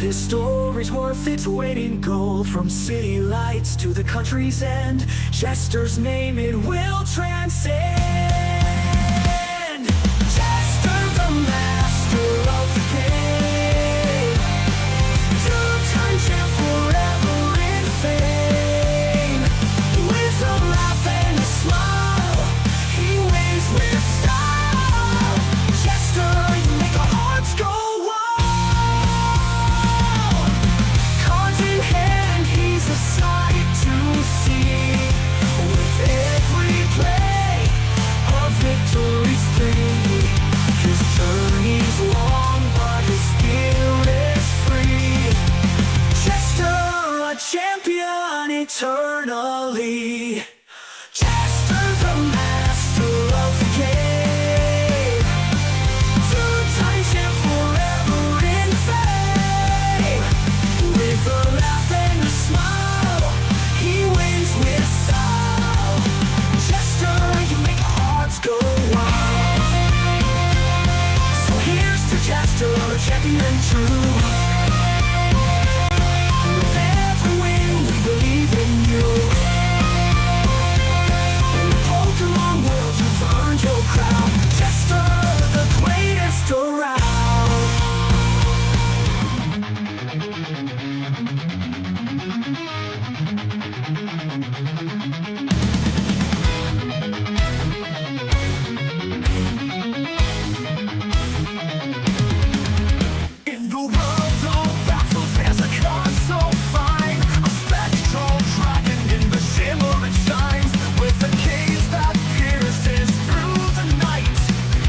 This story's worth its weight in gold. From city lights to the country's end, Chester's name it will transcend. Chester, the master of the game, two-time champ forever in fame. With a laugh and a smile, he wins with style. Chester, you make our hearts go wild. Cards in hand, he's a sight to see. With every play, a victory's free. His journey's long, but his spirit is free. Chester, a champion eternally. Chester, the master of the game, two-time champ forever in fame. With a laugh and a smile, he wins with style. Chester, you make our hearts go wild. So here's to Chester, a champion true. With every win, we believe in you. In the Pokemon world, you've earned your crown. Chester, the greatest around. In the world of battles, there's a card so fine, a spectral dragon in the shimmer it shines, with a gaze that pierces through the night.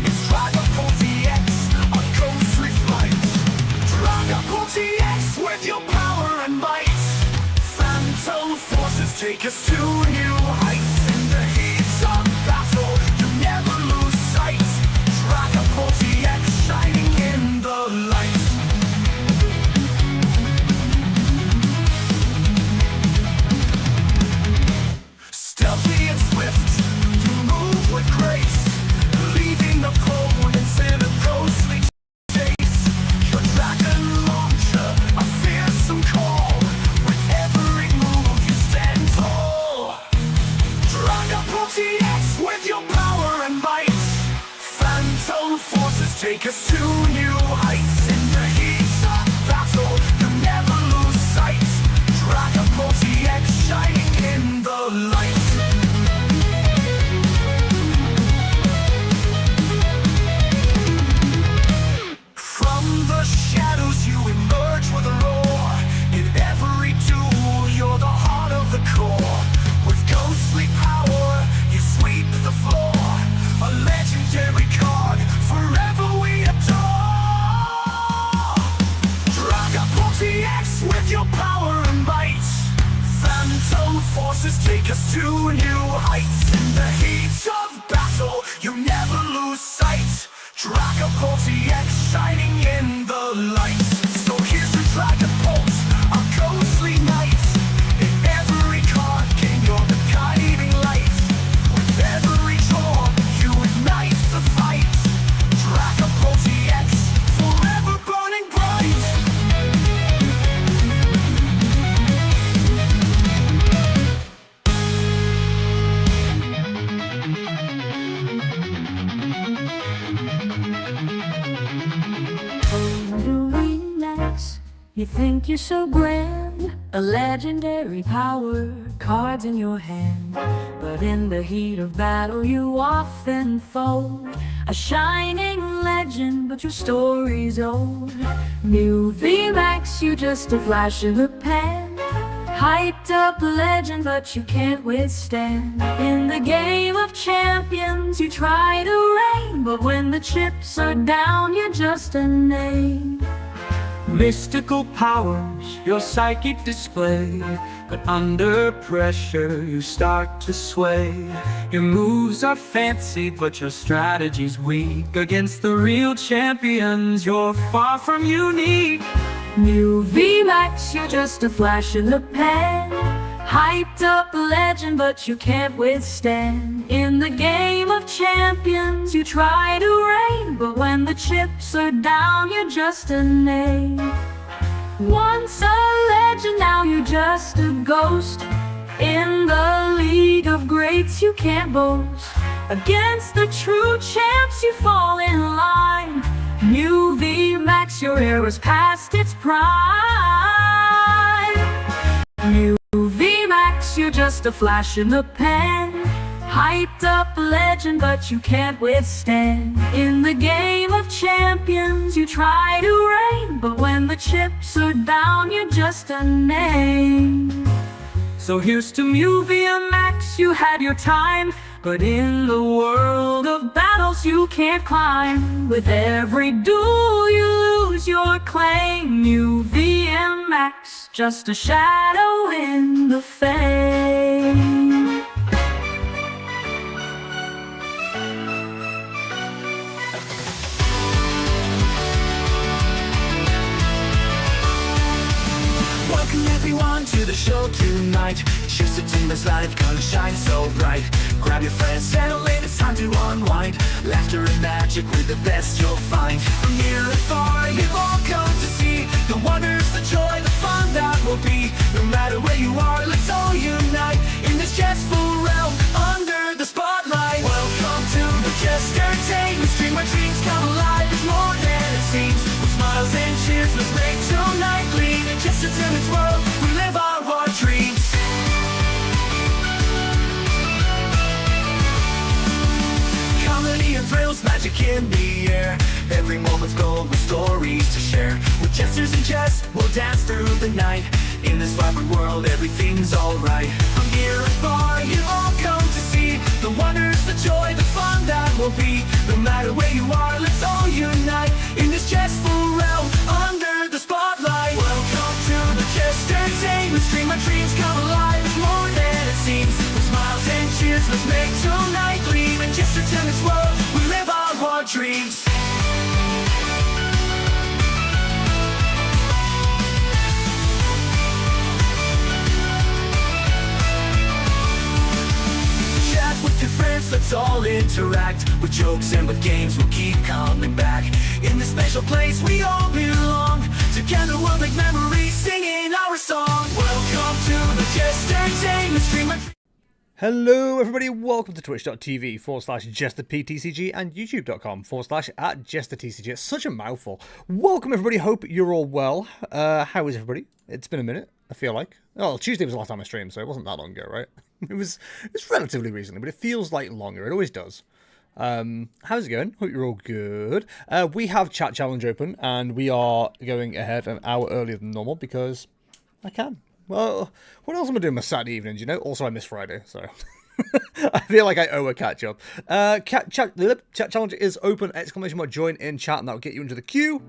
It's Dragapult EX, a ghostly flight. Dragapult EX with your power and might. Phantom forces take us to new heights. In the heat of battle, you never lose sight. Dragapult EX shining in the light. Stealthy and swift, you move with grace, leaving opponents in a ghostly chase. Your dragon launcher, a fearsome call. With every move you stand tall. Dragapult EX with your power and might. Phantom forces take us to new heights. In the heat of battle, you never lose sight. Dragapult EX shining in the light. From the shadows you emerge with a roar. In every duel you're the heart of the core. With ghostly power you sweep the floor. A legendary card forever we adore. Dragapult EX with your power and might. Phantom forces take us to new heights. In the heat of battle you never lose sight. Dragapult EX shining in the light. So here's to Dragapult, a ghostly knight. In every card game you're the guiding light. With every draw you ignite the fight. Dragapult EX forever burning bright. Relax, you think you're so grand, a legendary power, cards in your hand. But in the heat of battle you often fold. A shining legend, but your story's old. New VMAX, you just a flash of a pen. Hyped up legend, but you can't withstand. In the game of champions you try to reign, but when the chips are down you're just a name. Mystical powers, your psychic display, but under pressure you start to sway. Your moves are fancy, but your strategy's weak. Against the real champions, you're far from unique. New VMAX, you're just a flash in the pan. Hyped up legend, but you can't withstand. In the game of champions, you try to reign, but when the chips are down, you're just a name. Once a legend, now you're just a ghost. In the league of greats you can't boast. Against the true champs you fall in line. New VMAX, your era's past its prime. New VMAX, you're just a flash in the pan. Hyped up legend, but you can't withstand. In the game of champions, you try to reign, but when the chips are down, you're just a name. So here's to Mew VMAX, you had your time, but in the world of battles you can't climb. With every duel you lose your claim. Mew VMAX, just a shadow in the fame. Welcome everyone to the show tonight. Choose the team that's live, gonna shine so bright. Grab your friends, settle in, it's time to unwind. Laughter and magic, with the best you'll find. From near and far, you've all come to see the wonders, the joy, the fun that will be. No matter where you are, let's all unite in this jestful realm under the spotlight. Welcome to the Jestertainment stream, where dreams come alive. It's more than it seems. With smiles and cheers, let's make tonight gleam. In Jestertainment's world, we live our dreams. Comedy and thrills, magic in the air. Every moment's gold with stories to share. With jesters and jest, we'll dance through the night. In this vibrant world, everything's alright. From near and far, you've all come to see the wonders, the joy, the fun that will be. No matter where you are, let's all unite in this jestful realm under the spotlight. Welcome to the Jestertainment stream, our dreams come alive. It's more than it seems. With smiles and cheers, let's make tonight gleam. In Jestertainment's world, we live our dreams. Chat with your friends, let's all interact. With jokes and with games, we'll keep coming back. In this special place, we all belong. Together we'll make memories, singing our song. Welcome to the Jestertainment stream. Hello everybody, welcome to twitch.tv/JesterPTCG and youtube.com/@JesterTCG. It's such a mouthful. Welcome everybody, hope you're all well. How is everybody? It's been a minute, I feel like. Oh, Tuesday was the last time I streamed, so it wasn't that long ago, right? It's relatively recently, but it feels like longer. It always does. How's it going? Hope you're all good. We have Chat Challenge open, and we are going ahead an hour earlier than normal because I can. Well, what else am I doing my Saturday evenings, you know? Also, I miss Friday, so I feel like I owe a catch-up. Chat Challenge is open, ! Join in chat, and that'll get you into the queue.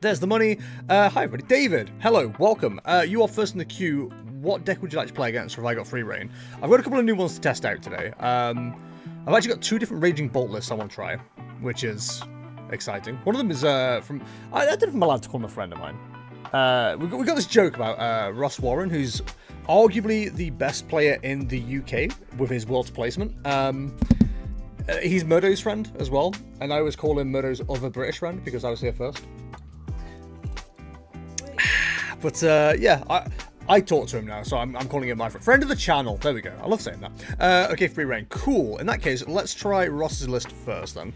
There's the money. Hi, everybody. David, hello, welcome. You are first in the queue. What deck would you like to play against if I got free reign? I've got a couple of new ones to test out today. I've actually got 2 different Raging Bolt lists I want to try, which is exciting. One of them is from... I don't know if I'm allowed to call him a friend of mine. We got this joke about Ross Warren, who's arguably the best player in the UK with his World's Placement. He's Murdo's friend as well, and I always call him Murdo's other British friend because I was here first. But yeah, I talk to him now, so I'm calling him my friend of the channel. There we go. I love saying that. Okay, free reign. Cool. In that case, let's try Ross's list first then.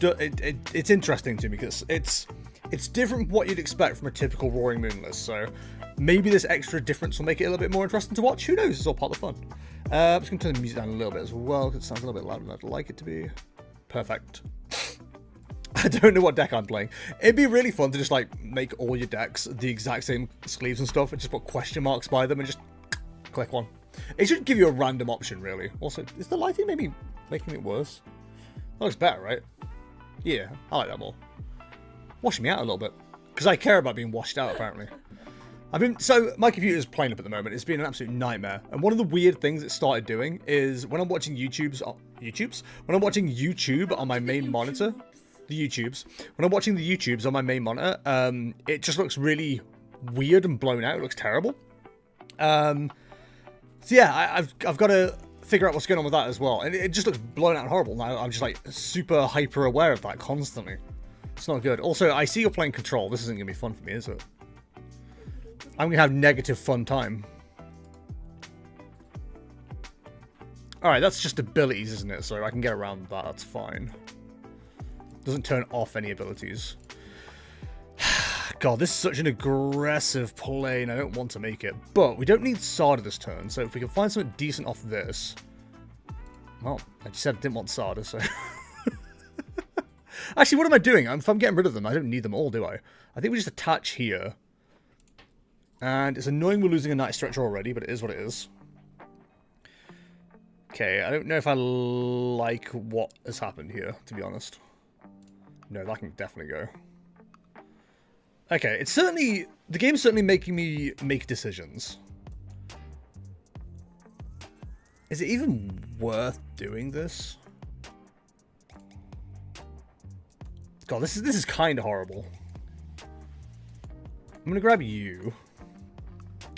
It's interesting to me because it's different from what you'd expect from a typical Roaring Moon list, so maybe this extra difference will make it a little bit more interesting to watch. Who knows? It's all part of the fun. I'm just going to turn the music down a little bit as well, because it sounds a little bit louder than I'd like it to be. Perfect. I don't know what deck I'm playing. It'd be really fun to just, like, make all your decks the exact same sleeves and stuff, and just put question marks by them, and just click one. It should give you a random option, really. Also, is the lighting maybe making it worse? That looks better, right? Yeah, I like that more. Washing me out a little bit, because I care about being washed out, apparently. So my computer's playing up at the moment. It's been an absolute nightmare, and one of the weird things it started doing is when I'm watching when I'm watching YouTube on my main monitor, when I'm watching the YouTubes on my main monitor, it just looks really weird and blown out. It looks terrible. So yeah, I've got to figure out what's going on with that as well, and it just looks blown out and horrible. Now I'm just like super hyper aware of that constantly. It's not good. Also, I see you're playing control. This isn't going to be fun for me, is it? I'm going to have negative fun time. Alright, that's just abilities, isn't it? So I can get around that. That's fine. Doesn't turn off any abilities. God, this is such an aggressive play, and I don't want to make it. But we don't need Sarda this turn, so if we can find something decent off this... Well, I just said I didn't want Sarda, so... Actually, what am I doing? If I'm getting rid of them, I don't need them all, do I? I think we just attach here. And it's annoying we're losing a Night Stretcher already, but it is what it is. Okay, I don't know if I like what has happened here, to be honest. No, that can definitely go. Okay, it's certainly... The game's certainly making me make decisions. Is it even worth doing this? God, this is kind of horrible. I'm going to grab you.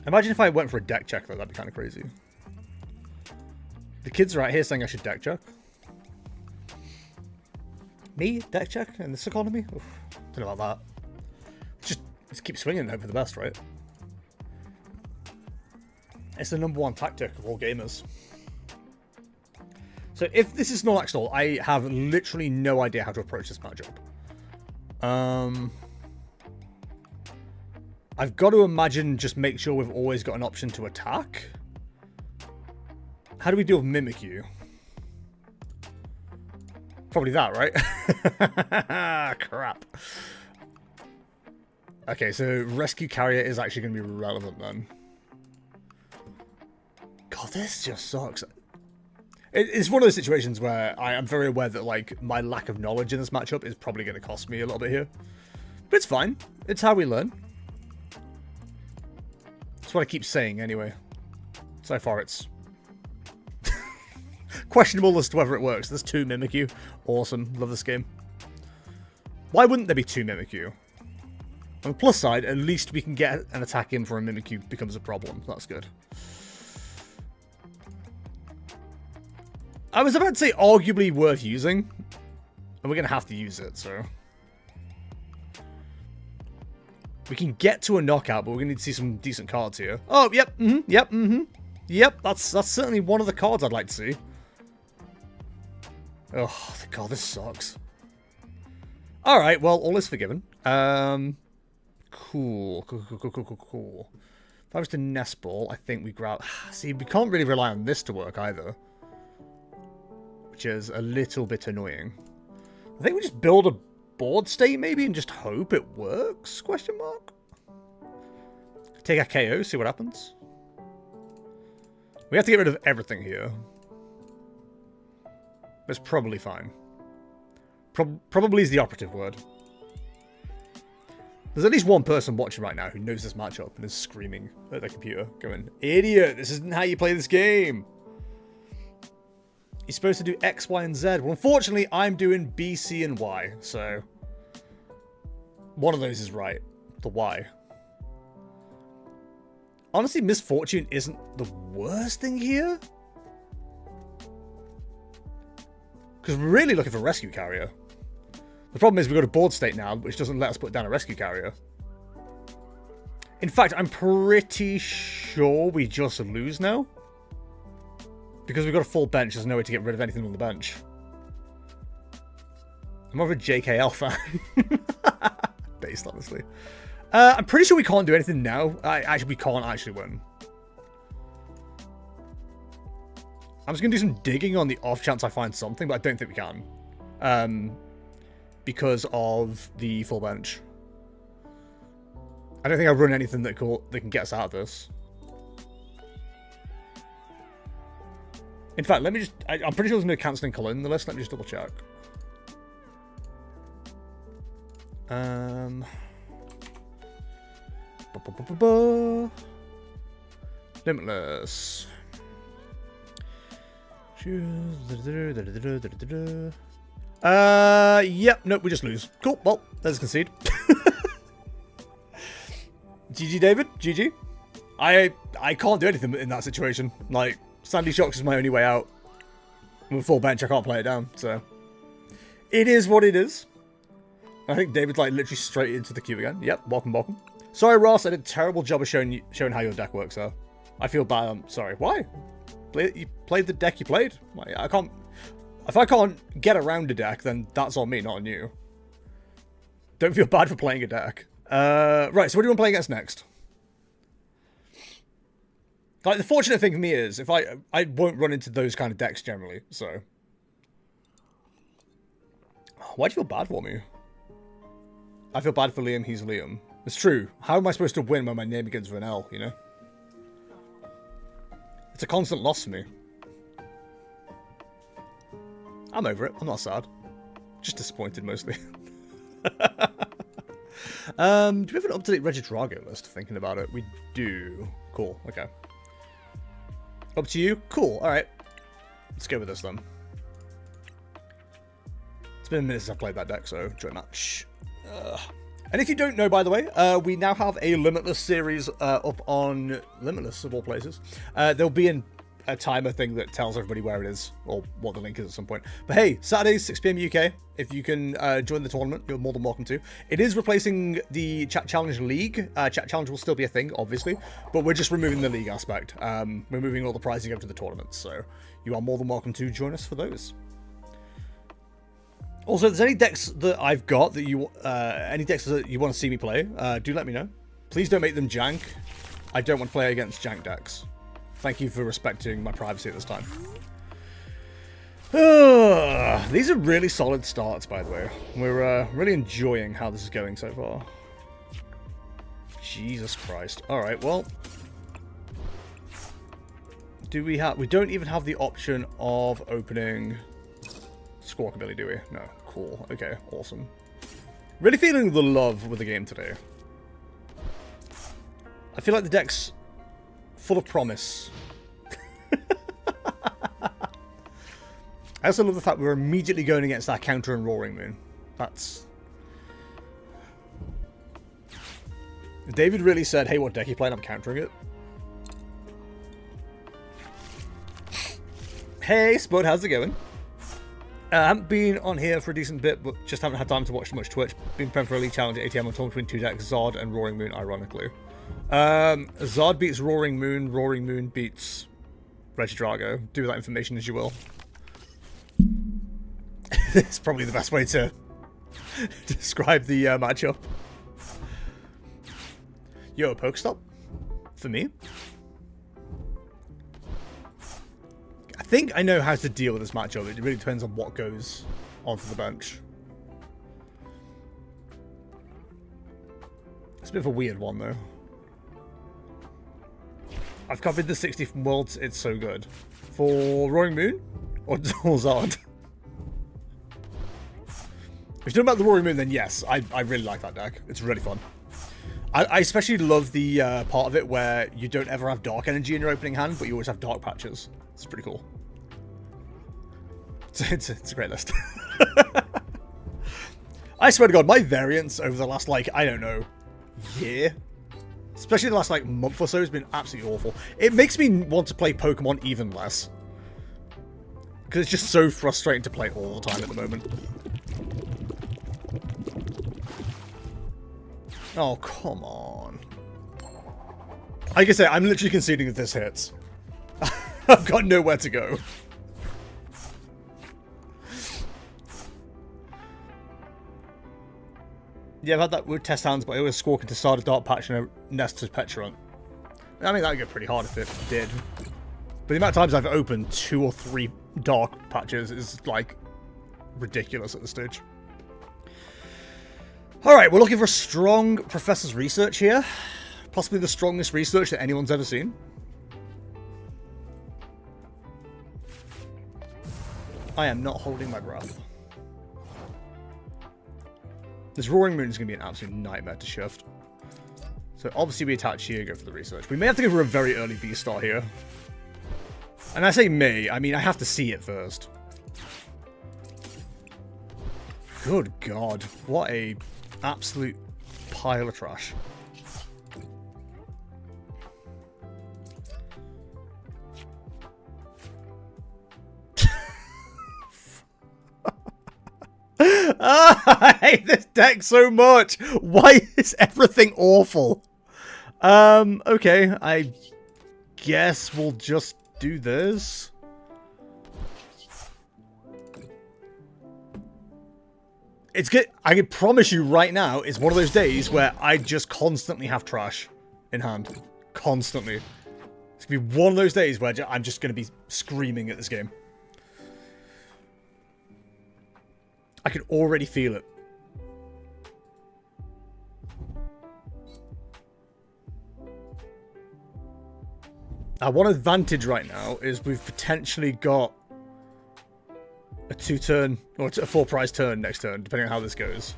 Imagine if I went for a deck check, though. That'd be kind of crazy. The kids are out here saying I should deck check. Me? Deck check? In this economy? Oof, don't know about that. Just keep swinging and hope for the best, right? It's the #1 tactic of all gamers. So if this is Snorlax stall, I have literally no idea how to approach this matchup. I've got to imagine just make sure we've always got an option to attack. How do we deal with Mimikyu? Probably that, right? Crap. Okay, so Rescue Carrier is actually going to be relevant then. God, this just sucks. It's one of those situations where I am very aware that, like, my lack of knowledge in this matchup is probably going to cost me a little bit here. But it's fine. It's how we learn. That's what I keep saying, anyway. So far, it's questionable as to whether it works. There's 2 Mimikyu. Awesome. Love this game. Why wouldn't there be 2 Mimikyu? On the plus side, at least we can get an attack in before a Mimikyu becomes a problem. That's good. I was about to say arguably worth using, and we're going to have to use it, so... We can get to a knockout, but we're going to need to see some decent cards here. Oh, yep, Yep, that's certainly one of the cards I'd like to see. Oh, God, this sucks. Alright, well, all is forgiven. Cool. If I was to Nest Ball, I think we grab... See, we can't really rely on this to work either. Which is a little bit annoying. I think we just build a board state maybe and just hope it works? Question mark. Take a KO, see what happens. We have to get rid of everything here. That's probably fine. Probably is the operative word. There's at least one person watching right now who knows this matchup and is screaming at their computer, going, "Idiot, this isn't how you play this game. You're supposed to do X, Y, and Z." Well, unfortunately, I'm doing B, C, and Y, so... One of those is right. The Y. Honestly, Misfortune isn't the worst thing here. Because we're really looking for a Rescue Carrier. The problem is we've got a board state now, which doesn't let us put down a Rescue Carrier. In fact, I'm pretty sure we just lose now. Because we've got a full bench, there's no way to get rid of anything on the bench. I'm more of a JKL fan. Based, honestly. I'm pretty sure we can't do anything now. We can't actually win. I'm just going to do some digging on the off chance I find something, but I don't think we can. Because of the full bench. I don't think I've run anything that can get us out of this. In fact, let me just... I'm pretty sure there's no cancelling colour in the list. Let me just double check. Limitless. Yep, nope, we just lose. Cool, well, there's a concede. GG, David, GG. I can't do anything in that situation. Like, Sandy Shocks is my only way out. With full bench, I can't play it down, so... It is what it is. I think David's like literally straight into the queue again. Yep, welcome, welcome. Sorry, Ross, I did a terrible job of showing how your deck works, though. I feel bad. I'm sorry. Why? You played the deck you played. I can't. If I can't get around a deck, then that's on me, not on you. Don't feel bad for playing a deck. Right. So what do you want to play against next? Like the fortunate thing for me is if I won't run into those kind of decks generally. So why do you feel bad for me? I feel bad for Liam. He's Liam. It's true. How am I supposed to win when my name begins with an L, you know? It's a constant loss for me. I'm over it. I'm not sad. Just disappointed, mostly. Do we have an up-to-date Regidrago list? Thinking about it. We do. Cool. Okay. Up to you? Cool. Alright. Let's go with this, then. It's been a minute since I played that deck, so join match. And if you don't know, by the way, we now have a Limitless series up on Limitless, of all places. There'll be a timer thing that tells everybody where it is, or what the link is at some point. But hey, Saturdays, 6 PM UK, if you can join the tournament, you're more than welcome to. It is replacing the Chat Challenge League. Chat Challenge will still be a thing, obviously, but we're just removing the league aspect. We're moving all the prizing over to the tournament, so you are more than welcome to join us for those. Also, if there's any decks that I've got that you, any decks that you want to see me play, do let me know. Please don't make them jank. I don't want to play against jank decks. Thank you for respecting my privacy at this time. These are really solid starts, by the way. We're really enjoying how this is going so far. Jesus Christ. Alright, well. We don't even have the option of opening Squawkabilly, do we? No. Cool. Okay, awesome. Really feeling the love with the game today. I feel like the deck's full of promise. I also love the fact we're immediately going against that counter and Roaring Moon. That's... David really said, hey, what deck you playing? I'm countering it. Hey, Spud, how's it going? I haven't been on here for a decent bit, but just haven't had time to watch much Twitch. Been preparing for a league challenge at ATM. I'm torn between two decks, Zard and Roaring Moon, ironically. Zard beats Roaring Moon beats Regidrago. Do with that information as you will. It's probably the best way to describe the matchup. Yo, a Pokestop? For me? I think I know how to deal with this matchup. It really depends on what goes onto the bench. It's a bit of a weird one, though. I've copied the 60 from Worlds. It's so good. For Roaring Moon? Or Zard? If you're talking about the Roaring Moon, then yes. I really like that deck. It's really fun. I especially love the part of it where you don't ever have Dark Energy in your opening hand, but you always have Dark Patches. It's pretty cool. It's a great list. I swear to God, my variance over the last, like, I don't know, year, especially the last, like, month or so, has been absolutely awful. It makes me want to play Pokemon even less. Because it's just so frustrating to play all the time at the moment. Oh, come on. Like I say, I'm literally conceding if this hits. I've got nowhere to go. Yeah, I've had that with test hands, but I always squawk into Starter Dark Patch and a Nestor's Petulant. I mean, that would get pretty hard if it did. But the amount of times I've opened 2 or 3 Dark Patches is, like, ridiculous at this stage. Alright, we're looking for a strong Professor's Research here. Possibly the strongest research that anyone's ever seen. I am not holding my breath. This Roaring Moon is going to be an absolute nightmare to shift. So obviously we attach here, go for the research. We may have to go for a very early Vstar here. And I say may, I mean I have to see it first. Good God, what a absolute pile of trash. I hate this deck so much? Why is everything awful? Okay, I guess we'll just do this. It's good. I can promise you right now, it's one of those days where I just constantly have trash in hand. Constantly. It's going to be one of those days where I'm just going to be screaming at this game. I can already feel it. One advantage right now is we've potentially got a 2-turn, or a 4-prize turn next turn, depending on how this goes.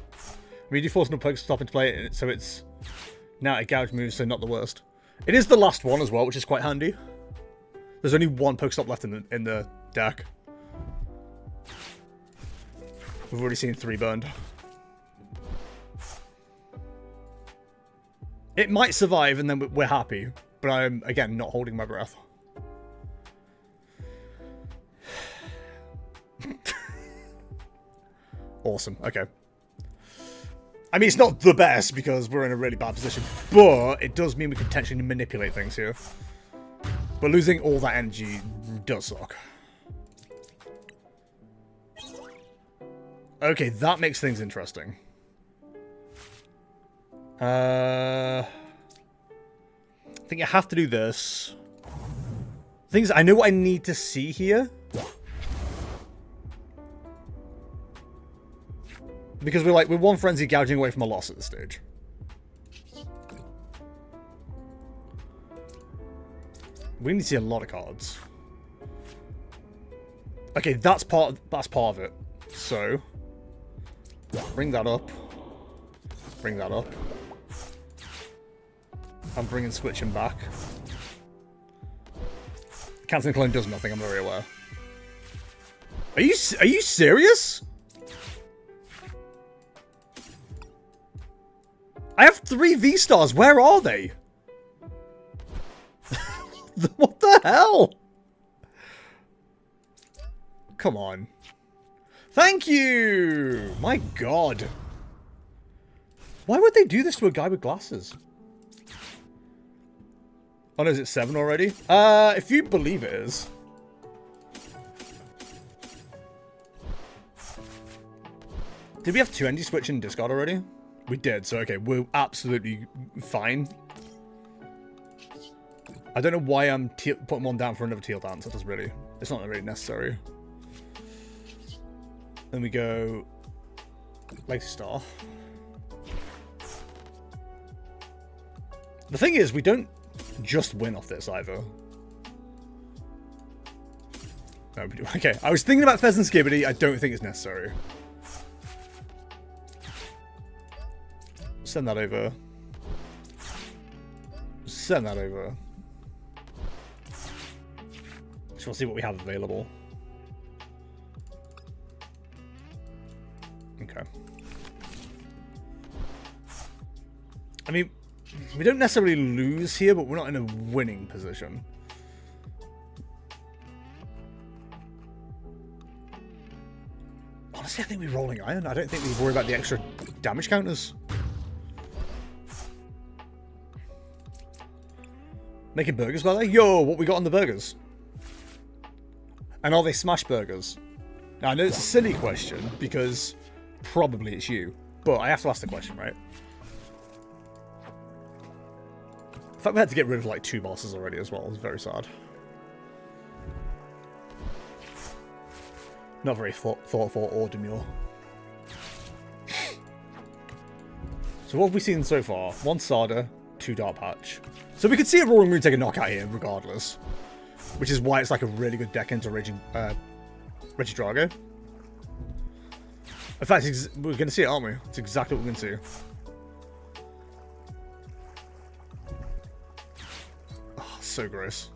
We do force no pokes to stop into play, so it's now a gouge move, so not the worst. It is the last one as well, which is quite handy. There's only one Pokestop left in the deck. We've already seen 3 burned. It might survive, and then we're happy. But I'm, again, not holding my breath. Awesome. Okay. I mean, it's not the best because we're in a really bad position. But it does mean we can potentially manipulate things here. But losing all that energy does suck. Okay, that makes things interesting. I think I have to do this. Things I know what I need to see here. Because we're one frenzy gouging away from a loss at this stage. We need to see a lot of cards. Okay, that's part of it. So bring that up. Bring that up. I'm bringing switching back. Canceling clone does nothing, I'm very aware. Are you serious? I have 3 V-Stars, where are they? What the hell? Come on. Thank you! My god. Why would they do this to a guy with glasses? Oh no, is it 7 already? If you believe it is. Did we have 2 NG switch and discard already? We did, so okay, we're absolutely fine. I don't know why I'm putting one down for another teal dance. It's not really necessary. Then we go Legacy Star. The thing is, we don't just win off this either. No, okay, I was thinking about Pheasant Skibbity. I don't think it's necessary. Send that over. Send that over. Just want to see what we have available. Okay. I mean, we don't necessarily lose here, but we're not in a winning position. Honestly, I think we're rolling iron. I don't think we worry about the extra damage counters. Making burgers, by the way? Yo, what we got on the burgers? And are they smash burgers? Now, I know it's a silly question, because probably it's you. But I have to ask the question, right? In fact, we had to get rid of like 2 bosses already as well. It's very sad. Not very thoughtful or demure. So what have we seen so far? 1 Sada, 2 Dark Patch. So we could see a Roaring Moon take a knockout here regardless. Which is why it's like a really good deck into Regidrago. In fact, we're going to see it, aren't we? It's exactly what we're going to see. Oh, so gross.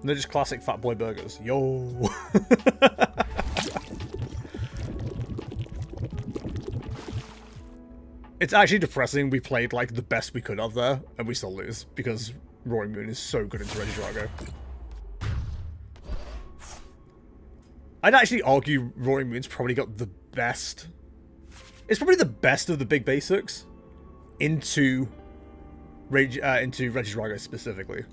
They're just classic fat boy burgers. Yo! It's actually depressing. We played like the best we could have there, and we still lose because Roaring Moon is so good into Regidrago. I'd actually argue Roaring Moon's probably got the best. It's probably the best of the big basics into Regidrago specifically.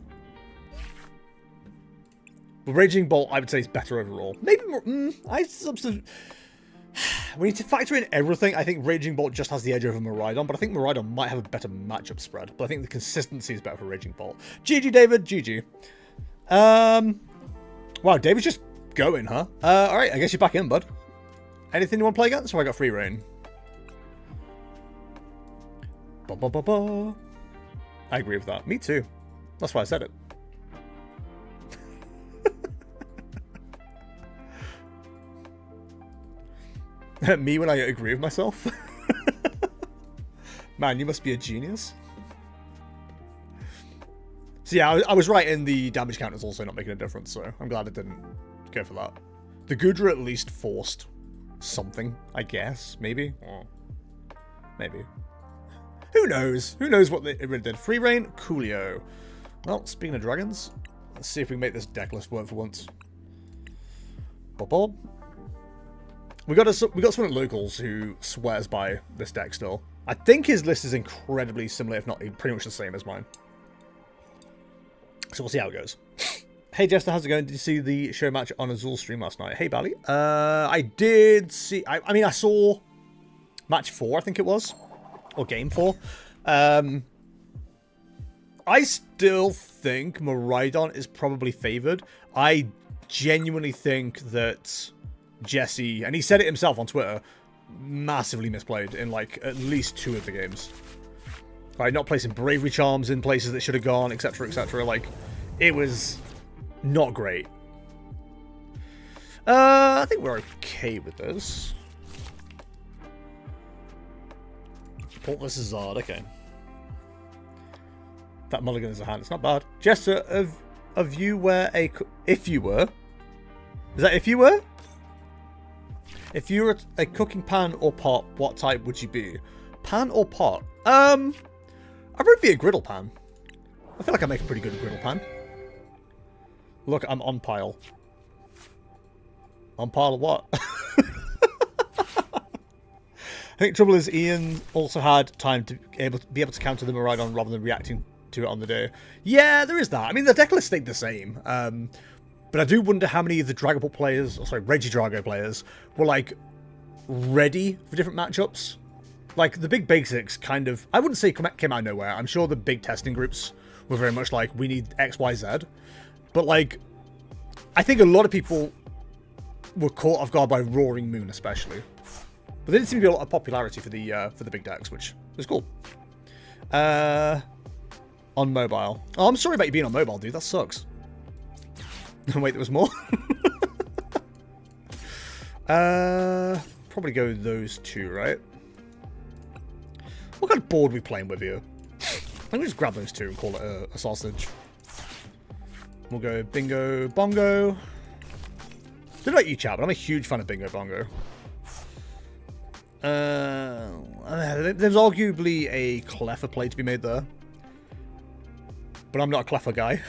But Raging Bolt, I would say, is better overall. Maybe more. We need to factor in everything. I think Raging Bolt just has the edge over Miraidon, but I think Miraidon might have a better matchup spread. But I think the consistency is better for Raging Bolt. GG, David. GG. Wow, David's just going, huh? Alright, I guess you're back in, bud. Anything you want to play against? Or I got free reign? Ba -ba -ba -ba. I agree with that. Me too. That's why I said it. Me when I agree with myself? Man, you must be a genius. So yeah, I was right in the damage counters also not making a difference, so I'm glad I didn't go for that. The Goudra at least forced something, I guess. Maybe? Oh. Maybe. Who knows? Who knows what it really did? Free reign, coolio. Well, speaking of dragons, let's see if we can make this deck list work for once. Bob Bob. We got someone at locals who swears by this deck still. I think his list is incredibly similar, if not pretty much the same as mine. So we'll see how it goes. Hey Jester, how's it going? Did you see the show match on Azul stream last night? Hey Bally. I did see. I mean, I saw match 4, I think it was, or game 4. I still think Miraidon is probably favored. I genuinely think that Jesse, and he said it himself on Twitter, massively misplayed in like at least 2 of the games. Right, not placing bravery charms in places that should have gone, etc, etc. Like, it was not great. I think we're okay with this. Pult versus Zard, okay. That mulligan is a hand, it's not bad. Jester, of you were a... If you were? Is that if you were? If you were a cooking pan or pot, what type would you be? Pan or pot? I'd probably be a griddle pan. I feel like I make a pretty good griddle pan. Look, I'm on pile. On pile of what? I think trouble is Ian also had time to be able to counter the Miraidon rather than reacting to it on the day. Yeah, there is that. I mean, the deck list stayed the same. But I do wonder how many of the Dragapult players, or sorry, Regidrago players, were like ready for different matchups. Like the big basics kind of, I wouldn't say came out of nowhere. I'm sure the big testing groups were very much like, we need X, Y, Z. But like, I think a lot of people were caught off guard by Roaring Moon, especially. But there didn't seem to be a lot of popularity for the big decks, which was cool. On mobile. Oh, I'm sorry about you being on mobile, dude. That sucks. Wait, there was more? Probably go those 2, right? What kind of board are we playing with here? I'm gonna just grab those 2 and call it a sausage. We'll go bingo, bongo. I don't know about you, chat, but I'm a huge fan of bingo, bongo. There's arguably a clever play to be made there. But I'm not a clever guy.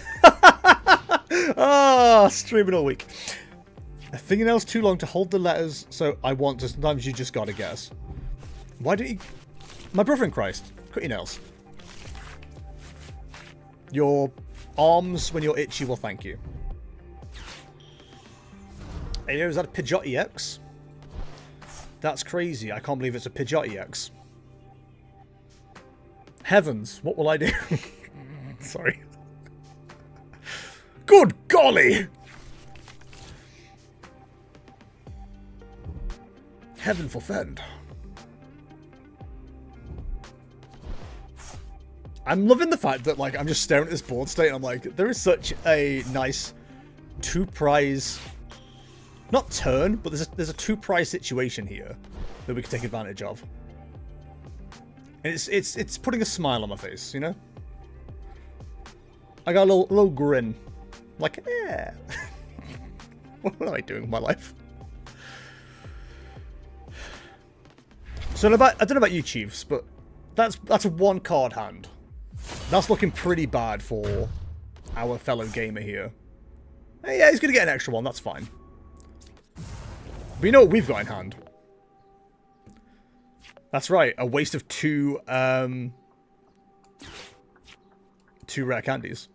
Ah, streaming all week. A fingernail's too long to hold the letters, so I want to. Sometimes you just gotta guess. Why don't you... My brother in Christ, cut your nails. Your arms, when you're itchy, will thank you. Hey, is that a Pidgeot EX? That's crazy. I can't believe it's a Pidgeot EX. Heavens, what will I do? Sorry. Good golly! Heaven forfend. I'm loving the fact that, like, I'm just staring at this board state and I'm like, there is such a nice 2-prize, not turn, but there's a 2-prize situation here that we can take advantage of. And it's putting a smile on my face, you know? I got a little grin. Like, yeah. What am I doing with my life? So I don't know about you, Chiefs, but that's a 1-card hand. That's looking pretty bad for our fellow gamer here. Hey, yeah, he's gonna get an extra one. That's fine. But you know what we've got in hand? That's right, a waste of two rare candies.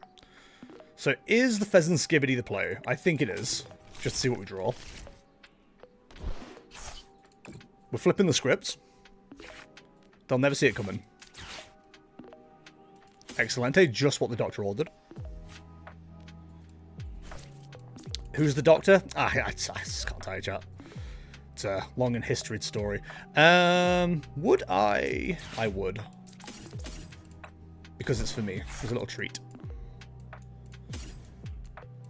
So is the Pheasant Skibbity the play? I think it is. Just to see what we draw. We're flipping the script. They'll never see it coming. Excelente, just what the doctor ordered. Who's the doctor? I just can't tell you, chat. It's a long and historied story. Would I? I would. Because it's for me. It's a little treat.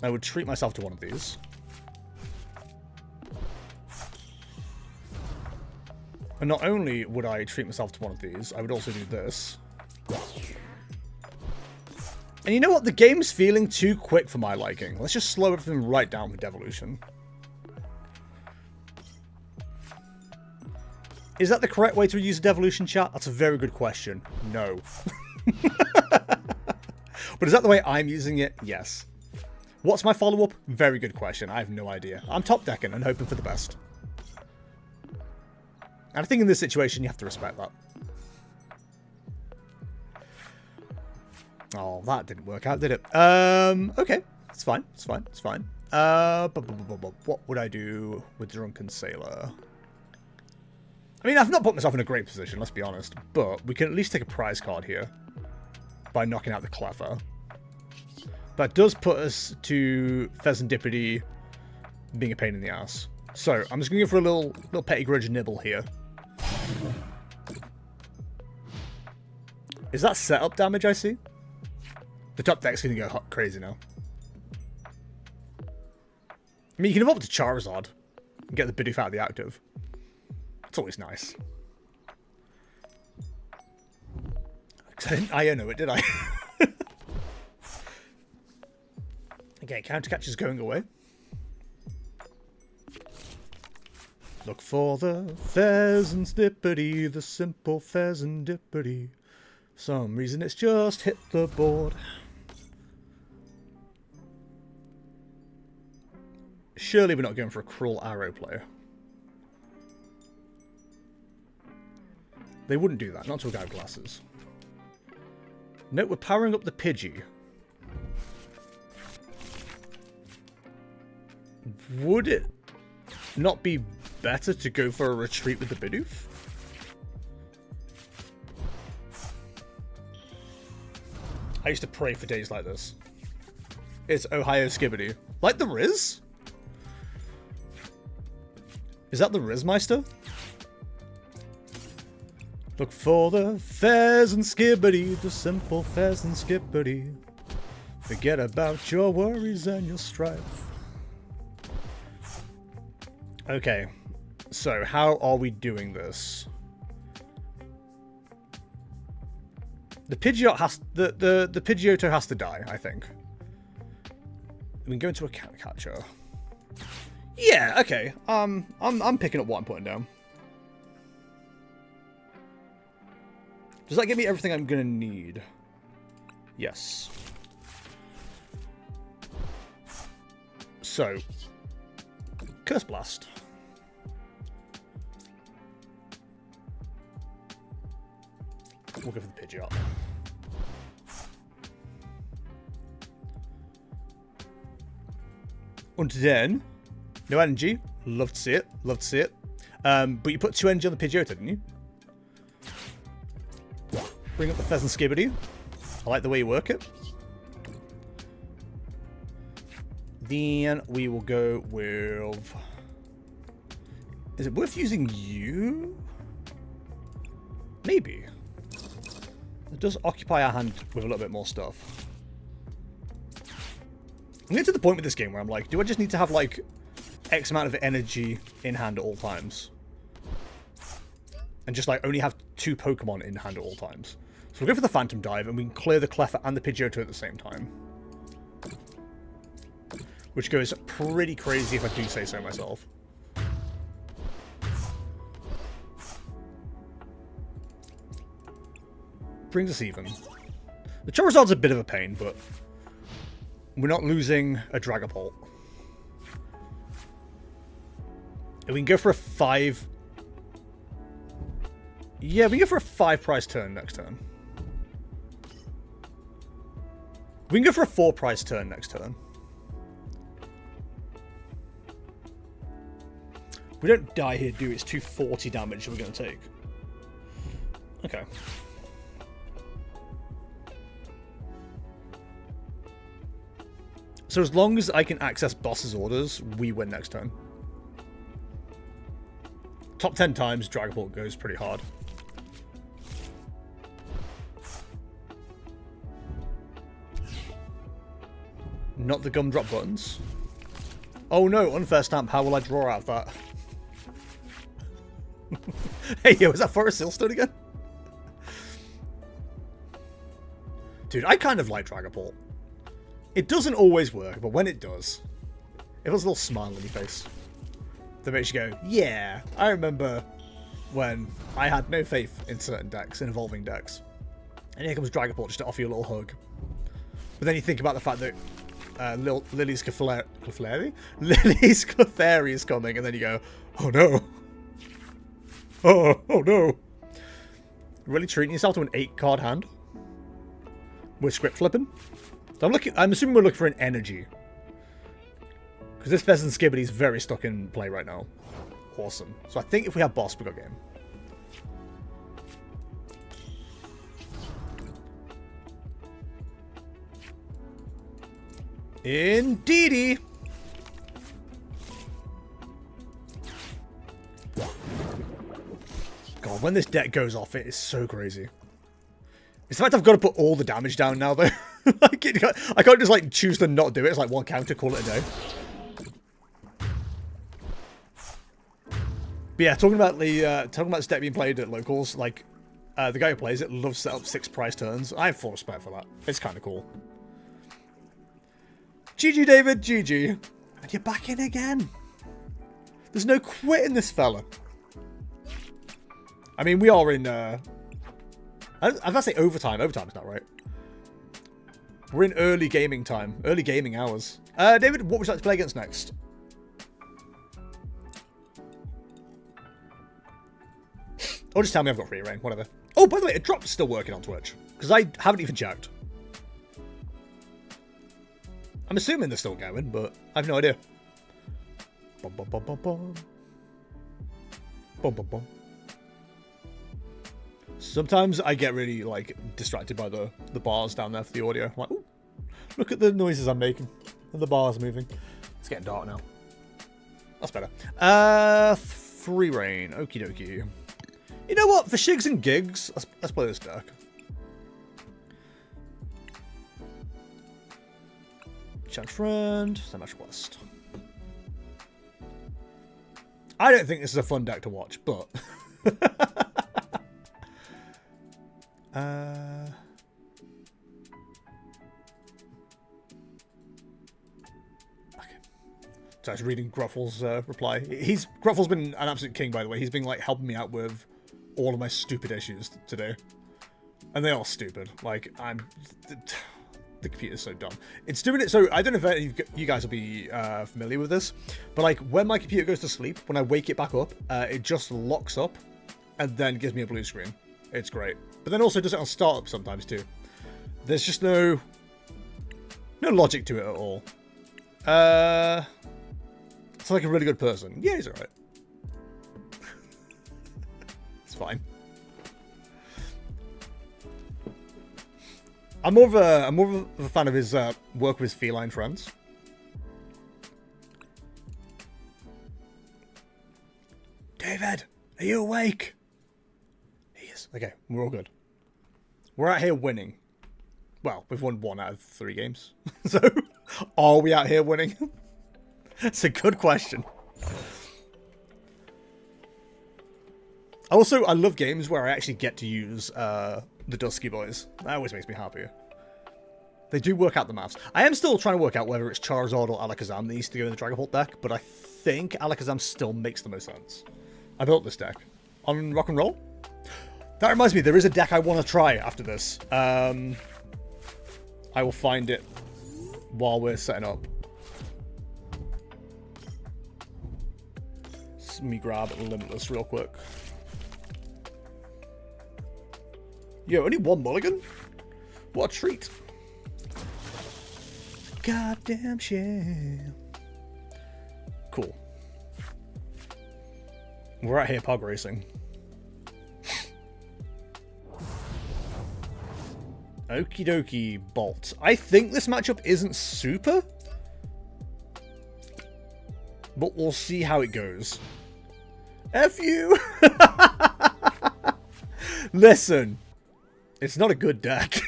I would treat myself to one of these. And not only would I treat myself to one of these, I would also do this. And you know what? The game's feeling too quick for my liking. Let's just slow everything right down with Devolution. Is that the correct way to use Devolution, chat? That's a very good question. No. But is that the way I'm using it? Yes. What's my follow-up? Very good question. I have no idea. I'm top decking and hoping for the best. And I think in this situation, you have to respect that. Oh, that didn't work out, did it? Okay. It's fine. It's fine. It's fine. What would I do with Drunken Sailor? I mean, I've not put myself in a great position, let's be honest. But we can at least take a prize card here. By knocking out the Cleffer. That does put us to Pheasantipity being a pain in the ass. So, I'm just going to go for a little petty grudge nibble here. Is that setup damage I see? The top deck's going to go crazy now. I mean, you can evolve to Charizard and get the Bidoof out of the active. It's always nice. I didn't know it, did I? Okay, counter catch is going away. Look for the pheasant dippity, the simple pheasant dippity. For some reason it's just hit the board. Surely we're not going for a cruel arrow player. They wouldn't do that, not to a guy with glasses. Note we're powering up the Pidgey. Would it not be better to go for a retreat with the Bidoof? I used to pray for days like this. It's Ohio Skibbity. Like the Riz? Is that the Rizmeister? Look for the pheasant skibbity, the simple pheasant skibbity. Forget about your worries and your strife. Okay, so how are we doing this? The Pidgeot has the Pidgeotto has to die, I think. We can go into a catcher. Yeah, okay. I'm picking up what I'm putting down. Does that give me everything I'm gonna need? Yes. So, Curse Blast. We'll go for the Pidgeot. Und then, no energy. Love to see it. Love to see it. But you put 2 energy on the Pidgeotto, didn't you? Bring up the Pheasant Skibbity. I like the way you work it. Then we will go with... Is it worth using you? Maybe. It does occupy our hand with a little bit more stuff. I'm getting to the point with this game where I'm like, do I just need to have like X amount of energy in hand at all times? And just like only have 2 Pokemon in hand at all times. So we'll go for the Phantom Dive and we can clear the Cleffer and the Pidgeotto at the same time. Which goes pretty crazy if I do say so myself. Brings us even. The Charizard's a bit of a pain, but we're not losing a Dragapult. We can go for a 5. Yeah, we can go for a 5 price turn next turn. We can go for a 4 price turn next turn. We don't die here, do we? It's 240 damage we're going to take. Okay. So as long as I can access boss's orders, we win next turn. Top 10 times, Dragapult goes pretty hard. Not the gumdrop buttons. Oh no, unfair stamp. How will I draw out of that? Hey, yo, is that Forest Silstone again? Dude, I kind of like Dragapult. It doesn't always work, but when it does, it has a little smile on your face that makes you go, yeah, I remember when I had no faith in certain decks, in evolving decks. And here comes Dragapult just to offer you a little hug. But then you think about the fact that Lily's Clefairy? Lily's Clefairy is coming, and then you go, oh no. Oh no. Really treating yourself to an 8-card hand? With script flipping? So I'm assuming we're looking for an energy. Because this Pheasant Skibidi is very stuck in play right now. Awesome. So I think if we have boss, we got game. Indeedy! God, when this deck goes off, it is so crazy. It's the fact I've got to put all the damage down now, though. Like, I can't just, like, choose to not do it. It's like one counter, call it a day. But yeah, talking about this deck being played at locals, like, the guy who plays it loves to set up 6 price turns. I have full respect for that. It's kind of cool. GG, David, GG. And you're back in again. There's no quitting this fella. I mean, we are in, I was about to say overtime. Overtime's not right. We're in early gaming time. Early gaming hours. David, what would you like to play against next? Or just tell me I've got free reign, whatever. Oh, by the way, a drop's still working on Twitch. Because I haven't even checked. I'm assuming they're still going, but I have no idea. Bum, bum, bum, bum, bum. Bum, bum, bum. Sometimes I get really, like, distracted by the bars down there for the audio. I'm like, ooh, look at the noises I'm making. And the bars moving. It's getting dark now. That's better. Free reign. Okie dokie. You know what? For shigs and gigs, let's play this deck. Chance friend. So much quest. I don't think this is a fun deck to watch, but... Okay. So I was reading Gruffle's reply. Gruffle's been an absolute king, by the way. He's been like helping me out with all of my stupid issues today, and they are stupid. Like the computer's so dumb. It's doing it. So I don't know if you guys will be familiar with this, but like when my computer goes to sleep, when I wake it back up, it just locks up, and then gives me a blue screen. It's great. But then also does it on startup sometimes too. There's just no logic to it at all. It's like a really good person. Yeah, he's alright. It's fine. I'm more of a fan of his work with his feline friends. David, are you awake? He is. Okay, we're all good. We're out here winning. Well, we've won 1 out of 3 games. So, are we out here winning? That's a good question. Also, I love games where I actually get to use the Dusky Boys. That always makes me happy. They do work out the maths. I am still trying to work out whether it's Charizard or Alakazam that needs to go in the Dragapult deck, but I think Alakazam still makes the most sense. I built this deck on Rock and Roll. That reminds me, there is a deck I want to try after this. I will find it while we're setting up. Let me grab Limitless real quick. Yo, only one mulligan? What a treat. Goddamn shame. Cool. We're out here pog racing. Okie dokie, Bolt. I think this matchup isn't super, but we'll see how it goes. F you! Listen, it's not a good deck.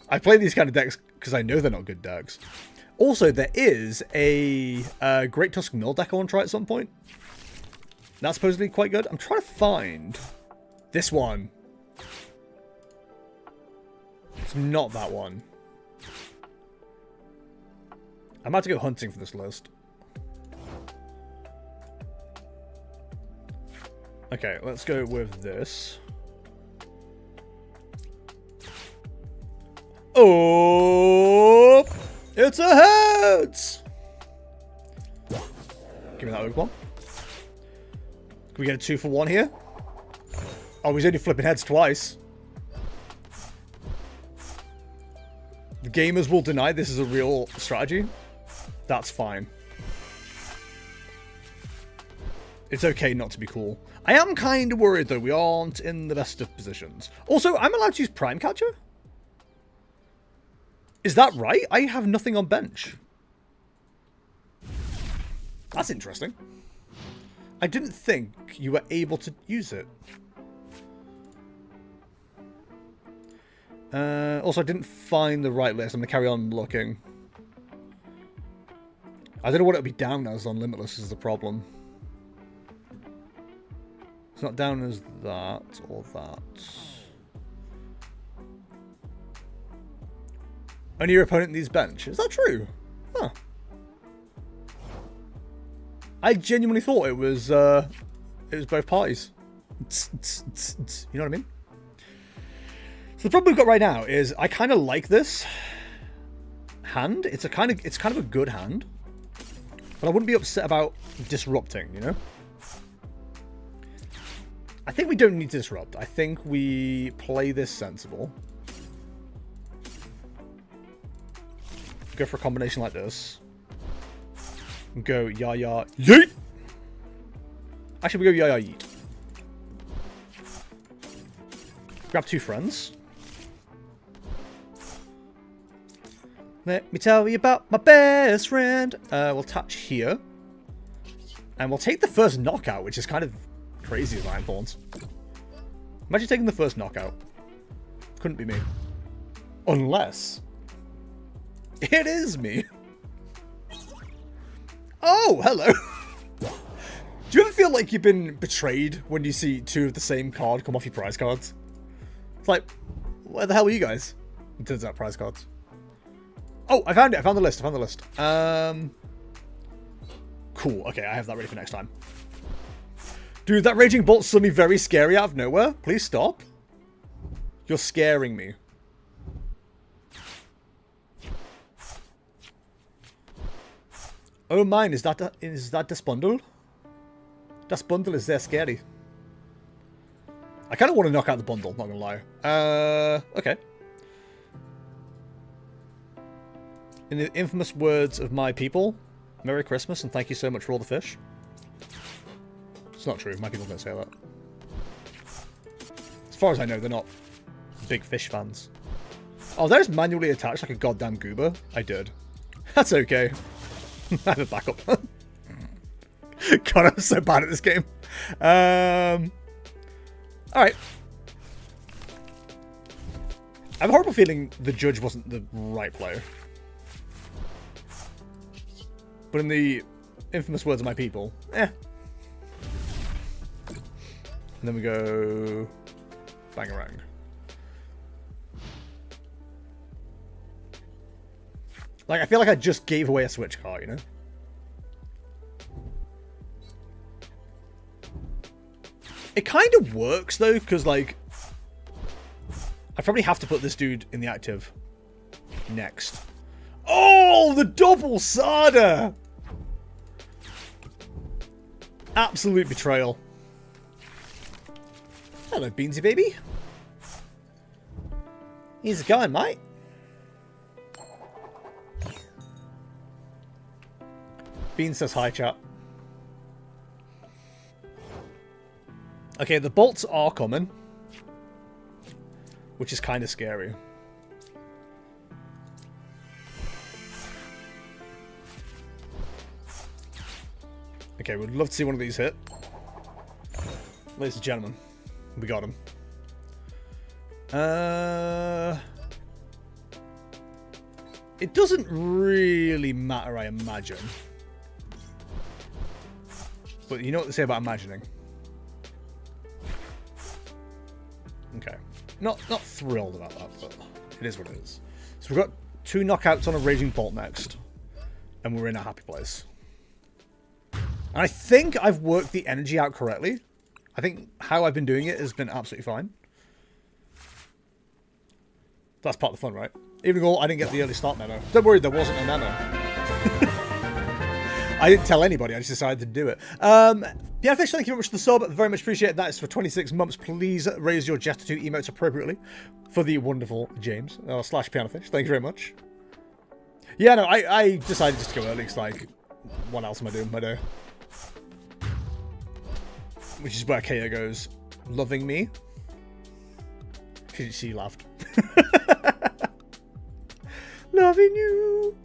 I play these kind of decks because I know they're not good decks. Also, there is a Great Tusk Mill deck I want to try at some point. That's supposedly quite good. I'm trying to find this one. It's not that one. I'm about to go hunting for this list. Okay, let's go with this. Oh, it's a heads! Give me that Oak one. Can we get a 2-for-1 here? Oh, he's only flipping heads twice. The gamers will deny this is a real strategy. That's fine. It's okay not to be cool. I am kind of worried, though. We aren't in the best of positions. Also, I'm allowed to use Prime Catcher? Is that right? I have nothing on bench. That's interesting. I didn't think you were able to use it. Also, I didn't find the right list. I'm going to carry on looking. I don't know what it would be down as on Limitless is the problem. It's not down as that or that. Only your opponent needs bench. Is that true? Huh. I genuinely thought it was both parties. You know what I mean? So the problem we've got right now is I kind of like this hand. It's kind of a good hand, but I wouldn't be upset about disrupting. You know. I think we don't need to disrupt. I think we play this sensible. Go for a combination like this. And go ya yeet. Actually, we go ya yeet. Grab 2 friends. Let me tell you about my best friend. We'll attach here. And we'll take the first knockout, which is kind of crazy as Iron Thorns. Imagine taking the first knockout. Couldn't be me. Unless it is me. Oh, hello. Do you ever feel like you've been betrayed when you see 2 of the same card come off your prize cards? It's like, where the hell were you guys? It turns out prize cards. Oh, I found it. I found the list. Cool. Okay, I have that ready for next time. Dude, that Raging Bolt's suddenly very scary out of nowhere. Please stop. You're scaring me. Oh mine, is that das Bundle? Das Bundle is there scary. I kind of want to knock out the bundle, not gonna lie. Okay. In the infamous words of my people, Merry Christmas and thank you so much for all the fish. It's not true, my people don't say that. As far as I know, they're not big fish fans. Oh, there's manually attached like a goddamn goober. I did. That's okay. I have a backup. God, I'm so bad at this game. Alright. I have a horrible feeling the judge wasn't the right player. But in the infamous words of my people, eh. And then we go Bangarang. Like, I feel like I just gave away a Switch card, you know? It kind of works, though, because, like, I probably have to put this dude in the active next. Oh, the double Sada! Absolute betrayal. Hello, Beansy baby. How's it going, mate? Bean says hi, chat. Okay, the bolts are coming, which is kind of scary. Okay, we'd love to see one of these hit. Ladies and gentlemen, we got him. It doesn't really matter, I imagine. But you know what they say about imagining. Okay. Not thrilled about that, but it is what it is. So we've got 2 knockouts on a Raging Bolt next. And we're in a happy place. And I think I've worked the energy out correctly. I think how I've been doing it has been absolutely fine. That's part of the fun, right? Even though I didn't get the early start memo. Don't worry, there wasn't a memo. I didn't tell anybody, I just decided to do it. Yeah, Fish, thank you very much for the sub. Very much appreciate that. It's for 26 months. Please raise your Jester 2 emotes appropriately for the wonderful James. Slash Pianofish. Thank you very much. Yeah, no, I decided just to go early. It's like, what else am I doing with my day? Which is where Kaya goes, loving me. She laughed. Loving you.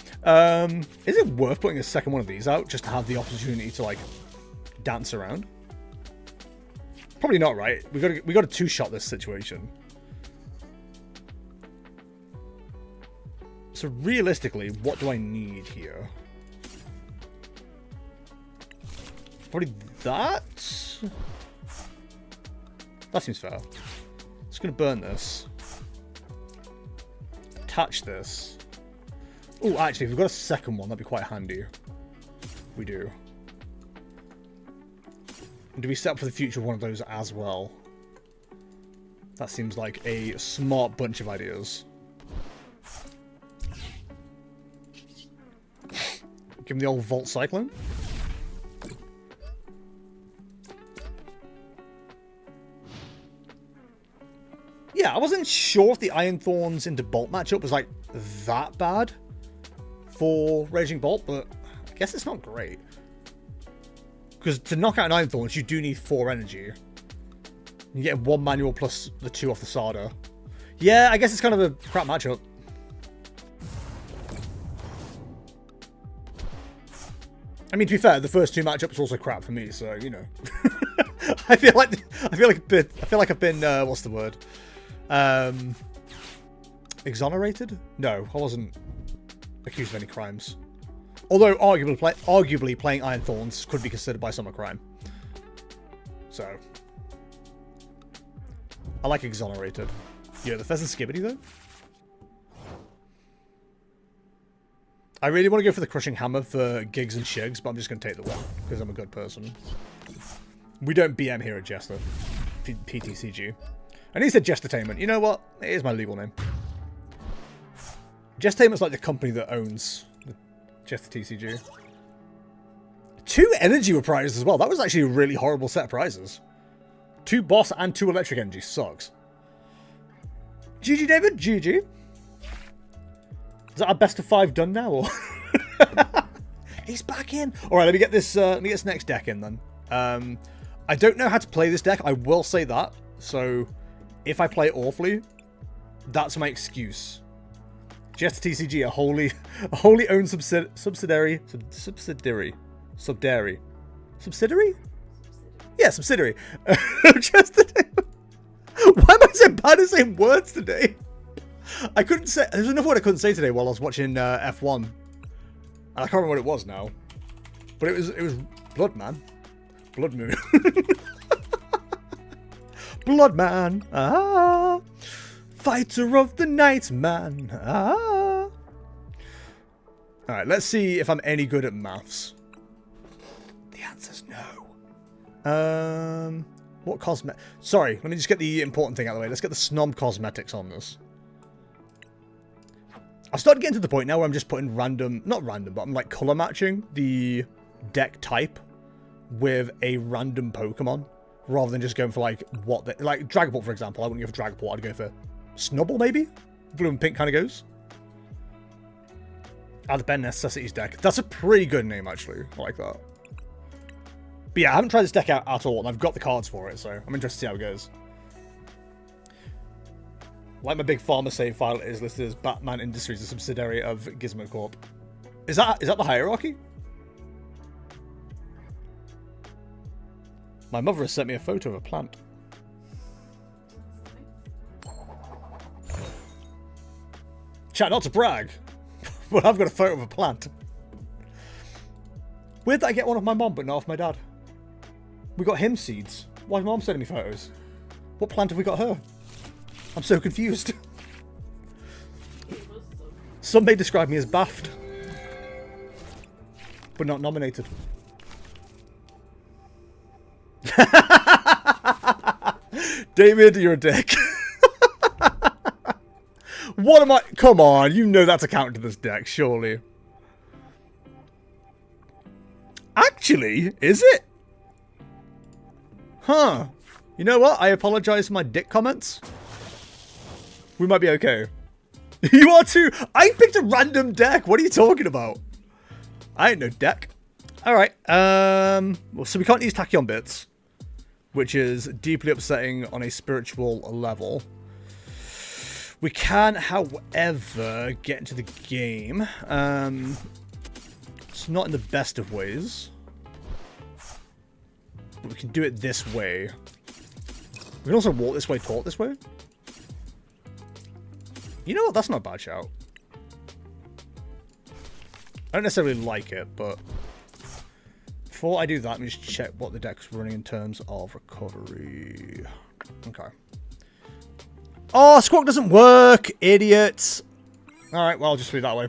Is it worth putting a second one of these out just to have the opportunity to like dance around? Probably not, right? We got to 2-shot this situation. So realistically, what do I need here? Probably that. That seems fair. Just gonna burn this. Attach this. Oh, actually, if we've got a second one, that'd be quite handy. We do. And do we set up for the future one of those as well? That seems like a smart bunch of ideas. Give him the old Volt Cyclone. Yeah, I wasn't sure if the Iron Thorns into Bolt matchup was like that bad for Raging Bolt, but I guess it's not great. Because to knock out an Iron Thorns, you do need 4 energy. You get 1 manual plus the 2 off the Sarda. Yeah, I guess it's kind of a crap matchup. I mean, to be fair, the first 2 matchups were also crap for me, so you know. I feel like I've been what's the word? Exonerated? No, I wasn't accused of any crimes. Although arguably playing Iron Thorns could be considered by some a crime. So I like exonerated. Yeah, the Pheasant Skibbity though. I really want to go for the Crushing Hammer for gigs and shigs, but I'm just going to take the one because I'm a good person. We don't BM here at Jester. PTCG. And he said Jestertainment. You know what? It is my legal name. Jestertainment's like the company that owns the Jester TCG. 2 energy were prized as well. That was actually a really horrible set of prizes. 2 boss and 2 electric energy. Sucks. GG, David. GG. Is that our best of 5 done now? Or he's back in. All right, let me get this next deck in then. I don't know how to play this deck. I will say that. So if I play awfully, that's my excuse. Jester TCG, a wholly owned subsidiary. Yeah, subsidiary. Jester. Why am I so bad at saying words today? I couldn't say. There's another word I couldn't say today while I was watching F1, and I can't remember what it was now. But it was Blood Man, Bloodmoon, Blood Man. Ah, fighter of the night, man. Ah. All right, let's see if I'm any good at maths. The answer's no. What cosmet? Sorry, let me just get the important thing out of the way. Let's get the snob cosmetics on this. I've started getting to the point now where I'm just putting random, not random, but I'm like color matching the deck type with a random Pokemon rather than just going for like what they, like Dragapult, for example. I wouldn't go for Dragapult. I'd go for Snubble, maybe. Blue and pink kind of goes. The Ben Necessities deck. That's a pretty good name, actually. I like that. But yeah, I haven't tried this deck out at all, and I've got the cards for it, so I'm interested to see how it goes. Like my big pharma save file is listed as Batman Industries, a subsidiary of Gizmo Corp. Is that the hierarchy? My mother has sent me a photo of a plant. Chat, not to brag, but I've got a photo of a plant. Weird that I get one of my mom, but not off my dad. We got him seeds. Why is mom sending me photos? What plant have we got her? I'm so confused. Some may describe me as baffed, but not nominated. David, you're a dick. What am I? Come on, you know that's a counter to this deck, surely. Actually, is it? Huh. You know what? I apologize for my dick comments. We might be okay. You are too. I picked a random deck. What are you talking about? I ain't no deck. Alright. Well, so we can't use Tachyon bits, which is deeply upsetting on a spiritual level. We can, however, get into the game. It's not in the best of ways. But we can do it this way. We can also walk this way, talk this way. You know what? That's not a bad shout. I don't necessarily like it, but before I do that, let me just check what the deck's running in terms of recovery. Okay. Oh, Squawk doesn't work, idiots. Alright, well, I'll just read that way.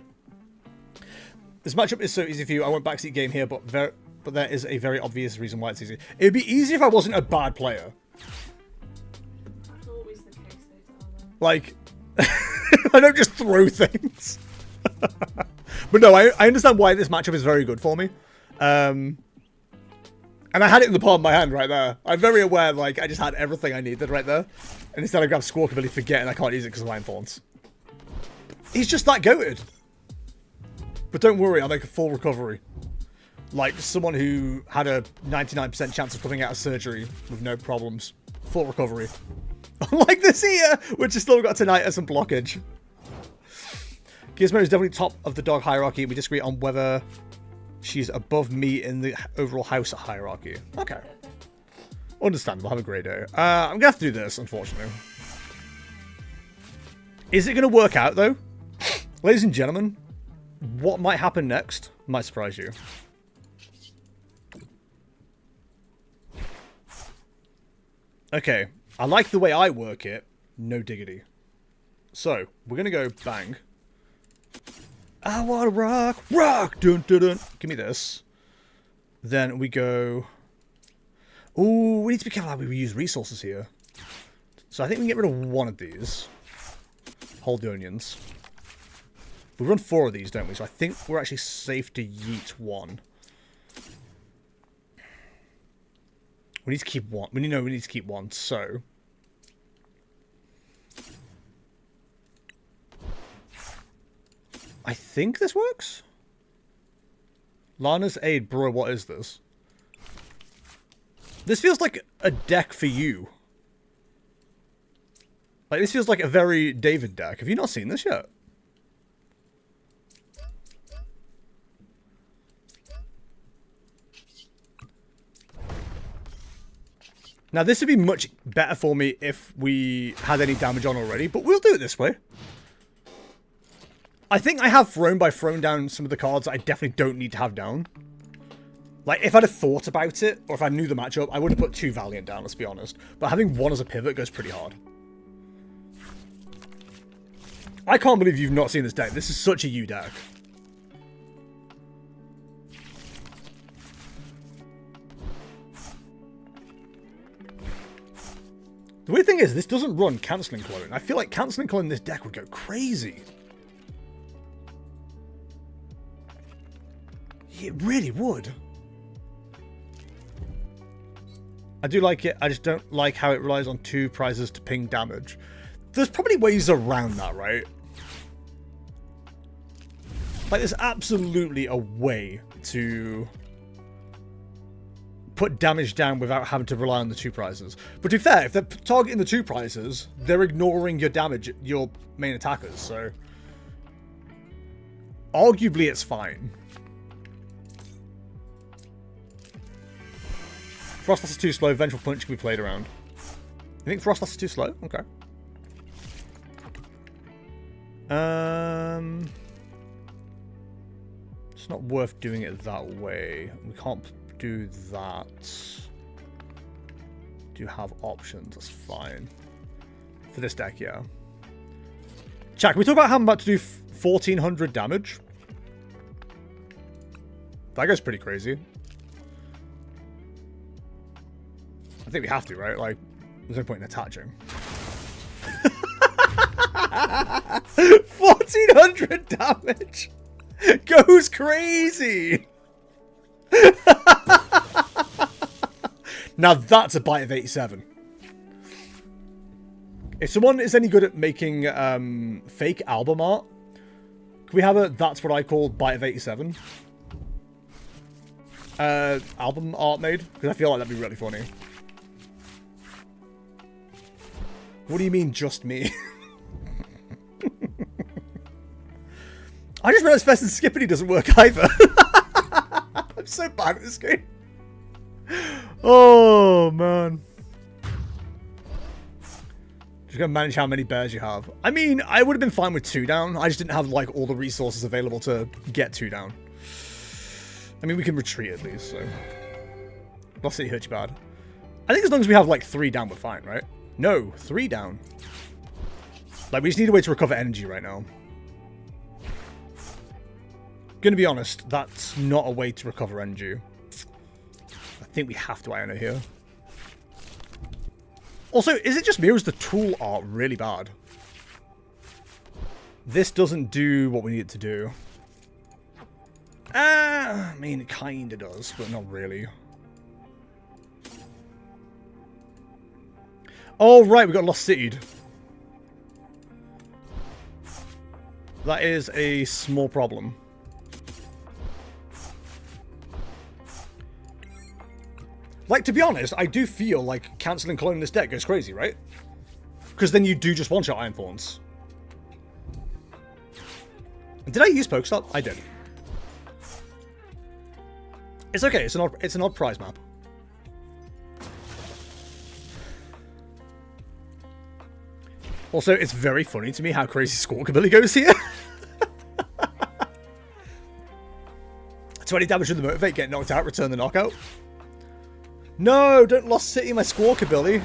This matchup is so easy for you. I won't backseat game here, but there is a very obvious reason why it's easy. It would be easy if I wasn't a bad player. That's always the case, though, Like, I don't just throw things. But no, I understand why this matchup is very good for me. And I had it in the palm of my hand right there. I'm very aware, like, I just had everything I needed right there. And instead I grab Squawk ability, forgetting I can't use it because of Iron Thorns. He's just that goated. But don't worry, I'll make a full recovery. Like, someone who had a 99% chance of coming out of surgery with no problems. Full recovery. Unlike this here, which has still got tinnitus and blockage. Gizmo is definitely top of the dog hierarchy. We disagree on whether she's above me in the overall house hierarchy. Okay. Understandable. Have a great day. I'm going to have to do this, unfortunately. Is it going to work out, though? Ladies and gentlemen, what might happen next might surprise you. Okay. I like the way I work it. No diggity. So, we're going to go bang. I want to rock. Rock! Dun, dun, dun. Give me this. Then we go... Ooh, we need to be careful how we use resources here. So I think we can get rid of one of these. Hold the onions. We run 4 of these, don't we? So I think we're actually safe to yeet one. We need to keep one. We need to keep one, so... I think this works? Lana's Aid, bro, what is this? This feels like a deck for you. Like, this feels like a very David deck. Have you not seen this yet? Now, this would be much better for me if we had any damage on already, but we'll do it this way. I think I have thrown down some of the cards that I definitely don't need to have down. Like, if I'd have thought about it, or if I knew the matchup, I would have put 2 Valiant down, let's be honest. But having 1 as a pivot goes pretty hard. I can't believe you've not seen this deck. This is such a you deck. The weird thing is, this doesn't run Cancelling Clone. I feel like Cancelling Clone in this deck would go crazy. It really would. I do like it. I just don't like how it relies on 2 prizes to ping damage. There's probably ways around that, right? Like, there's absolutely a way to put damage down without having to rely on the 2 prizes. But to be fair, if they're targeting the 2 prizes, they're ignoring your damage, your main attackers, so... arguably, it's fine. Frostlass is too slow. Vengeful Punch can be played around. You think Frostlass is too slow? Okay. It's not worth doing it that way. We can't do that. Do have options. That's fine. For this deck, yeah. Chat, can we talk about how I'm about to do 1400 damage? That goes pretty crazy. I think we have to, right? Like, there's no point in attaching. 1400 damage! Goes crazy! Now that's a bite of 87. If someone is any good at making fake album art, can we have a that's what I call bite of 87? Album art made? Because I feel like that'd be really funny. What do you mean, just me? I just realized Fest and Skippity doesn't work either. I'm so bad at this game. Oh, man. Just gonna manage how many bears you have. I mean, I would have been fine with 2 down. I just didn't have, like, all the resources available to get 2 down. I mean, we can retreat at least, so... Lost City hurts you bad. I think as long as we have, like, 3 down, we're fine, right? No, 3 down. Like, we just need a way to recover energy right now. Gonna be honest, that's not a way to recover energy. I think we have to Iono here. Also, is it just me or is the tool art really bad? This doesn't do what we need it to do. I mean, it kinda does, but not really. Oh, right, we got Lost Citied. That is a small problem. Like, to be honest, I do feel like cancelling cloning this deck goes crazy, right? Because then you do just one-shot Iron Thorns. Did I use Pokestop? I did. It's okay, it's an odd prize map. Also, it's very funny to me how crazy Squawkabilly goes here. 20 damage with the Motivate, get knocked out, return the knockout. No, don't Lost City my Squawkabilly.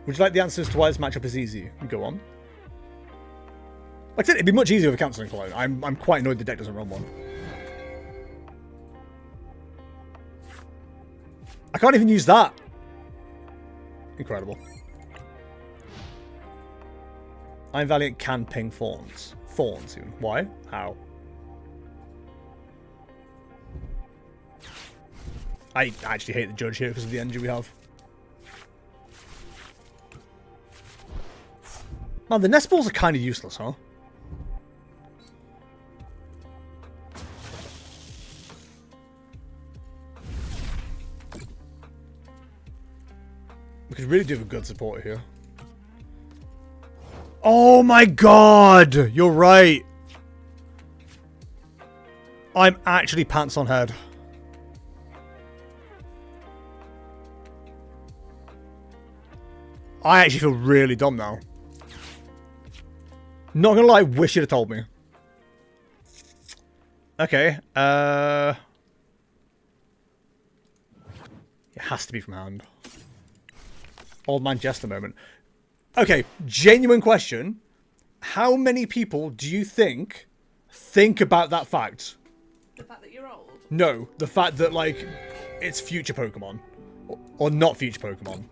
Would you like the answers to why this matchup is easy? Go on. Like I said, it'd be much easier with a cancelling clone. I'm quite annoyed the deck doesn't run one. I can't even use that. Incredible. Iron Valiant can ping Thorns. Thorns, even. Why? How? I actually hate the judge here because of the energy we have. Man, the nest balls are kind of useless, huh? We could really do a good supporter here. Oh my god! You're right. I'm actually pants on head. I actually feel really dumb now. Not gonna lie, wish you'd have told me. Okay, it has to be from hand. Old man Jester moment. Okay, genuine question. How many people do you think about that fact? The fact that you're old? No, the fact that, like, it's future Pokemon. Or not future Pokemon.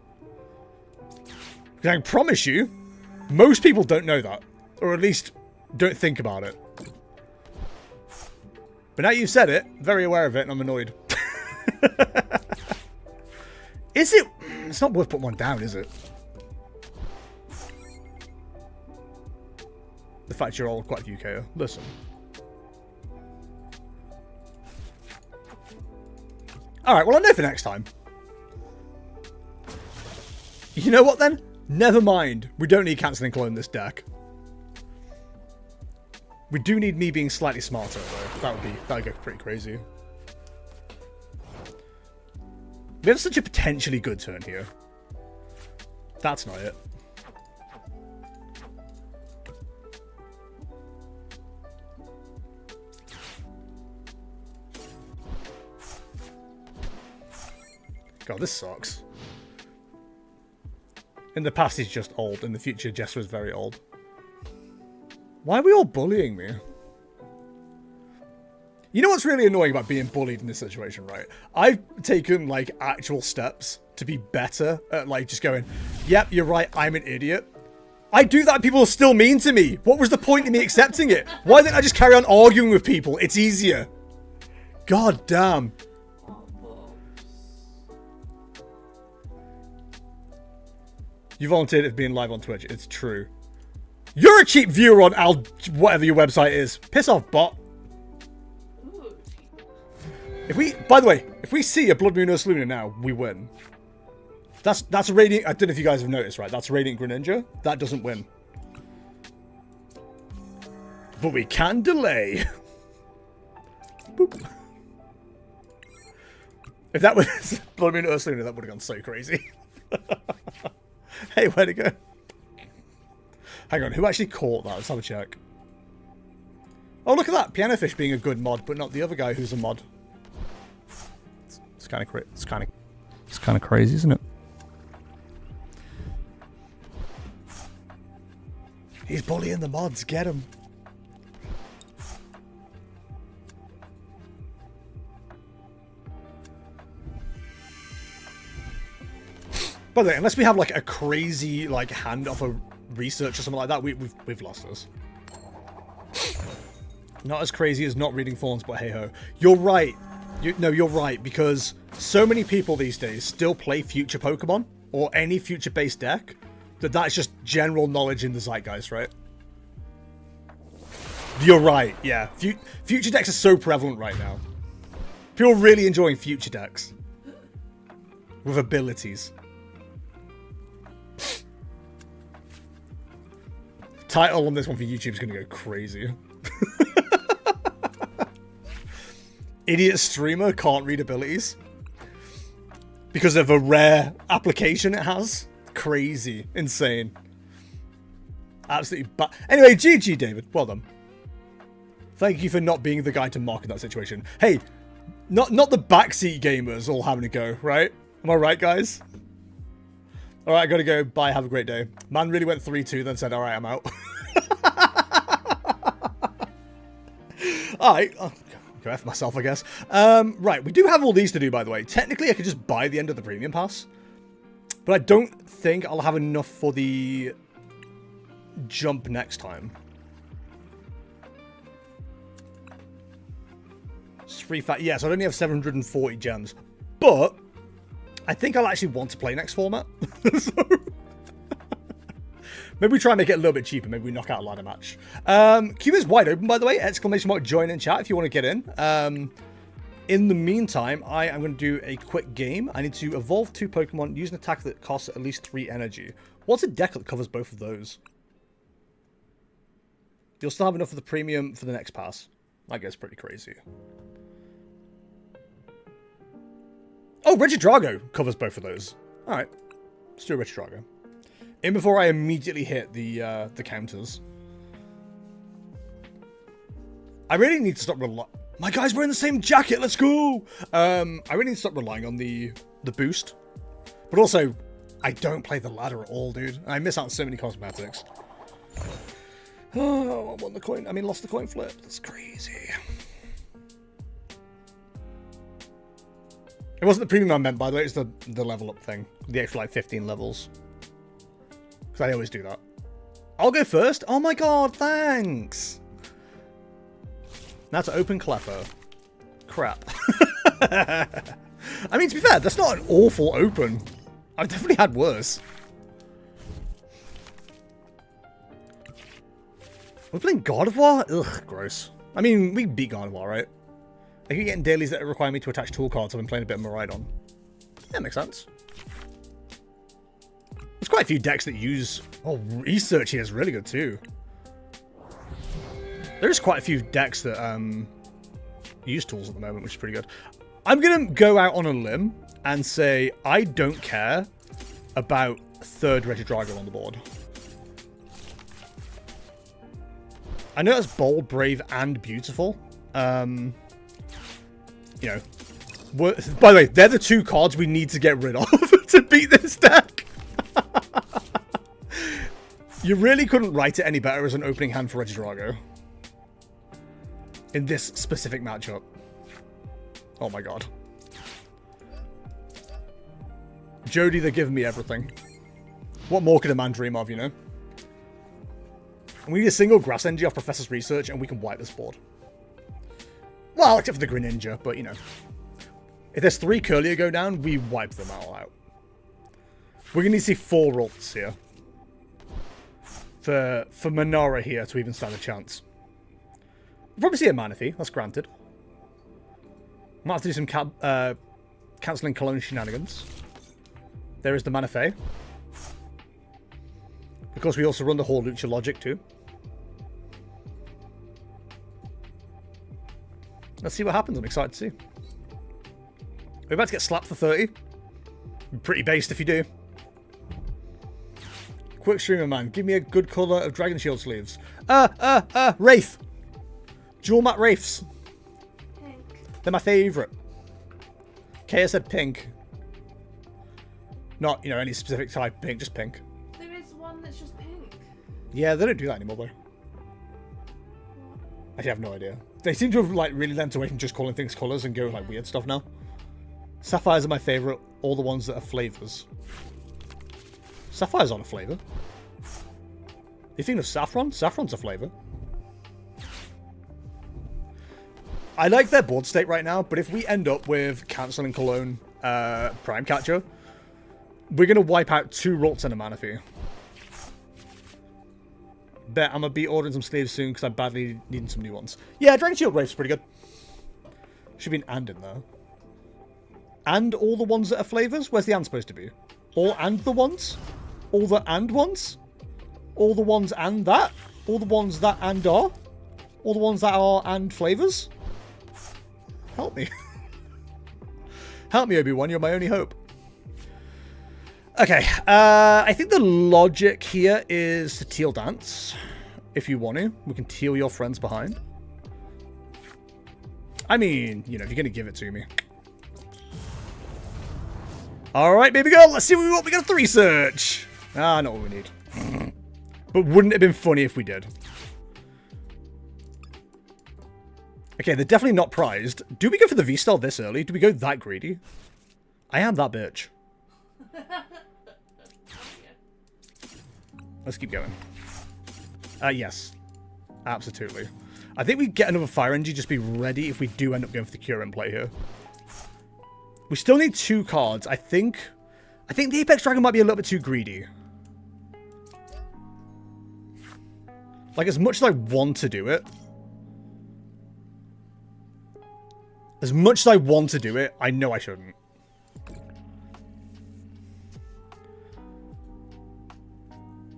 I can promise you, most people don't know that. Or at least, don't think about it. But now you've said it, very aware of it, and I'm annoyed. Is it? It's not worth putting one down, is it? The fact you're all quite a few KO. Listen. Alright, well I know for next time. You know what then? Never mind. We don't need cancelling clone this deck. We do need me being slightly smarter though. That would go pretty crazy. We have such a potentially good turn here. That's not it. God, this sucks. In the past, he's just old. In the future, Jess was very old. Why are we all bullying me? You know what's really annoying about being bullied in this situation, right? I've taken, like, actual steps to be better at, like, just going, yep, you're right, I'm an idiot. I do that and people are still mean to me. What was the point in me accepting it? Why didn't I just carry on arguing with people? It's easier. God damn. You volunteered at being live on Twitch. It's true. You're a cheap viewer on whatever your website is. Piss off, bot. If we, by the way, if we see a Bloodmoon Valiant now, we win. That's a Radiant. I don't know if you guys have noticed, right? That's a Radiant Greninja. That doesn't win. But we can delay. Boop. If that was Bloodmoon Valiant, that would have gone so crazy. Hey, where'd it go? Hang on, who actually caught that? Let's have a check. Oh, look at that. Piano Fish being a good mod, but not the other guy who's a mod. It's kind of crazy, isn't it? He's bullying the mods. Get him. By the way, unless we have like a crazy like hand off a research or something like that, we've lost us. Not as crazy as not reading Thorns, but hey ho. You're right. You're right, because so many people these days still play future Pokemon or any future-based deck that's just general knowledge in the zeitgeist, right? You're right. Yeah, future decks are so prevalent right now. People are really enjoying future decks with abilities. Title on this one for YouTube is going to go crazy. Idiot streamer can't read abilities because of a rare application it has. Crazy. Insane. Absolutely. Anyway, GG, David. Well done. Thank you for not being the guy to mark in that situation. Hey, not the backseat gamers all having a go, right? Am I right, guys? Alright, I gotta go. Bye, have a great day. Man really went 3-2, then said, alright, I'm out. Alright, I'll go F myself, I guess. Right, we do have all these to do, by the way. Technically, I could just buy the end of the premium pass. But I don't think I'll have enough for the jump next time. It's free fat. Yes, I only have 740 gems. But I think I'll actually want to play next format. So maybe we try and make it a little bit cheaper. Maybe we knock out a ladder match. Queue is wide open, by the way. Exclamation mark join in chat if you want to get in. In the meantime, I am going to do a quick game. I need to evolve 2 Pokemon, use an attack that costs at least 3 energy. What's a deck that covers both of those? You'll still have enough for the premium for the next pass. I guess pretty crazy. Oh, Regidrago covers both of those. Alright. Let's do a Regidrago. In before I immediately hit the counters. I really need to stop relying... My guy's wearing the same jacket, let's go! I really need to stop relying on the boost. But also, I don't play the ladder at all, dude. I miss out on so many cosmetics. Oh, I won the coin. I mean, lost the coin flip. That's crazy. It wasn't the premium I meant, by the way. It's the level up thing. The extra, like, 15 levels. Because I always do that. I'll go first. Oh, my God. Thanks. Now to open Cleffa. Crap. I mean, to be fair, that's not an awful open. I've definitely had worse. We're playing God of War? Ugh, gross. I mean, we beat God of War, right? I keep getting dailies that require me to attach tool cards. I've been playing a bit of Miraidon. Yeah, makes sense. There's quite a few decks that use... Oh, research here is really good too. There's quite a few decks that use tools at the moment, which is pretty good. I'm going to go out on a limb and say I don't care about third Regidrago on the board. I know that's bold, brave, and beautiful. You know, by the way, they're the two cards we need to get rid of to beat this deck. You really couldn't write it any better as an opening hand for Regidrago. In this specific matchup. Oh my god. Jody, they're giving me everything. What more could a man dream of, you know? And we need a single Grass Energy off Professor's Research and we can wipe this board. Well, except for the Greninja, but you know. If there's 3 Curlier go down, we wipe them all out. We're going to need to see 4 ults here. For Manara here to even stand a chance. We'll probably see a Manaphy, that's granted. Might have to do some cancelling Cologne shenanigans. There is the Manaphy. Of course, we also run the Horlucha logic too. Let's see what happens. I'm excited to see. We're about to get slapped for 30. Pretty based if you do. Quick streamer man, give me a good colour of Dragon Shield sleeves. Wraith. Dual matte Wraiths. Pink. They're my favourite. Kaya said pink. Not, you know, any specific type pink, just pink. There is one that's just pink. Yeah, they don't do that anymore though. I have no idea. They seem to have like really lent away from just calling things colours and go with like weird stuff now. Sapphires are my favourite, all the ones that are flavours. Sapphire's on a flavour. You think of saffron? Saffron's a flavour. I like their board state right now, but if we end up with cancelling Cologne Prime Catcher, we're going to wipe out 2 Rults and a Manaphy. Bet I'm going to be ordering some sleeves soon because I'm badly needing some new ones. Yeah, Dragon Shield Wraith's pretty good. Should be an and in there. And all the ones that are flavours? Where's the and supposed to be? All and the ones? All the and ones? All the ones and that? All the ones that and are? All the ones that are and flavours? Help me. Help me, Obi-Wan. You're my only hope. Okay. I think the logic here is to teal dance. If you want to. We can teal your friends behind. I mean, you know, if you're going to give it to me. Alright, baby girl. Let's see what we got to research. Ah, not what we need. But wouldn't it have been funny if we did? Okay, they're definitely not prized. Do we go for the Vstar this early? Do we go that greedy? I am that bitch. Let's keep going. Yes. Absolutely. I think we get another Fire Energy, just be ready if we do end up going for the Cure in play here. We still need 2 cards. I think the Apex Dragon might be a little bit too greedy. Like, as much as I want to do it... As much as I want to do it, I know I shouldn't.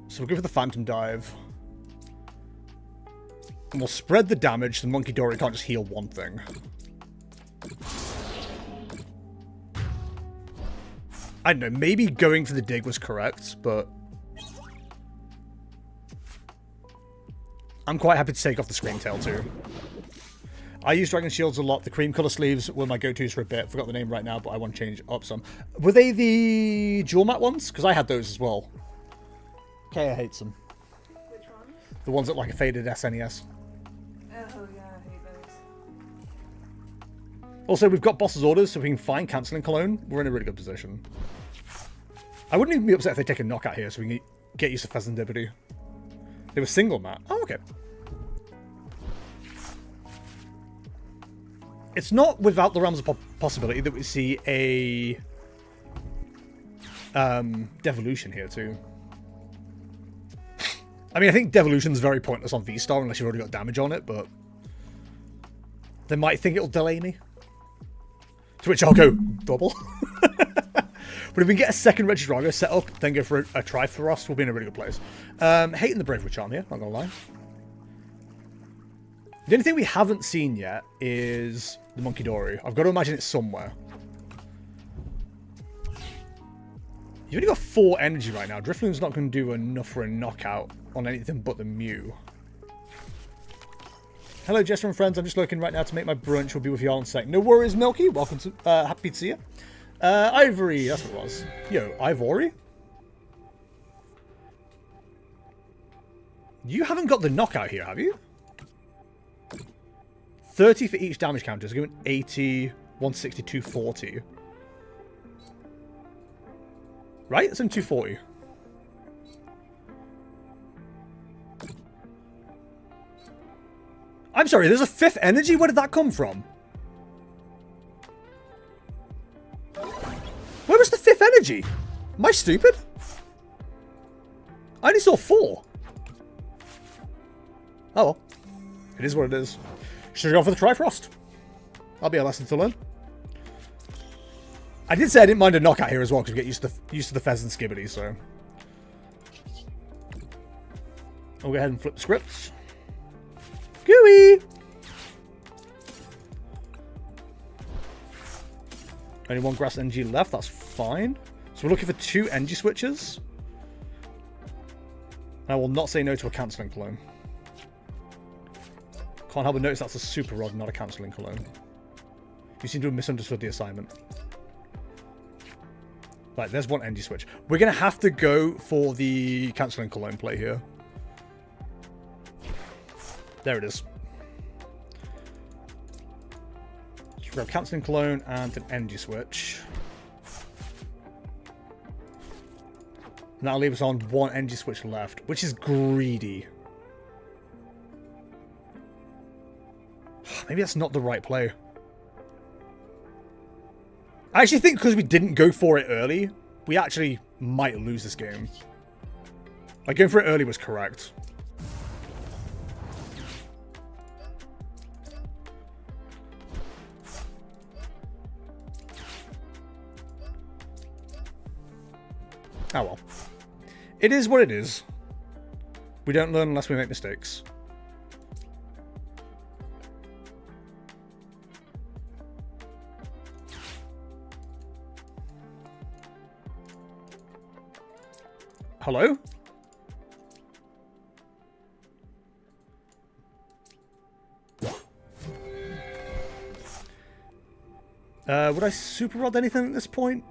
So we'll go for the Phantom Dive. And we'll spread the damage so Monkey Dory can't just heal one thing. I don't know, maybe going for the dig was correct, but... I'm quite happy to take off the Scream Tail too. I use Dragon Shields a lot. The cream colour sleeves were my go-tos for a bit. Forgot the name right now, but I want to change up some. Were they the dual matte ones? Because I had those as well. Kaya hates them. Which ones? The ones that like a faded SNES. Oh yeah, I hate those. Also, we've got boss's orders, so we can find cancelling Cologne. We're in a really good position. I wouldn't even be upset if they take a knockout here, so we can get used to Pheasantipity. They were single matte. Oh, okay. It's not without the realms of possibility that we see a devolution here too. I mean, I think devolution's very pointless on Vstar unless you've already got damage on it, but they might think it'll delay me. To which I'll go double. But if we can get a second Regidrago set up, then go for a Triforce, we'll be in a really good place. Hating the Bravery Charm here, not gonna lie. The only thing we haven't seen yet is the Monkey Dory. I've got to imagine it's somewhere. You've only got 4 energy right now. Drifloon's not going to do enough for a knockout on anything but the Mew. Hello, Jester and friends. I'm just looking right now to make my brunch. We'll be with you all in a sec. No worries, Milky. Welcome to... happy to see you. Ivory. That's what it was. Yo, Ivory? You haven't got the knockout here, have you? 30 for each damage counter. It's going 80, 160, 240. Right? It's in 240. I'm sorry, there's a 5th energy? Where did that come from? Where was the 5th energy? Am I stupid? I only saw 4. Oh well. It is what it is. Should I go for the Trifrost? That'll be a lesson to learn. I did say I didn't mind a knockout here as well, because we get used to the Fez and Skibbity, so. I'll go ahead and flip the scripts. Gooey! Only 1 grass energy left, that's fine. So we're looking for 2 energy switches. I will not say no to a cancelling clone. Can't help but notice that's a super rod, not a cancelling clone. You seem to have misunderstood the assignment. Right, there's 1 energy switch. We're going to have to go for the cancelling cologne play here. There it is. Let's grab cancelling cologne and an energy switch. And that'll leave us on 1 energy switch left, which is greedy. Maybe that's not the right play. I actually think because we didn't go for it early, we actually might lose this game. Like, going for it early was correct. Oh well. It is what it is. We don't learn unless we make mistakes. Hello? Would I super rod anything at this point?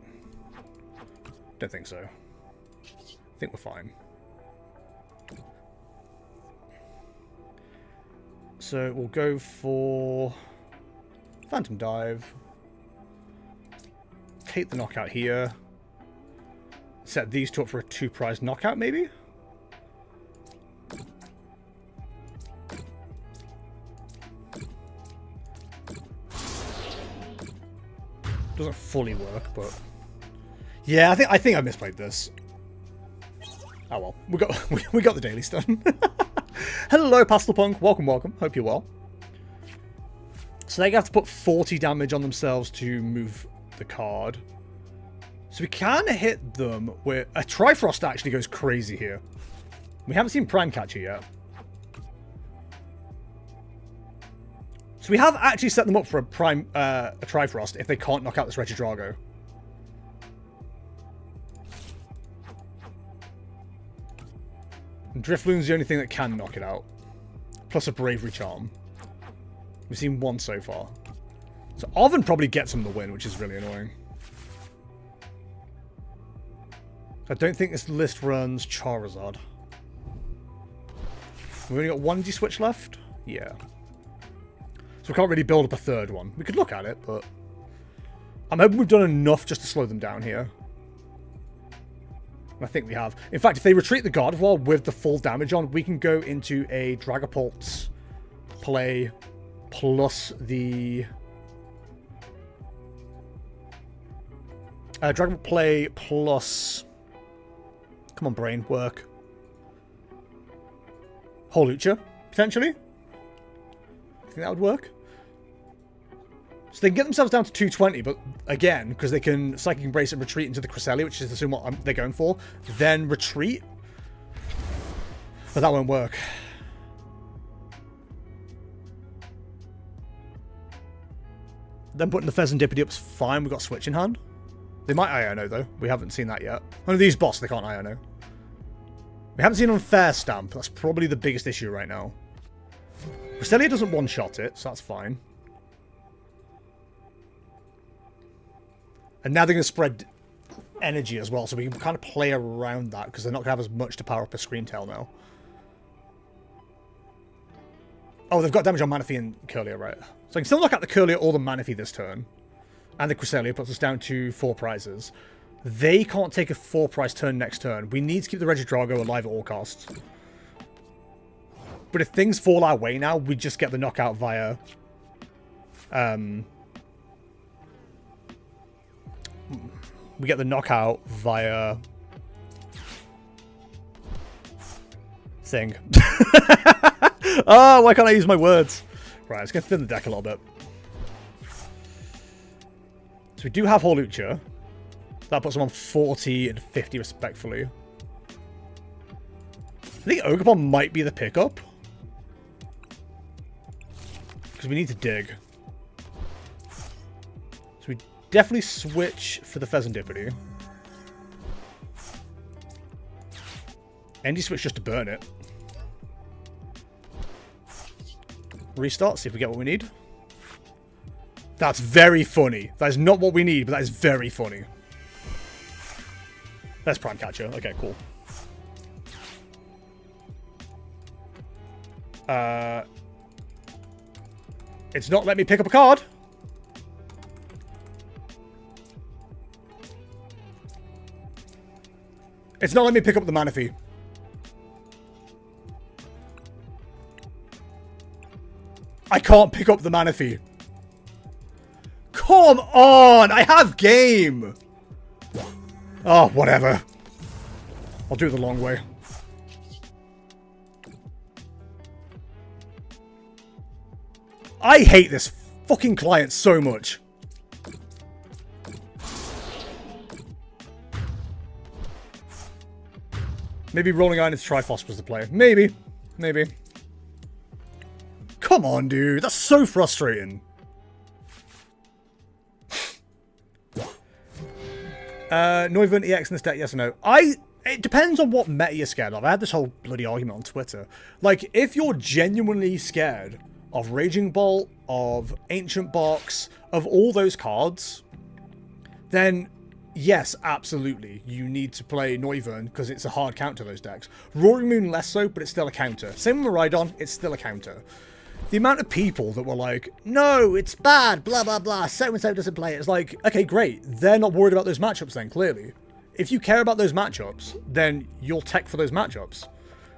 Don't think so. I think we're fine. So we'll go for Phantom Dive. Take the knockout here. Set these 2 up for a 2 prize knockout, maybe? Doesn't fully work, but... Yeah, I think I misplayed this. Oh well, we got the dailies done. Hello, Pastelpunk. Welcome, welcome. Hope you're well. So they have to put 40 damage on themselves to move the card. So we can hit them where a Trifrost actually goes crazy here. We haven't seen Prime Catcher yet. So we have actually set them up for a Trifrost if they can't knock out this Regidrago. And Drifloon's the only thing that can knock it out. Plus a Bravery Charm. We've seen 1 so far. So Arven probably gets him the win, which is really annoying. I don't think this list runs Charizard. We've only got 1 D-switch left? Yeah. So we can't really build up a 3rd one. We could look at it, but... I'm hoping we've done enough just to slow them down here. I think we have. In fact, if they retreat the Gardevoir with the full damage on, we can go into a Dragapult play plus the Dragapult play plus... Come on, brain, work. Holucha, potentially? I think that would work. So they can get themselves down to 220, but again, because they can Psychic Embrace and retreat into the Cresselia, which is assume what they're going for, then retreat. But that won't work. Then putting the Fezandipity up's fine. We've got Switch in hand. They might Iono, though. We haven't seen that yet. One of these boss, they can't Iono. We haven't seen Unfair Stamp. That's probably the biggest issue right now. Cresselia doesn't one-shot it, so that's fine. And now they're going to spread energy as well, so we can kind of play around that, because they're not going to have as much to power up a Scream Tail now. Oh, they've got damage on Manaphy and Curlia, right? So I can still knock out the Curlia or the Manaphy this turn. And the Cresselia puts us down to 4 prizes. They can't take a 4-prize turn next turn. We need to keep the Regidrago alive at all costs. But if things fall our way now, we just get the knockout via... we get the knockout via... thing. Oh, why can't I use my words? Right, let's get thin the deck a little bit. So we do have Holucha. That puts them on 40 and 50 respectfully. I think Ogerpon might be the pickup. Because we need to dig. So we definitely switch for the Fezandipity. Endy switch just to burn it. Restart, see if we get what we need. That's very funny. That is not what we need, but that is very funny. That's Prime Catcher. Okay, cool. It's not letting me pick up a card. It's not letting me pick up the Manaphy. I can't pick up the Manaphy. Come on! I have game! Oh, whatever. I'll do it the long way. I hate this fucking client so much. Maybe Rolling Iron is Triforce was the play. Maybe. Maybe. Come on, dude. That's so frustrating. Noivern EX in this deck, yes or no? It depends on what meta you're scared of. I had this whole bloody argument on Twitter. Like, if you're genuinely scared of Raging Bolt, of Ancient Box, of all those cards, then yes, absolutely, you need to play Noivern because it's a hard counter to those decks. Roaring Moon less so, but it's still a counter. Same with Miraidon, it's still a counter. The amount of people that were like, no, it's bad, blah, blah, blah, so-and-so doesn't play it. It's like, okay, great. They're not worried about those matchups then, clearly. If you care about those matchups, then you'll tech for those matchups.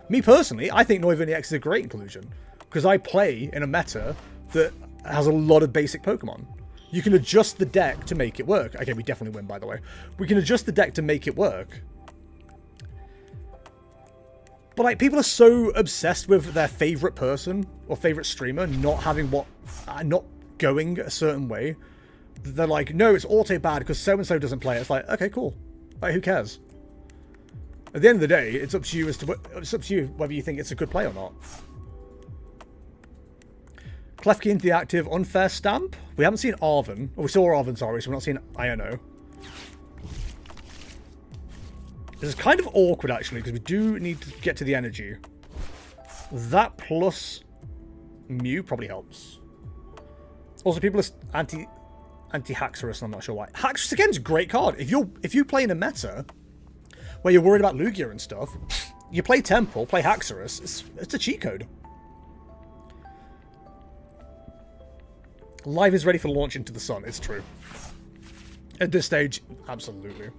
Me personally, I think Noivern EX is a great inclusion. Because I play in a meta that has a lot of basic Pokemon. You can adjust the deck to make it work. Okay, we definitely win, by the way. We can adjust the deck to make it work. But, like, people are so obsessed with their favorite person or favorite streamer not having not going a certain way. They're like, no, it's auto bad because so-and-so doesn't play it. It's like, okay, cool. Like, who cares? At the end of the day, it's up to you whether you think it's a good play or not. Klefki into the active Unfair Stamp. We haven't seen Arven. Well, we saw Arven, sorry, so we're not seeing Iono. This is kind of awkward, actually, because we do need to get to the energy. That plus Mew probably helps. Also, people are anti-Haxorus, I'm not sure why. Haxorus, again, is a great card. If you play in a meta where you're worried about Lugia and stuff, you play Temple, play Haxorus, it's a cheat code. Live is ready for launch into the sun, it's true. At this stage, absolutely.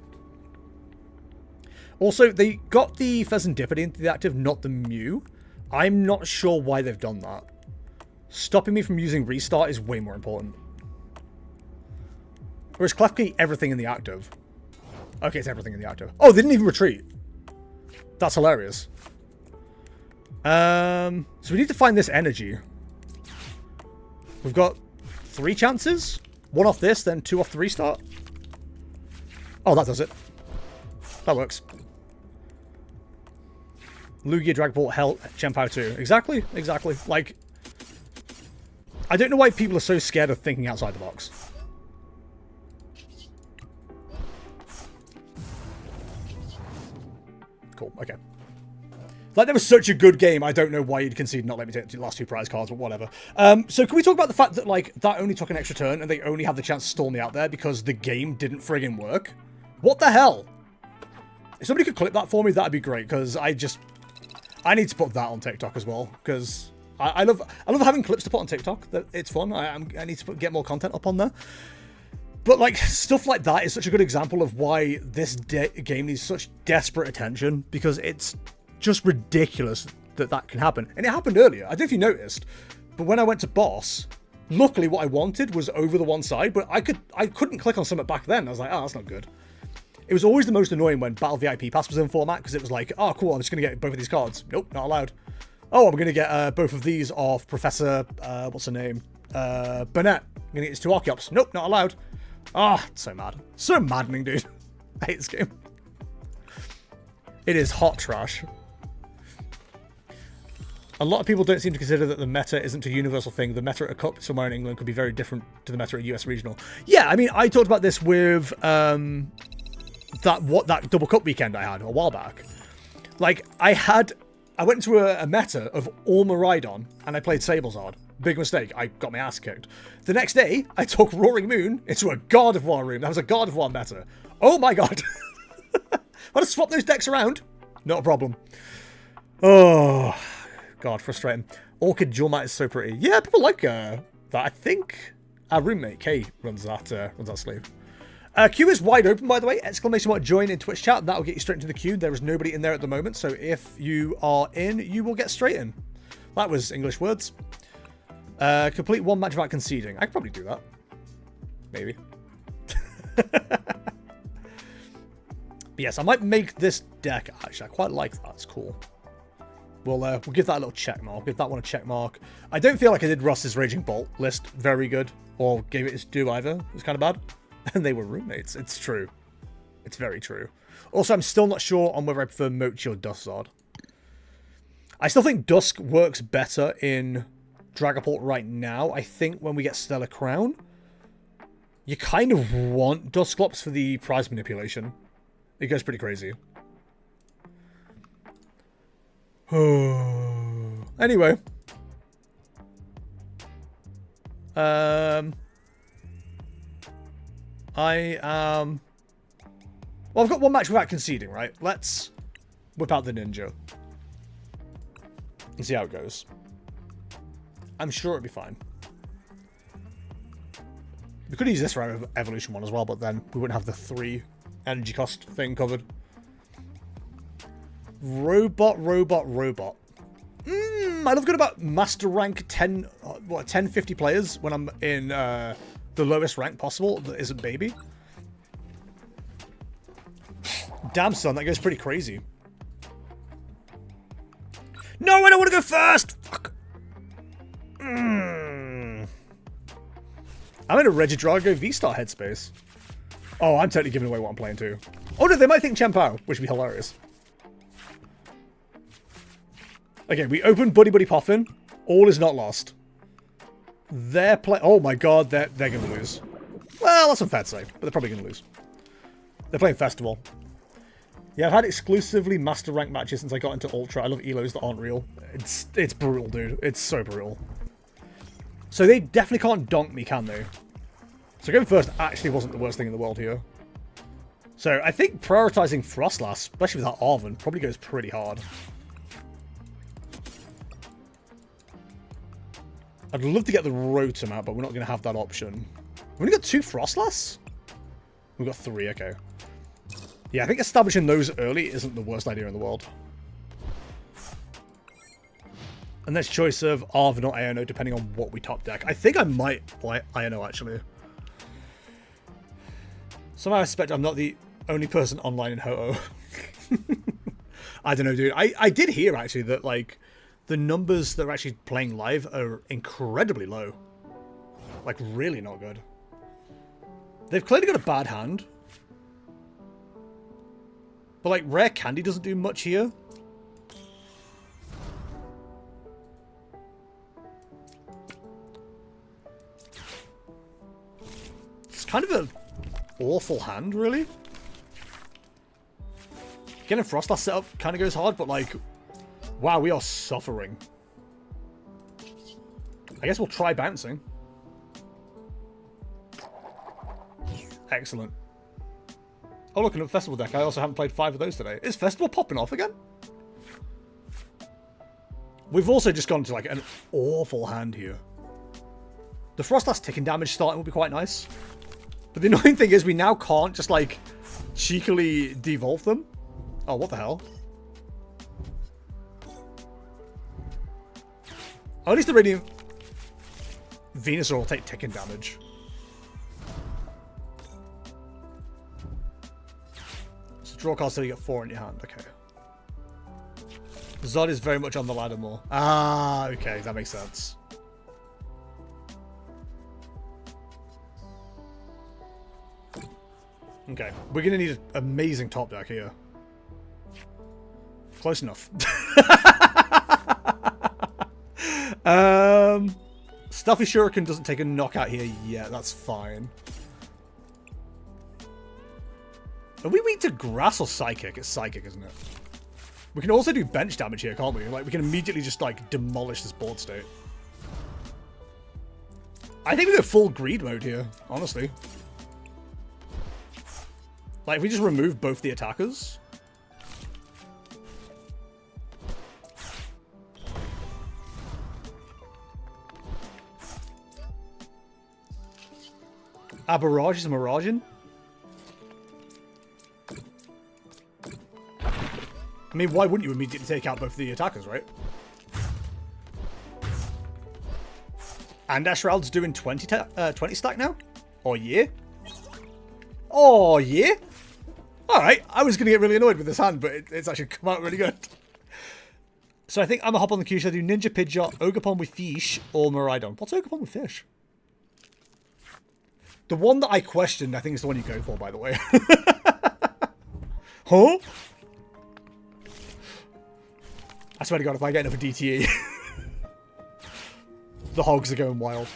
Also, they got the Fezandipity into the active, not the Mew. I'm not sure why they've done that. Stopping me from using Restart is way more important. Whereas Klefki, everything in the active. Okay, it's everything in the active. Oh, they didn't even retreat. That's hilarious. So we need to find this energy. We've got 3 chances. 1 off this, then 2 off the restart. Oh, that does it. That works. Lugia, Dragapult, Hell, Chien-Pao 2. Exactly, exactly. Like, I don't know why people are so scared of thinking outside the box. Cool, okay. Like, that was such a good game, I don't know why you'd concede not let me take the last 2 prize cards, but whatever. So can we talk about the fact that, like, that only took an extra turn and they only had the chance to stall me out there because the game didn't friggin' work? What the hell? If somebody could clip that for me, that'd be great, because I need to put that on TikTok as well, because I love having clips to put on TikTok. That it's fun. I need to get more content up on there. But like stuff like that is such a good example of why this game needs such desperate attention, because it's just ridiculous that that can happen. And it happened earlier. I don't know if you noticed, but when I went to boss, luckily what I wanted was over the one side, but I couldn't click on something back then. I was like, oh, that's not good. It was always the most annoying when Battle VIP Pass was in format, because it was like, oh, cool, I'm just going to get both of these cards. Nope, not allowed. Oh, I'm going to get both of these off Professor, what's her name? Burnett. I'm going to get these 2 Archeops. Nope, not allowed. Ah, oh, so mad. So maddening, dude. I hate this game. It is hot trash. A lot of people don't seem to consider that the meta isn't a universal thing. The meta at a cup somewhere in England could be very different to the meta at US regional. Yeah, I mean, I talked about this with that double cup weekend I had a while back. Like, I went into a meta of all Miraidon and I played Sablezard. Big mistake. I got my ass kicked. The next day, I took Roaring Moon into a God of War room. That was a God of War meta. Oh my god. Want to swap those decks around? Not a problem. Oh, god, frustrating. Orchid Dual Mat is so pretty. Yeah, people like that. I think our roommate Kay runs that sleeve. Queue is wide open, by the way. Exclamation mark join in Twitch chat. That'll get you straight into the queue. There is nobody in there at the moment, so if you are in, you will get straight in. That was English words. Complete 1 match without conceding. I could probably do that. Maybe. But yes, I might make this deck. Actually, I quite like that. It's cool. We'll give that a little check mark. Give that one a check mark. I don't feel like I did Russ's Raging Bolt list very good, or gave it its due either. It was kind of bad. And they were roommates. It's true. It's very true. Also, I'm still not sure on whether I prefer Mochi or Dusk-Zard. I still think Dusk works better in Dragapult right now. I think when we get Stellar Crown, you kind of want Dusclops for the prize manipulation. It goes pretty crazy. Anyway. Well, I've got 1 match without conceding, right? Let's whip out the ninja and see how it goes. I'm sure it'll be fine. We could use this round of evolution one as well, but then we wouldn't have the 3 energy cost thing covered. Robot. I love good about master rank 1050 players when I'm in the lowest rank possible that isn't baby. Damn, son, that goes pretty crazy. No, I don't want to go first! Fuck. I'm in a Regidrago Vstar headspace. Oh, I'm totally giving away what I'm playing too. Oh no, they might think Chien-Pao, which would be hilarious. Okay, we open Buddy Buddy Poffin. All is not lost. They're oh my god, they're going to lose. Well, that's unfair to say, but they're probably going to lose. They're playing Festival. Yeah, I've had exclusively Master Rank matches since I got into Ultra. I love elos that aren't real. It's brutal, dude. It's so brutal. So they definitely can't donk me, can they? So going first actually wasn't the worst thing in the world here. So I think prioritizing Frostlass, especially with that Arven, probably goes pretty hard. I'd love to get the Rotom out, but we're not going to have that option. We've only got 2 Frostlass? We've got 3, okay. Yeah, I think establishing those early isn't the worst idea in the world. And there's choice of Arven or Iono, depending on what we top deck. I think I might play Iono, actually. Somehow I suspect I'm not the Only person online in Ho-Oh. I don't know, dude. I did hear, actually, that, like, the numbers that are actually playing live are incredibly low. Like, really not good. They've clearly got a bad hand. But, like, Rare Candy doesn't do much here. It's kind of an awful hand, really. Getting Frostlass set up kind of goes hard, but, like, wow, we are suffering. I guess we'll try bouncing. Excellent. Oh, look, another festival deck. I also haven't played 5 of those today. Is festival popping off again? We've also just gone to, like, an awful hand here. The Frostlass ticking damage starting will be quite nice. But the annoying thing is we now can't just, like, cheekily devolve them. Oh, what the hell? Oh, at least the Radiant Venusaur will take ticking damage. So draw cards till you get 4 in your hand. Okay. Zod is very much on the ladder more. Ah, okay, that makes sense. Okay, we're gonna need an amazing top deck here. Close enough. Stuffy Shuriken doesn't take a knockout here yet. That's fine. Are we weak to grass or psychic? It's psychic, isn't it? We can also do bench damage here, can't we? Like, we can immediately just, like, demolish this board state. I think we go full greed mode here, honestly. Like, if we just remove both the attackers. A barrage is a miraging. I mean, why wouldn't you immediately take out both the attackers, right? And Shroud's doing 20 stack now? Or year? Oh, yeah? Alright, I was going to get really annoyed with this hand, but it's actually come out really good. So I think I'm going to hop on the queue. Should I do Ninja Pidgeot, Ogerpon with Fish, or Miraidon? What's Ogerpon with Fish? The one that I questioned, I think, is the one you go for, by the way. Huh? I swear to God, if I get another DTE, the hogs are going wild.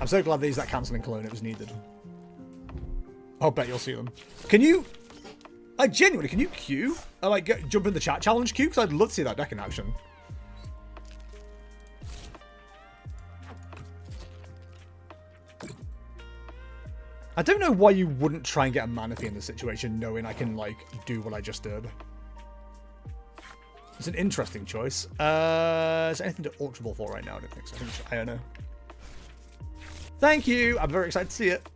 I'm so glad they used that cancelling clone. It was needed. I'll bet you'll see them. Can you... Like, genuinely, can you queue? Like, jump in the chat challenge queue? Because I'd love to see that deck in action. I don't know why you wouldn't try and get a Manaphy in this situation, knowing I can, like, do what I just did. It's an interesting choice. Is there anything to Ultra Ball for right now? I don't think so. I don't know. Thank you! I'm very excited to see it.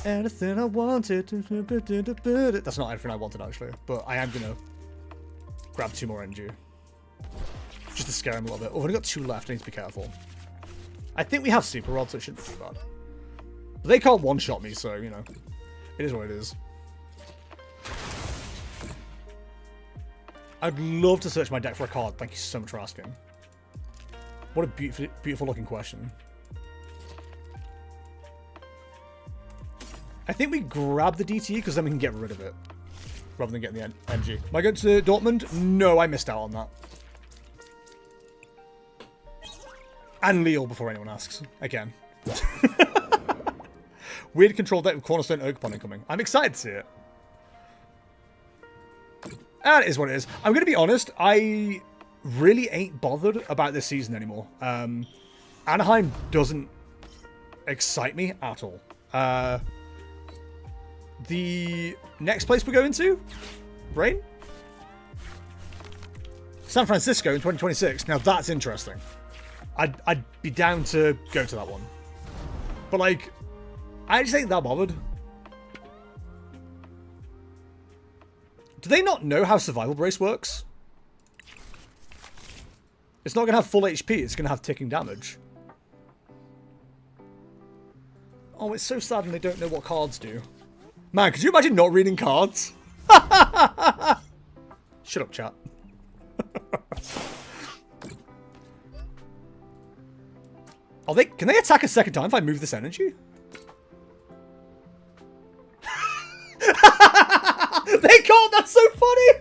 Anything I wanted. That's not everything I wanted, actually. But I am going to grab 2 more energy. Just to scare him a little bit. Oh, I've only got 2 left. I need to be careful. I think we have Super Rod, so it shouldn't be too bad. But they can't one-shot me, so, you know. It is what it is. I'd love to search my deck for a card. Thank you so much for asking. What a beautiful, beautiful looking question. I think we grab the DTE because then we can get rid of it. Rather than getting the energy. Am I going to Dortmund? No, I missed out on that. And Leal before anyone asks. Again. Weird control deck with Cornerstone Ogerpon incoming. I'm excited to see it. And it is what it is. I'm going to be honest. I really ain't bothered about this season anymore. Anaheim doesn't excite me at all. The next place we're going to? Brain? San Francisco in 2026. Now that's interesting. I'd be down to go to that one. But, like, I just ain't that bothered. Do they not know how Survival Brace works? It's not going to have full HP, it's going to have ticking damage. Oh, it's so sad when they don't know what cards do. Man, could you imagine not reading cards? Shut up, chat. Can they attack a second time if I move this energy? They can't! That's so funny!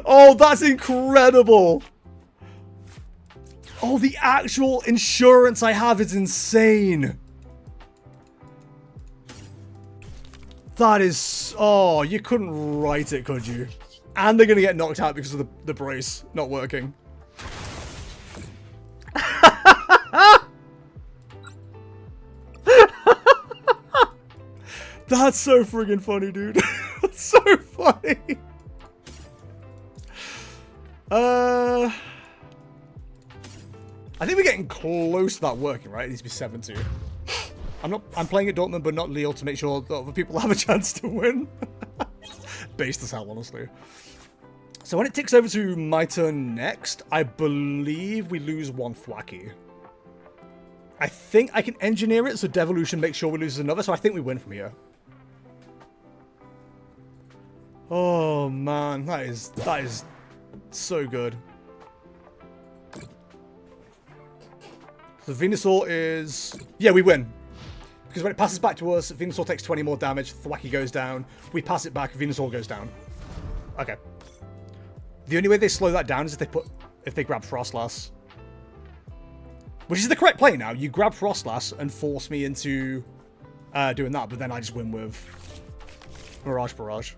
Oh, that's incredible! Oh, the actual insurance I have is insane! That is... Oh, you couldn't write it, could you? And they're going to get knocked out because of the brace not working. That's so friggin' funny, dude. That's so funny. I think we're getting close to that working, right? It needs to be 7-2. I'm playing at Dortmund, but not Lille to make sure that other people have a chance to win. Based as hell, honestly. So when it ticks over to my turn next, I believe we lose one Thwacky. I think I can engineer it so Devolution makes sure we lose another, so I think we win from here. Oh man, that is so good. So Venusaur is... Yeah, we win. Because when it passes back to us, Venusaur takes 20 more damage, Thwacky goes down, we pass it back, Venusaur goes down. Okay. The only way they slow that down is if they grab Frostlass. Which is the correct play now. You grab Frostlass and force me into doing that, but then I just win with Mirage Barrage.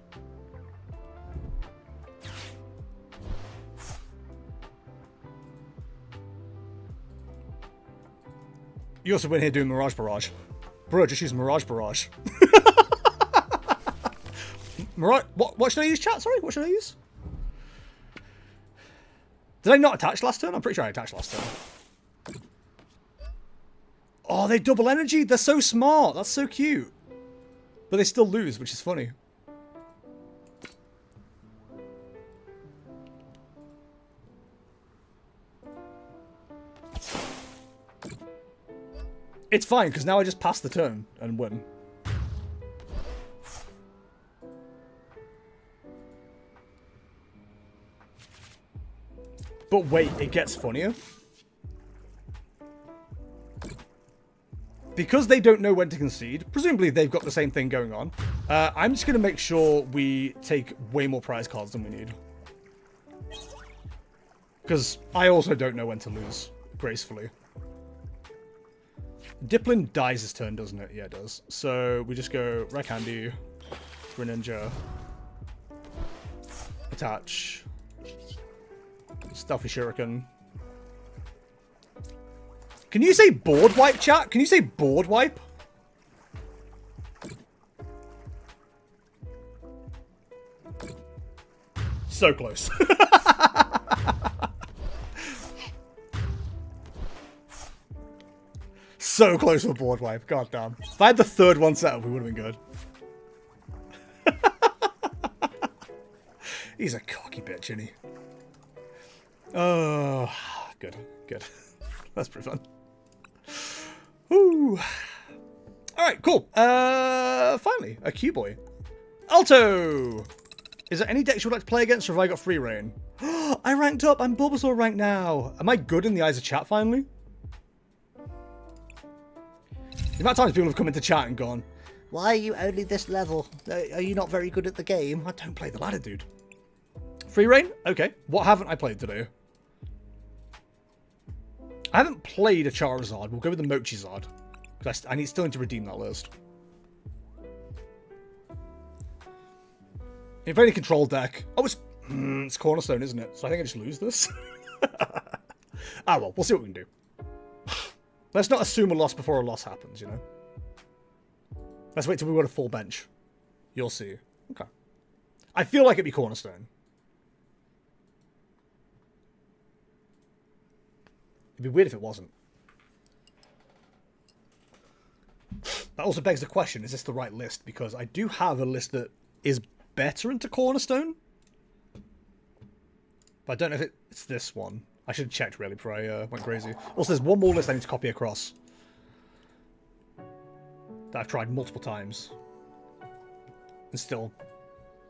You also win here doing Mirage Barrage. Bro, just use Mirage Barrage. Mirage... What should I use, chat? Sorry, what should I use? Did I not attach last turn? I'm pretty sure I attached last turn. Oh, they double energy. They're so smart. That's so cute. But they still lose, which is funny. It's fine, because now I just pass the turn and win. But wait, it gets funnier. Because they don't know when to concede, presumably they've got the same thing going on, I'm just going to make sure we take way more prize cards than we need. Because I also don't know when to lose gracefully. Diplin dies his turn, doesn't it? Yeah, it does. So we just go Raikandi, Greninja, attach, Stealthy Shuriken. Can you say board wipe, chat? Can you say board wipe? So close. So close to a board wipe. God damn. If I had the third one set up, we would have been good. He's a cocky bitch, isn't he? Oh, good. Good. That's pretty fun. Woo. Alright, cool. Finally, a Q-boy. Alto! Is there any decks you would like to play against, or have I got free reign? I ranked up! I'm Bulbasaur ranked now! Am I good in the eyes of chat, finally? The amount of times people have come into chat and gone, why are you only this level? Are you not very good at the game? I don't play the ladder, dude. Free reign? Okay. What haven't I played today? I haven't played a Charizard. We'll go with the Mochi-Zard. Because I still need to redeem that list. If any control deck... Oh, it's Cornerstone, isn't it? So I think I just lose this. Ah, well. We'll see what we can do. Let's not assume a loss before a loss happens, you know? Let's wait till we've got a full bench. You'll see. Okay. I feel like it'd be Cornerstone. It'd be weird if it wasn't. That also begs the question, is this the right list? Because I do have a list that is better into Cornerstone. But I don't know if it's this one. I should have checked really before I went crazy. Also, there's one more list I need to copy across. That I've tried multiple times. And still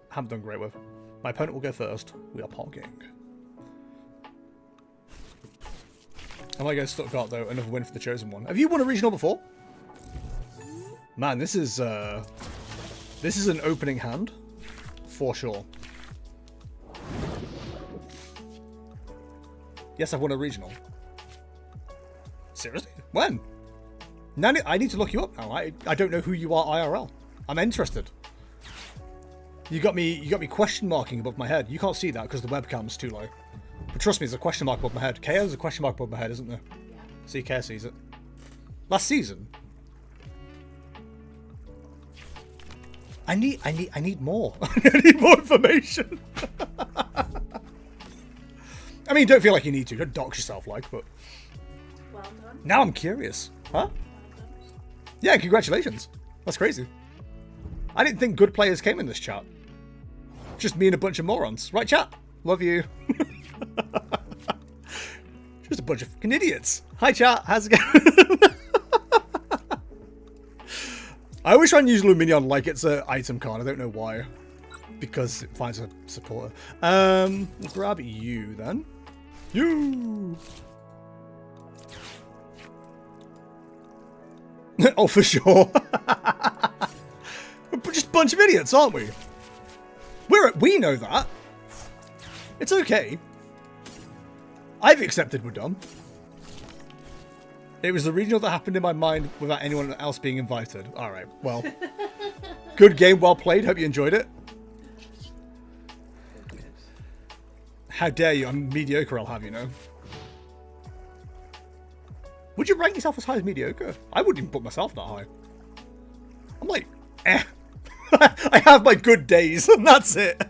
haven't done great with. My opponent will go first. We are pogging. I might go Stuttgart though, another win for the chosen one. Have you won a regional before? Man, this is an opening hand. For sure. Yes, I've won a regional. Seriously? When? Now I need to look you up now. I don't know who you are IRL. I'm interested. You got me question marking above my head. You can't see that because the webcam's too low. But trust me, there's a question mark above my head. KO's a question mark above my head, isn't there? Yeah. See, KO sees it. Last season. I need more. I need more information. I mean, don't feel like you need to. Don't dox yourself, like, but... Well done. Now I'm curious. Huh? Well done. Yeah, congratulations. That's crazy. I didn't think good players came in this chat. Just me and a bunch of morons. Right, chat? Love you. Just a bunch of fucking idiots. Hi, chat. How's it going? I always try and use Luminion like it's an item card. I don't know why. Because it finds a supporter. We'll grab you then. You! Oh, for sure. We're just a bunch of idiots, aren't we? We know that. It's okay. I've accepted we're dumb. It was the regional that happened in my mind without anyone else being invited. Alright, well. Good game, well played. Hope you enjoyed it. How dare you? I'm mediocre, I'll have you know. Would you rank yourself as high as mediocre? I wouldn't even put myself that high. I'm like, eh. I have my good days, and that's it.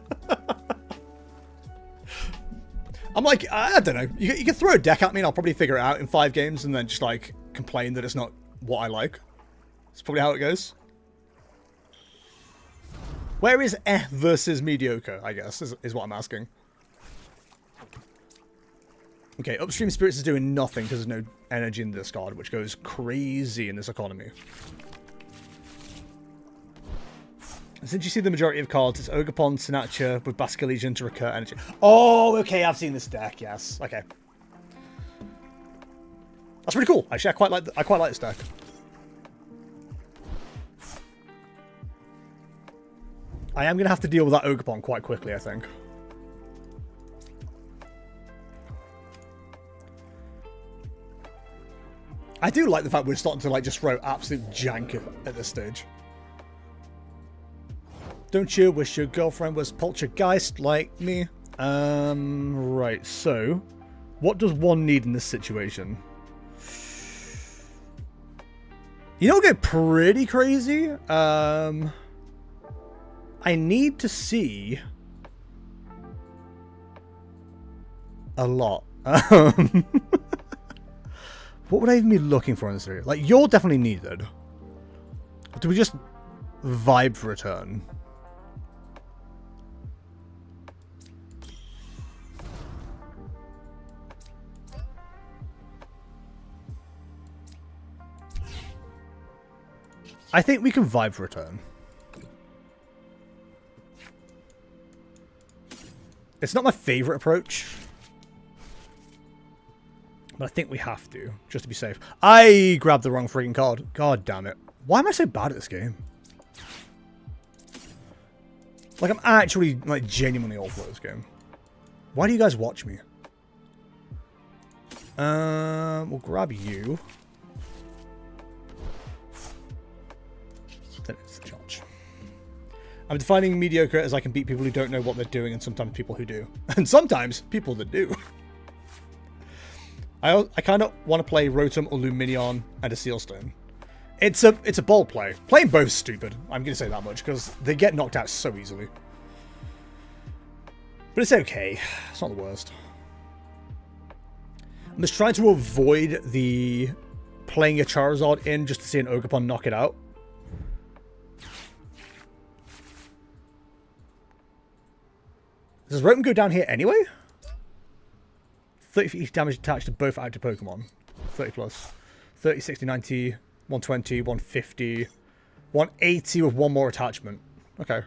I'm like, I don't know. You can throw a deck at me and I'll probably figure it out in 5 games and then just, like, complain that it's not what I like. That's probably how it goes. Where is eh versus mediocre, I guess, is what I'm asking. Okay, Upstream Spirits is doing nothing because there's no energy in this card, which goes crazy in this economy. Since you see the majority of cards, it's Ogerpon, Sinatcha with Basculegion to recur energy. Oh, okay, I've seen this deck, yes. Okay. That's pretty cool. Actually, I quite like this deck. I am going to have to deal with that Ogerpon quite quickly, I think. I do like the fact we're starting to, like, just throw absolute jank at this stage. Don't you wish your girlfriend was poltergeist like me? Right, so... What does one need in this situation? You know, get pretty crazy. I need to see... a lot. What would I even be looking for in this area? Like, you're definitely needed. Do we just vibe for a turn? I think we can vibe for a turn. It's not my favorite approach. But I think we have to, just to be safe. I grabbed the wrong freaking card. God damn it. Why am I so bad at this game? Like, I'm actually, like, genuinely awful at this game. Why do you guys watch me? We'll grab you. Then it's the charge. I'm defining mediocre as I can beat people who don't know what they're doing and sometimes people who do. And sometimes people that do. I kind of want to play Rotom or Luminion and a Sealstone. It's a bold play. Playing both is stupid. I'm going to say that much because they get knocked out so easily. But it's okay. It's not the worst. I'm just trying to avoid the playing a Charizard in just to see an Ogerpon knock it out. Does Rotom go down here anyway? 30 for each damage attached to both active Pokemon. 30 plus. 30, 60, 90, 120, 150, 180 with one more attachment. Okay.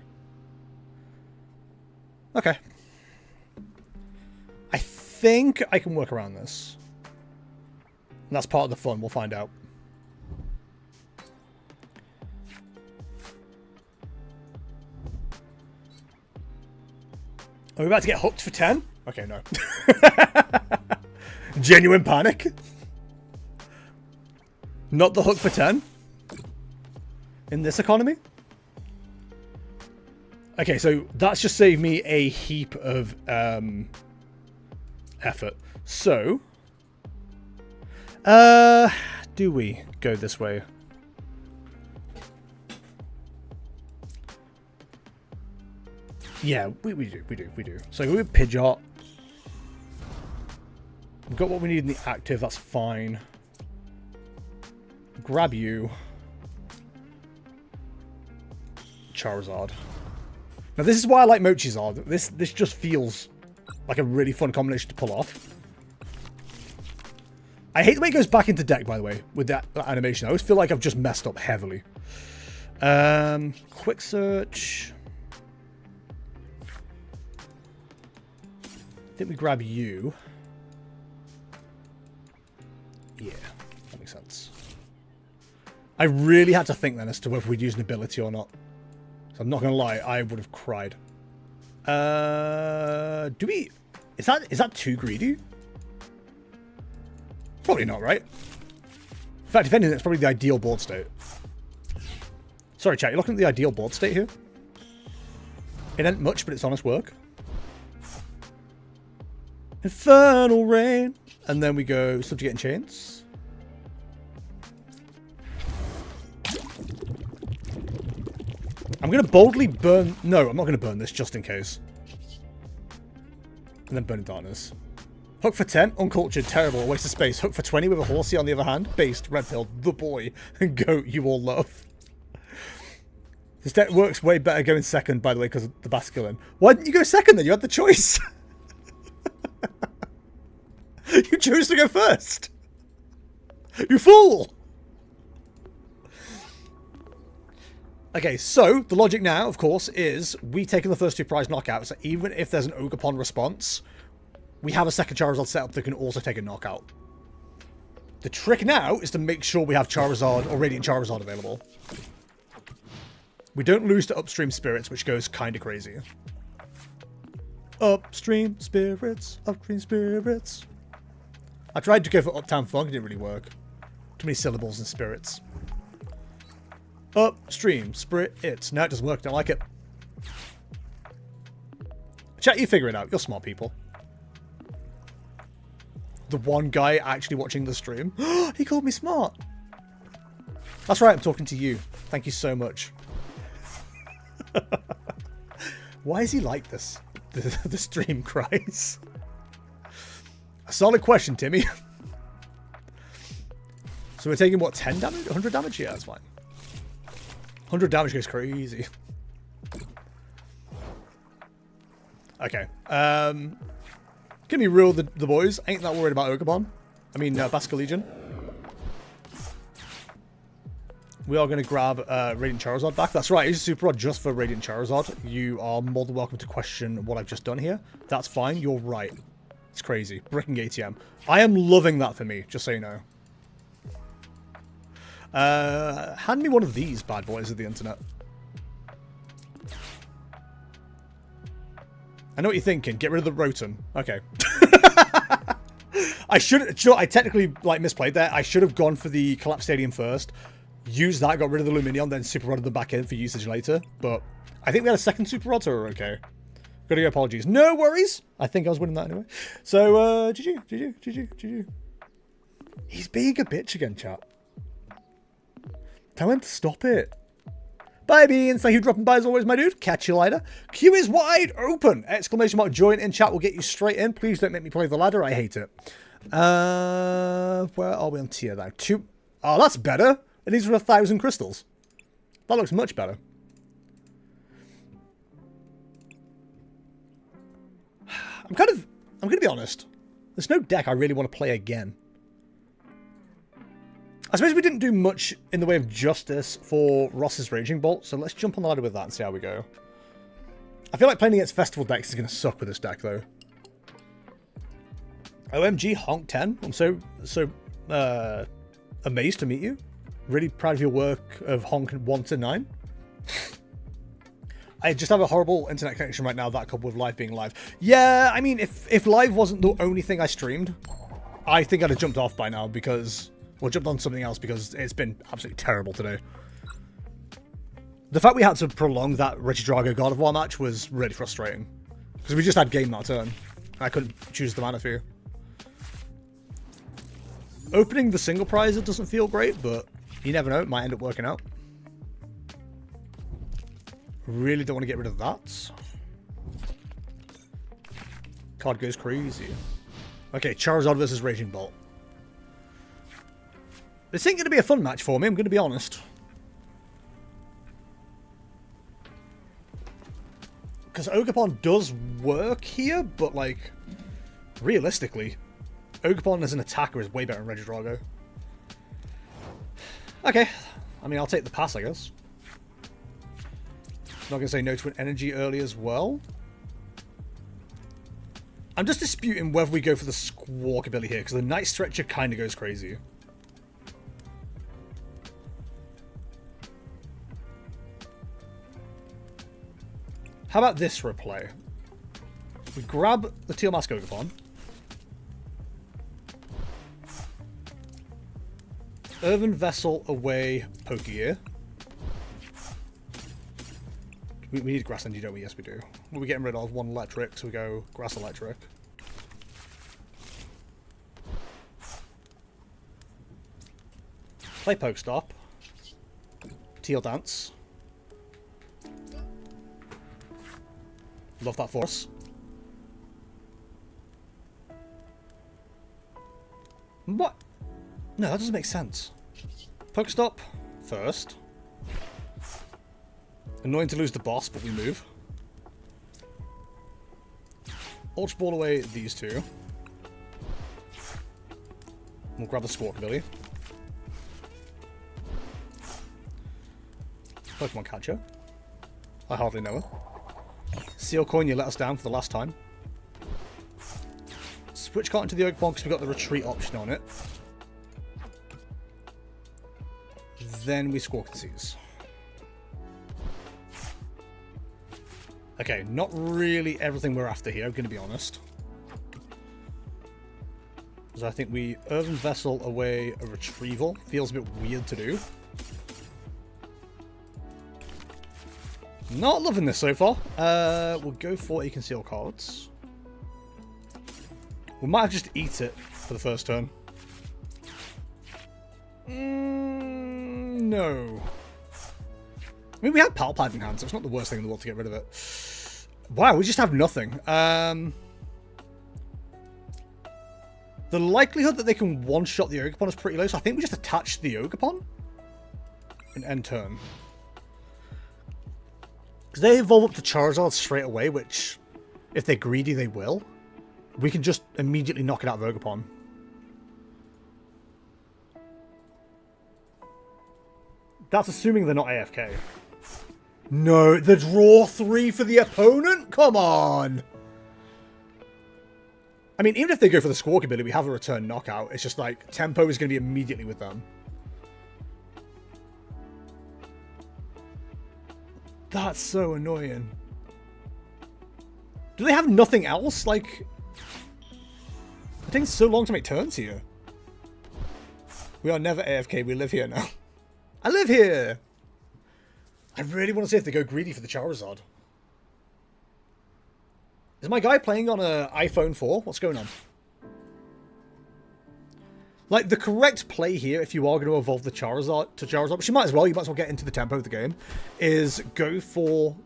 Okay. I think I can work around this. And that's part of the fun. We'll find out. Are we about to get hooked for 10? Okay, no. Genuine panic. Not the hook for 10? In this economy? Okay, so that's just saved me a heap of effort. So, do we go this way? Yeah, we do. So we're Pidgeot. We've got what we need in the active, that's fine. Grab you. Charizard. Now this is why I like Mochi-Zard. This just feels like a really fun combination to pull off. I hate the way it goes back into deck, by the way, with that animation. I always feel like I've just messed up heavily. Quick search. I think we grab you. Yeah, that makes sense. I really had to think then as to whether we'd use an ability or not. So I'm not going to lie, I would have cried. Do we... Is that too greedy? Probably not, right? In fact, if anything, it's probably the ideal board state. Sorry, chat, you're looking at the ideal board state here? It ain't much, but it's honest work. Infernal Rain. And then we go Subjugate and Chains. I'm going to boldly burn... No, I'm not going to burn this, just in case. And then Burning Darkness. Hook for 10, uncultured, terrible, waste of space. Hook for 20 with a Horsey on the other hand. Based, Red Pill, the boy, and Goat you all love. This deck works way better going second, by the way, because of the Basculin. Why didn't you go second then? You had the choice. You chose to go first. You fool. Okay, so the logic now, of course, is we taking the first two prize knockouts. Even if there's an Ogerpon response, we have a second Charizard set up that can also take a knockout. The trick now is to make sure we have Charizard or Radiant Charizard available. We don't lose to Upstream Spirits, which goes kind of crazy. Upstream Spirits, Upstream Spirits. I tried to go for Uptown Funk, it didn't really work. Too many syllables and spirits. Upstream Spirits. No, it doesn't work, don't like it. Chat, you figure it out. You're smart people. The one guy actually watching the stream. He called me smart. That's right, I'm talking to you. Thank you so much. Why is he like this? The stream cries. A solid question, Timmy. So we're taking, what, 10 damage? 100 damage? Yeah, that's fine. 100 damage goes crazy. Okay. Can we rule the boys? Ain't that worried about Ogerpon. I mean, Basculegion. We are going to grab Radiant Charizard back. That's right, it's a Super Rod just for Radiant Charizard. You are more than welcome to question what I've just done here. That's fine, you're right. It's crazy. Bricking ATM. I am loving that for me, just so you know. Hand me one of these bad boys of the internet. I know what you're thinking. Get rid of the Rotom. Okay. I technically misplayed there. I should have gone for the Collapse Stadium first. Used that, got rid of the Lumineon, then Super Rodded them back in for usage later. But I think we had a second Super Rod, so we're okay. Gotta go, apologies. No worries. I think I was winning that anyway. So, GG. He's being a bitch again, chat. Tell him to stop it. Bye, Beans. Thank you for dropping by as always, my dude. Catch you later. Queue is wide open. Exclamation mark join in chat will get you straight in. Please don't make me play the ladder. I hate it. Where are we on tier now? 2. Oh, that's better. And these are 1,000 crystals. That looks much better. I'm going to be honest. There's no deck I really want to play again. I suppose we didn't do much in the way of justice for Ross's Raging Bolt, so let's jump on the ladder with that and see how we go. I feel like playing against Festival decks is going to suck with this deck, though. OMG, Honk 10. I'm so amazed to meet you. Really proud of your work of Honk 1 to 9. I just have a horrible internet connection right now, that coupled with live being live. Yeah, I mean, if live wasn't the only thing I streamed, I think I'd have jumped off by now because... Well, jumped on something else because it's been absolutely terrible today. The fact we had to prolong that Regidrago God of War match was really frustrating. Because we just had game that turn. I couldn't choose the mana for you. Opening the single prizer doesn't feel great, but you never know, it might end up working out. Really don't want to get rid of that. Card goes crazy. Okay, Charizard versus Raging Bolt. This ain't going to be a fun match for me, I'm going to be honest. Because Ogerpon does work here, but, like, realistically, Ogerpon as an attacker is way better than Regidrago. Okay, I mean, I'll take the pass, I guess. Not going to say no to an energy early as well. I'm just disputing whether we go for the Squawk ability here, because the Night Stretcher kind of goes crazy. How about this for a play? We grab the Teal Mask Ogerpon. Earthen Vessel away Pokegear. We need Grass Energy, don't we? Yes, we do. What are we getting rid of? One Electric, so we go Grass Electric. Play Pokestop. Teal Dance. Love that for us. What? No, that doesn't make sense. Pokestop first. Annoying to lose the boss, but we move. Ultra Ball away these two. We'll grab the Squawk ability. Pokemon Catcher. I hardly know her. Seal Coin, you let us down for the last time. Switch card into the Ogerpon because we got the retreat option on it. Then we Squawk and Seize. Okay, not really everything we're after here, I'm going to be honest. Because I think we Earthen Vessel away a Retrieval. Feels a bit weird to do. Not loving this so far. We'll go for a Conceal cards. We might have just eat it for the first turn. No. I mean, we had Power Pipe in hand, so it's not the worst thing in the world to get rid of it. Wow, we just have nothing. The likelihood that they can one-shot the Ogerpon is pretty low, so I think we just attach the Ogerpon and end turn. Because they evolve up to Charizard straight away, which, if they're greedy, they will. We can just immediately knock it out of Ogerpon. That's assuming they're not AFK. No, the draw 3 for the opponent? Come on! I mean, even if they go for the Squawk ability, we have a return knockout. It's just like, tempo is going to be immediately with them. That's so annoying. Do they have nothing else? Like, it takes so long to make turns here. We are never AFK, we live here now. I live here! I really want to see if they go greedy for the Charizard. Is my guy playing on an iPhone 4? What's going on? Like, the correct play here, if you are going to evolve the Charizard to Charizard, which you might as well get into the tempo of the game, is go for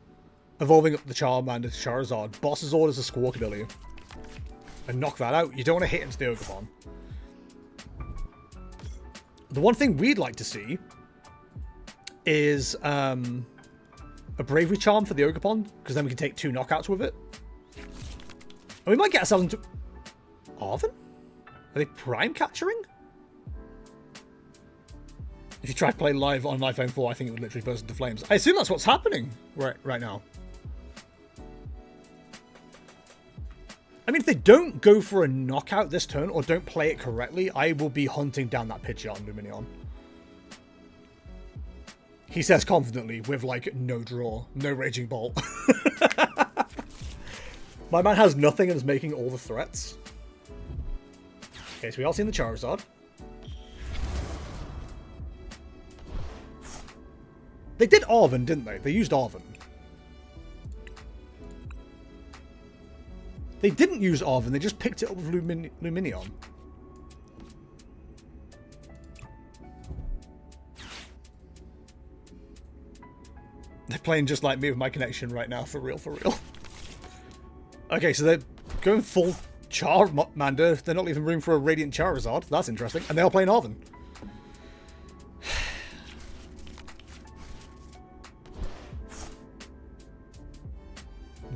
evolving up the Charmander to Charizard. Boss's Order's a Squawk ability. And knock that out. You don't want to hit into the Ogerpon. The one thing we'd like to see is a Bravery Charm for the Ogerpon, because then we can take 2 knockouts with it. And we might get ourselves into... Arven? Are they prime capturing? If you try to play live on an iPhone 4, I think it would literally burst into flames. I assume that's what's happening right now. I mean, if they don't go for a knockout this turn or don't play it correctly, I will be hunting down that Pidgeot and Lumineon. He says confidently with, like, no draw, no Raging Bolt. My man has nothing and is making all the threats. Okay, so we all seen the Charizard. They did Arven, didn't they? They used Arven. They didn't use Arven, they just picked it up with Lumineon. They're playing just like me with my connection right now, for real, for real. Okay, so they're going full Charmander. They're not leaving room for a Radiant Charizard. That's interesting. And they are playing Arven.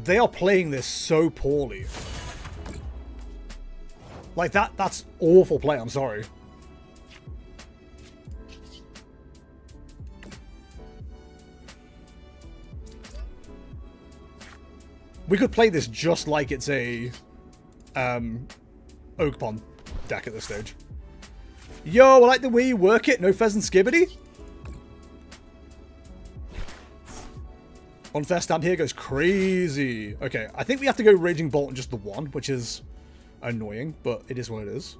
They are playing this so poorly. Like, that's awful play, I'm sorry. We could play this just like it's a Oakpon deck at this stage. Yo, I like the way you work it. No Pheasant Skibbity. Unfair Stamp here goes crazy. Okay, I think we have to go Raging Bolt on just the one, which is annoying, but it is what it is.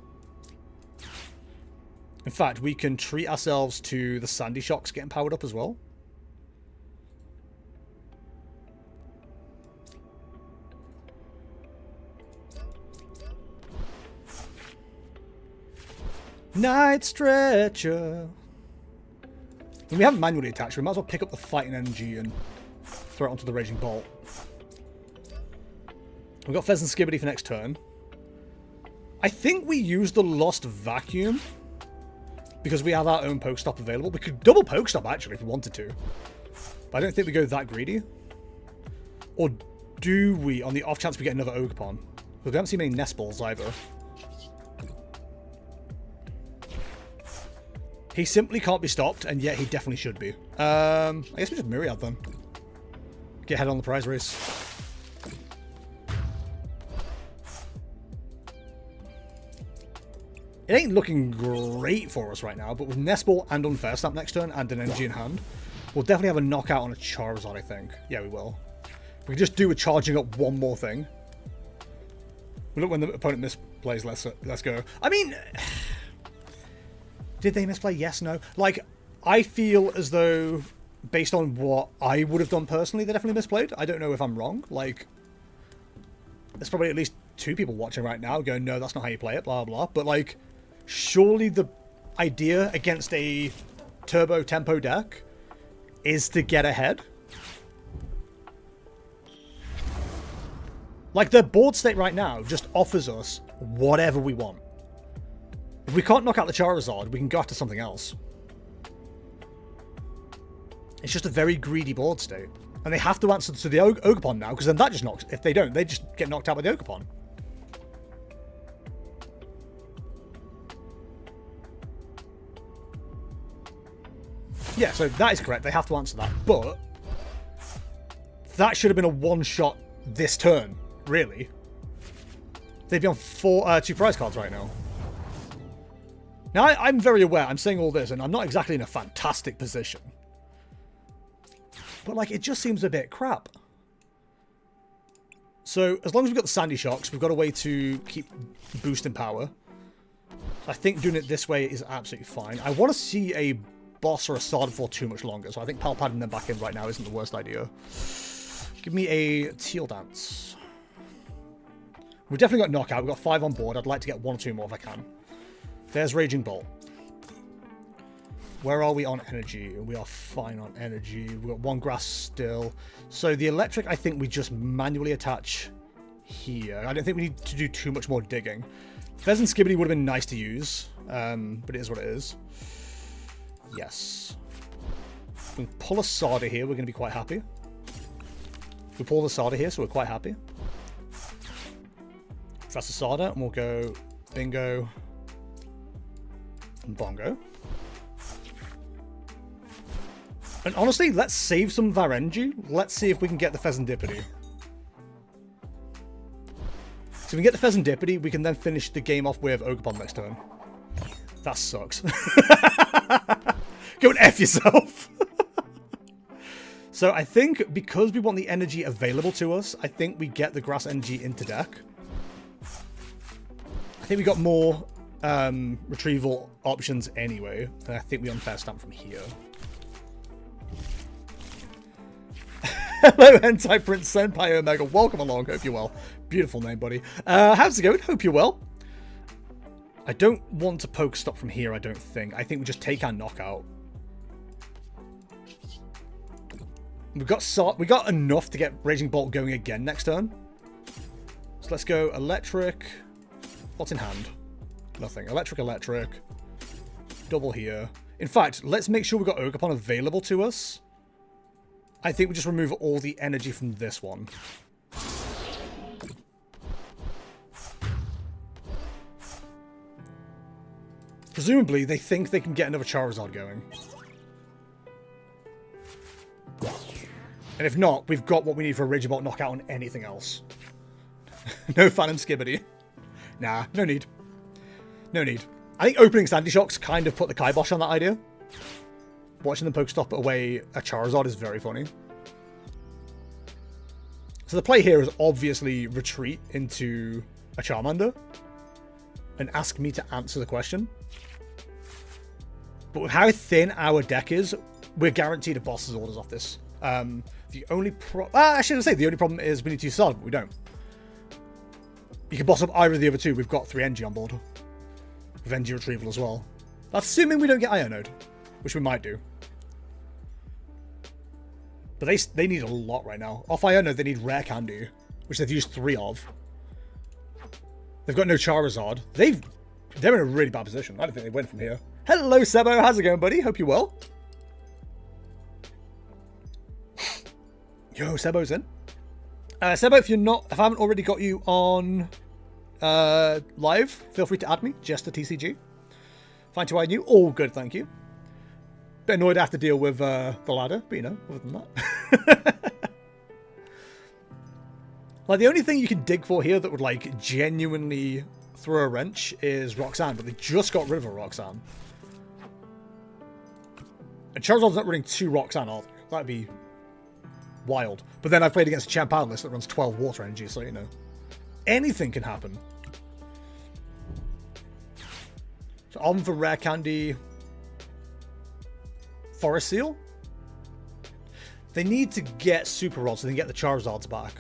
In fact, we can treat ourselves to the Sandy Shocks getting powered up as well. Night Stretcher. And we haven't manually attached. We might as well pick up the Fighting Energy and throw it onto the Raging Bolt. We've got Pheasant Skibbity for next turn. I think we use the Lost Vacuum because we have our own Pokestop available. We could double Pokestop actually if we wanted to. But I don't think we go that greedy. Or do we, on the off chance we get another Ogerpon? Because we haven't seen many Nest Balls either. He simply can't be stopped, and yet he definitely should be. I guess we just Myriad then. Get ahead on the prize race. It ain't looking great for us right now, but with Nest Ball and Unfair Stamp next turn, and an energy in hand, we'll definitely have a knockout on a Charizard, I think. Yeah, we will. We can just do a charging up one more thing. We look when the opponent misplays, let's go. I mean... Did they misplay? Yes, no. Like, I feel as though, based on what I would have done personally, they definitely misplayed. I don't know if I'm wrong. Like, there's probably at least 2 people watching right now going, no, that's not how you play it, blah, blah. But, like, surely the idea against a turbo tempo deck is to get ahead. Like, their board state right now just offers us whatever we want. If we can't knock out the Charizard, we can go after something else. It's just a very greedy board state. And they have to answer to the Ogerpon now, because then that just knocks... If they don't, they just get knocked out by the Ogerpon. Yeah, so that is correct. They have to answer that. But that should have been a one-shot this turn, really. They'd be on 2 prize cards right now. Now, I'm very aware, I'm saying all this, and I'm not exactly in a fantastic position. But, like, it just seems a bit crap. So, as long as we've got the Sandy Shocks, we've got a way to keep boosting power. I think doing it this way is absolutely fine. I want to see a boss or a Sard for too much longer, so I think Palpadding them back in right now isn't the worst idea. Give me a Teal Dance. We've definitely got Knockout. We've got 5 on board. I'd like to get 1 or 2 more if I can. There's Raging Bolt. Where are we on energy? We are fine on energy. We've got 1 grass still. So the electric, I think we just manually attach here. I don't think we need to do too much more digging. Pheasant Skibbity would have been nice to use, but it is what it is. Yes. We can pull a Sarda here. We're going to be quite happy. We pull the Sarda here, so we're quite happy. That's a Sarda, and we'll go bingo. Bongo. And honestly, let's save some of our energy. Let's see if we can get the Pheasantipity. So if we get the Pheasantipity, we can then finish the game off with Ogerpon next turn. That sucks. Go and F yourself. So I think because we want the energy available to us, I think we get the grass energy into deck. I think we got more retrieval options anyway. And I think we unfair stamp from here. Hello, Hentai Prince Senpai Omega. Welcome along. Hope you're well. Beautiful name, buddy. How's it going? Hope you're well. I don't want to poke stop from here, I don't think. I think we just take our knockout. We got enough to get Raging Bolt going again next turn. So let's go electric. What's in hand? Nothing. Electric, electric. Double here. In fact, let's make sure we've got Ogerpon available to us. I think we just remove all the energy from this one. Presumably, they think they can get another Charizard going. And if not, we've got what we need for a Regidrago knockout on anything else. No Phantom Skibbity. Nah, no need. No need. I think opening Sandy Shocks kind of put the kibosh on that idea. Watching them Pokestop away a Charizard is very funny. So the play here is obviously retreat into a Charmander and ask me to answer the question. But with how thin our deck is, we're guaranteed a boss's orders off this. The only I shouldn't say the only problem is we need to use Sard, but we don't. You can boss up either of the other two. We've got 3 NG on board. With NG retrieval as well. That's assuming we don't get Ionode, which we might do. But they need a lot right now. Off Ionode, they need Rare Candy, which they've used 3 of. They've got no Charizard. They're in a really bad position. I don't think they win from here. Hello, Sebo. How's it going, buddy? Hope you're well. Yo, Sebo's in. Sebo, if I haven't already got you on live, feel free to add me. Just a TCG. Find you I knew. All good, thank you. Bit annoyed I have to deal with the ladder, but you know, other than that. Like, the only thing you can dig for here that would, like, genuinely throw a wrench is Roxanne, but they just got rid of a Roxanne. And Charizard's not running 2 Roxanne, are they? That'd be wild. But then I've played against a champ list that runs 12 water energy, so, you know, anything can happen. So on for Rare Candy. Forest Seal. They need to get Super Rod so they can get the Charizards back.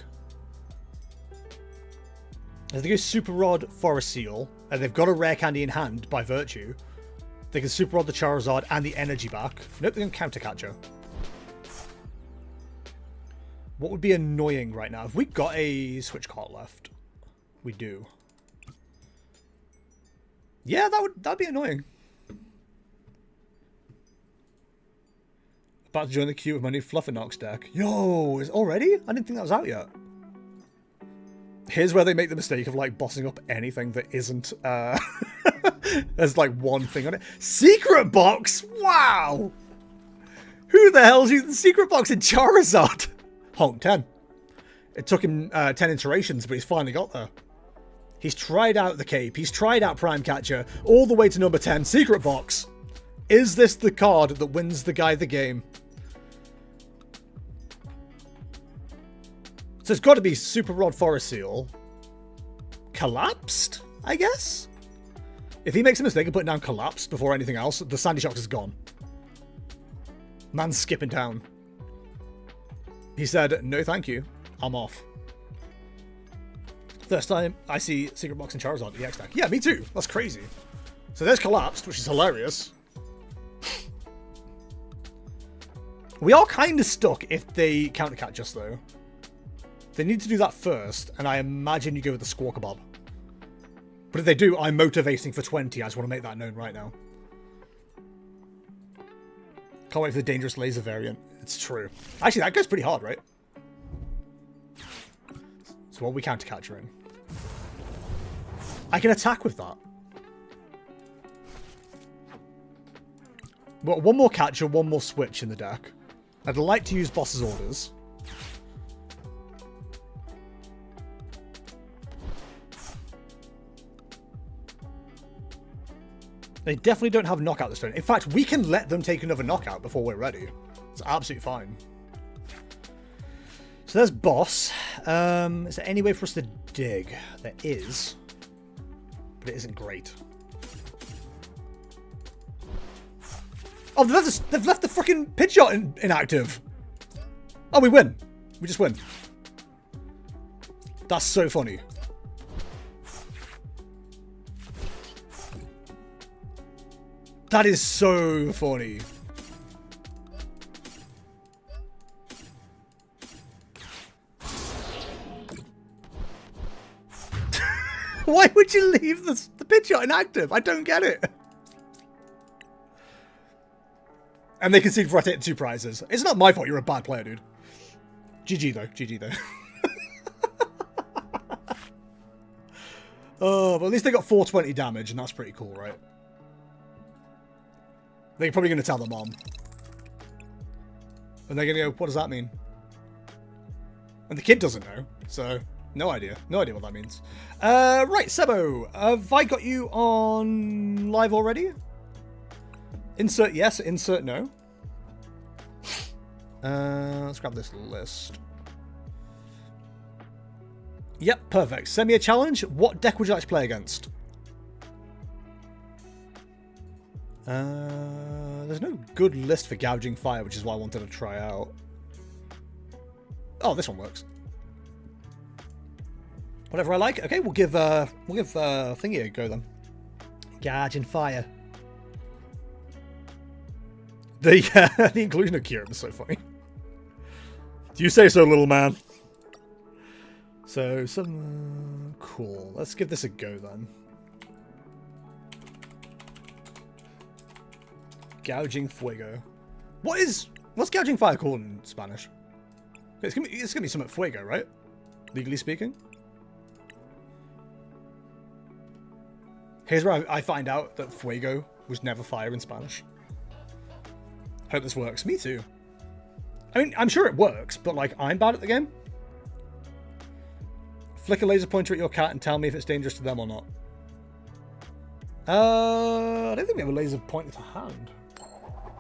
If they go Super Rod, Forest Seal, and they've got a Rare Candy in hand by virtue, they can Super Rod the Charizard and the energy back. Nope, they can Counter Catcher. What would be annoying right now? If we got a Switch card left, we do. Yeah, that'd be annoying. About to join the queue with my new Fluffinox deck. Yo, is already? I didn't think that was out yet. Here's where they make the mistake of, like, bossing up anything that isn't, there's, like, one thing on it. Secret Box! Wow! Who the hell's using Secret Box in Charizard? Honk 10. It took him 10 iterations, but he's finally got there. He's tried out the Cape. He's tried out Prime Catcher. All the way to number 10, Secret Box. Is this the card that wins the guy the game? So it's got to be Super Rod Forest Seal. Collapsed, I guess? If he makes a mistake of putting down Collapsed before anything else, the Sandy Shocks is gone. Man's skipping town. He said, no thank you, I'm off. First time I see Secret Box and Charizard EX deck. Yeah, me too. That's crazy. So there's Collapsed, which is hilarious. We are kind of stuck if they counter catch us, though. They need to do that first, and I imagine you go with the Squawk Bob. But if they do, I'm motivating for 20. I just want to make that known right now. Can't wait for the Dangerous Laser variant. It's true. Actually, that goes pretty hard, right? So what are we counter catching? I can attack with that. Well, one more catcher, one more switch in the deck. I'd like to use boss's orders. They definitely don't have knockout this turn. In fact, we can let them take another knockout before we're ready. It's absolutely fine. So there's boss. Is there any way for us to dig? There is. But it isn't great. Oh, they've left the freaking Pidgeot inactive. Oh, we win. We just win. That's so funny. That is so funny. Why would you leave the Pidgeot inactive? I don't get it. And they conceded for I take 2 prizes. It's not my fault you're a bad player, dude. GG though. GG though. Oh, but at least they got 420 damage, and that's pretty cool, right? They're probably going to tell their mom. And they're going to go, what does that mean? And the kid doesn't know, so no idea. No idea what that means. Right, Sebo, have I got you on live already? Insert yes, insert no. Let's grab this list. Yep, perfect. Send me a challenge. What deck would you like to play against? There's no good list for Gouging Fire, which is why I wanted to try out. Oh, this one works. Whatever I like. Okay, we'll give Thingy a go then. Gouging Fire. The inclusion of Kieran is so funny. Do you say so, little man? So cool. Let's give this a go then. Gouging Fuego. What's Gouging Fire called in Spanish? It's gonna be something Fuego, right? Legally speaking. Here's where I find out that Fuego was never fire in Spanish. Hope this works. Me too. I mean, I'm sure it works, but like, I'm bad at the game. Flick a laser pointer at your cat and tell me if it's dangerous to them or not. I don't think we have a laser pointer to hand.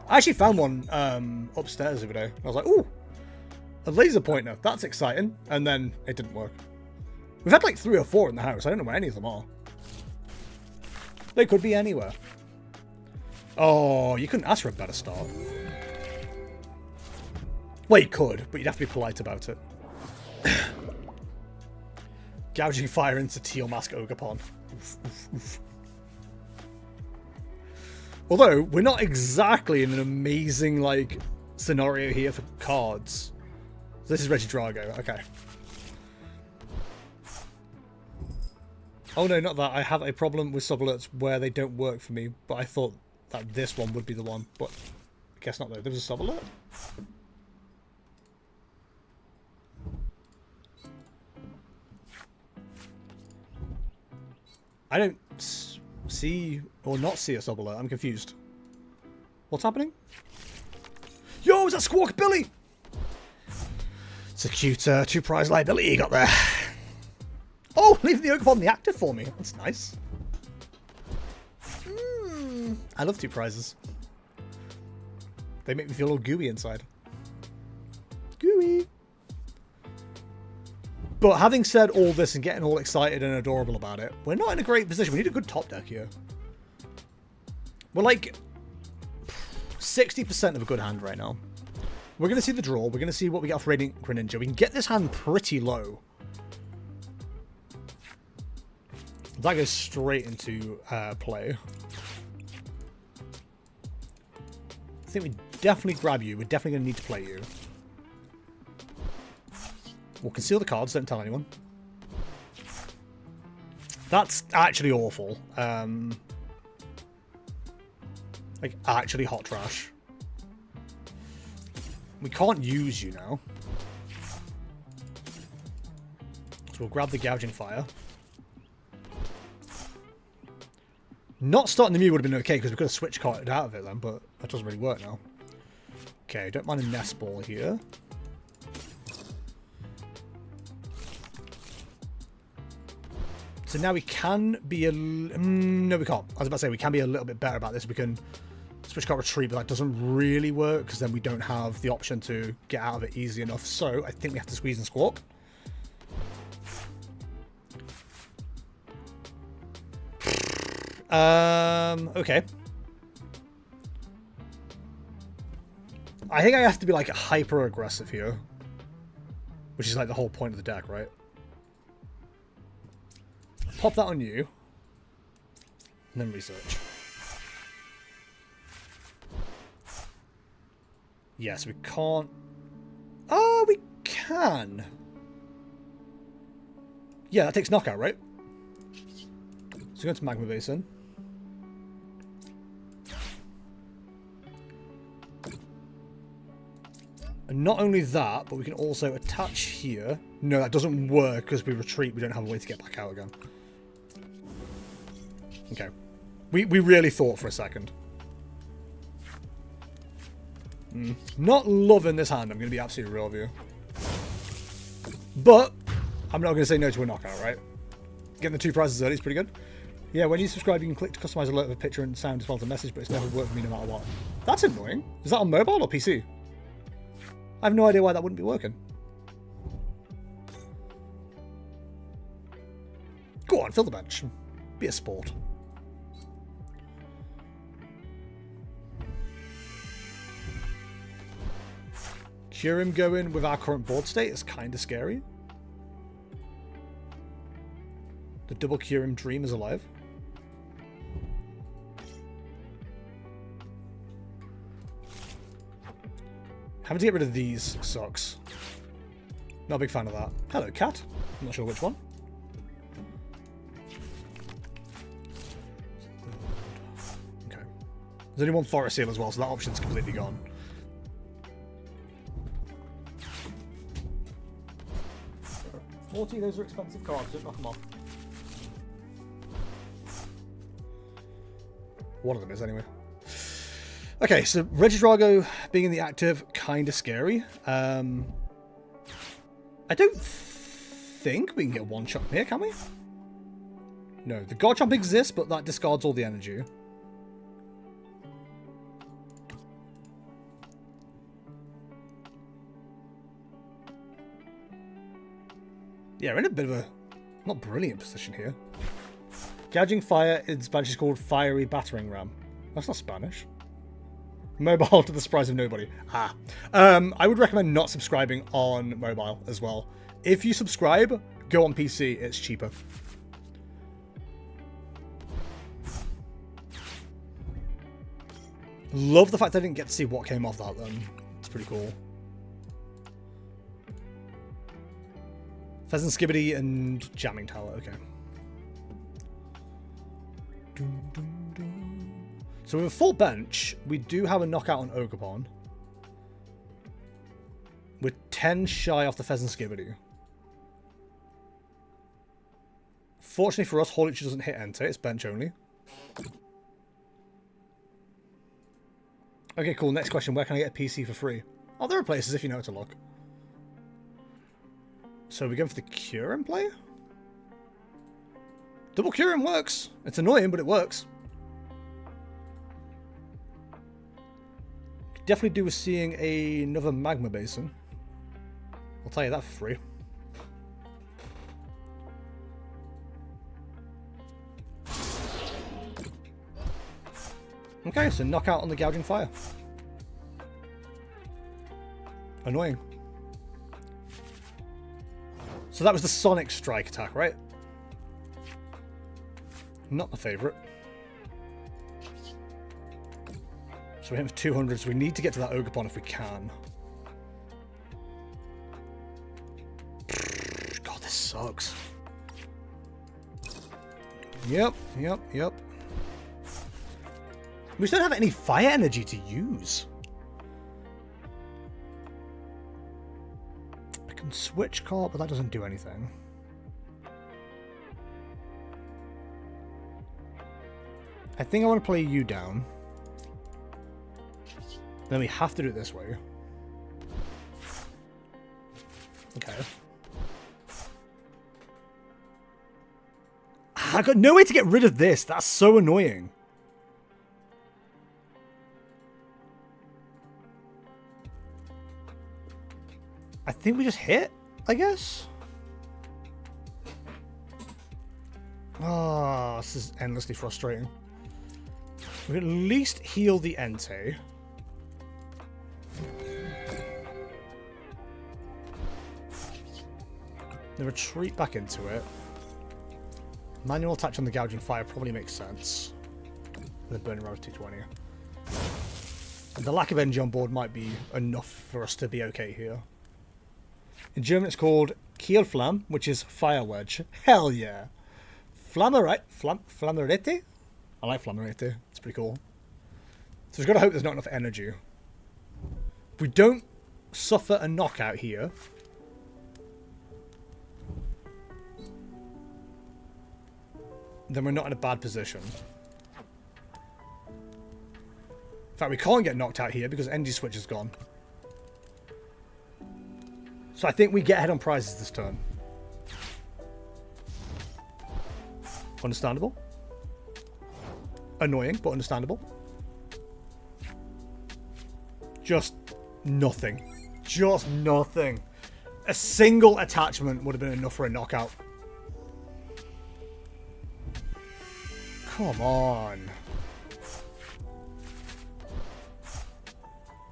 I actually found one upstairs the other day. I was like, ooh, a laser pointer. That's exciting. And then it didn't work. We've had like 3 or 4 in the house. I don't know where any of them are. They could be anywhere. Oh, you couldn't ask for a better start. Well, you could, but you'd have to be polite about it. Gouging Fire into Teal Mask Ogerpon. Oof, oof, oof. Although, we're not exactly in an amazing, like, scenario here for cards. This is Regidrago, okay. Oh no, not that. I have a problem with sub-alerts where they don't work for me, but I thought that this one would be the one. But I guess not though. There was a sub-alert? I don't see or not see a sub-alert. I'm confused. What's happening? Yo, is that Squawk Billy? It's a cute 2-prize liability you got there. Oh, leave the Ogerpon the active for me. That's nice. I love 2 prizes. They make me feel all gooey inside. Gooey. But having said all this and getting all excited and adorable about it, we're not in a great position. We need a good top deck here. We're like 60% of a good hand right now. We're going to see the draw. We're going to see what we get off Radiant Greninja. We can get this hand pretty low. That goes straight into play. I think we definitely grab you. We're definitely going to need to play you. We'll conceal the cards, don't tell anyone. That's actually awful. Like, actually hot trash. We can't use you now. So we'll grab the Gouging Fire. Not starting the Mew would have been okay because we could have switch carded out of it then, but That doesn't really work now. Okay, don't mind a nest ball here. So now we can be a... no, we can't. I was about to say we can be a little bit better about this. We can switch card retreat, but that doesn't really work because then we don't have the option to get out of it easy enough. So I think we have to squeeze and squawk. Okay. I think I have to be like hyper aggressive here, which is like the whole point of the deck, right? Pop that on you, and then research. Yes, we can't... oh, we can! Yeah, that takes knockout, right? So go to Magma Basin. And not only that, but we can also attach here. No, that doesn't work because we retreat. We don't have a way to get back out again. Okay. We really thought for a second. Not loving this hand, I'm going to be absolutely real with you. But I'm not going to say no to a knockout, right? Getting the 2 prizes early is pretty good. Yeah, when you subscribe, you can click to customize alert of a picture and sound as well as a message, but it's never worked for me no matter what. That's annoying. Is that on mobile or PC? I have no idea why that wouldn't be working. Go on, fill the bench. Be a sport. Cure him going with our current board state is kind of scary. The double cure him dream is alive. Having to get rid of these sucks. Not a big fan of that. Hello, cat. I'm not sure which one. Okay. There's only one forest seal as well, so that option's completely gone. Those are expensive cards, don't knock them off. One of them is, anyway. Okay, so Regidrago being in the active, kind of scary. I don't think we can get one shot here, can we? No, the Garchomp exists, but that discards all the energy. Yeah, we're in a bit of a not brilliant position here. Gouging Fire in Spanish is called Fiery Battering Ram. That's not Spanish. Mobile to the surprise of nobody. Ah. I would recommend not subscribing on mobile as well. If you subscribe, go on PC. It's cheaper. Love the fact I didn't get to see what came off that then. It's pretty cool. Pheasant Skibbity and Jamming Tower, okay. So with a full bench, we do have a knockout on Ogerpon. We're 10 shy off the Pheasant Skibbity. Fortunately for us, Hawlucha doesn't hit enter, it's bench only. Okay, cool, next question, where can I get a PC for free? Oh, there are places if you know where to look. So we're going for the Curin play? Double Curin works. It's annoying, but it works. Definitely do with seeing another Magma Basin. I'll tell you that for free. Okay, so knockout on the Gouging Fire. Annoying. So that was the Sonic Strike attack, right? Not my favourite. So we're hitting for 200, so we need to get to that Ogerpon if we can. God, this sucks. Yep. We just don't have any fire energy to use. I can switch card, but that doesn't do anything. I think I want to play you down. Then we have to do it this way. Okay. I got no way to get rid of this. That's so annoying. I think we just hit, I guess. Oh, this is endlessly frustrating. We can at least heal the Entei. Then retreat back into it. Manual attach on the Gouging Fire probably makes sense. And then Burning Rod 220. And the lack of energy on board might be enough for us to be okay here. In German it's called Kehlflamme, which is Fire Wedge. Hell yeah! Flammerete? I like Flammerete. It's pretty cool. So we've got to hope there's not enough energy. If we don't suffer a knockout here... then we're not in a bad position. In fact, we can't get knocked out here because energy switch is gone. So I think we get ahead on prizes this turn. Understandable. Annoying, but understandable. Just nothing. Just nothing. A single attachment would have been enough for a knockout. Come on.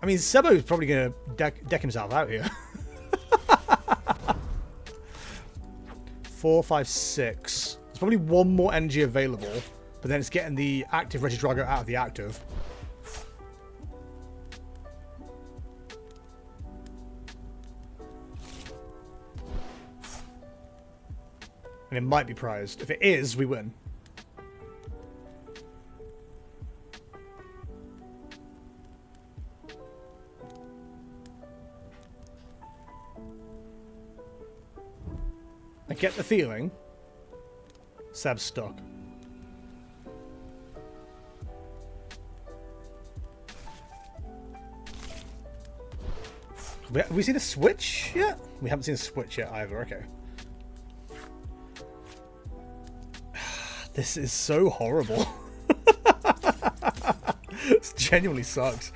I mean, Sebo's probably going to deck himself out here. 4, 5, 6. There's probably one more energy available, but then it's getting the active Regidrago out of the active. And it might be prized. If it is, we win. I get the feeling Seb's stuck. Have we seen a switch yet? We haven't seen a switch yet either, okay. This is so horrible. This genuinely sucks.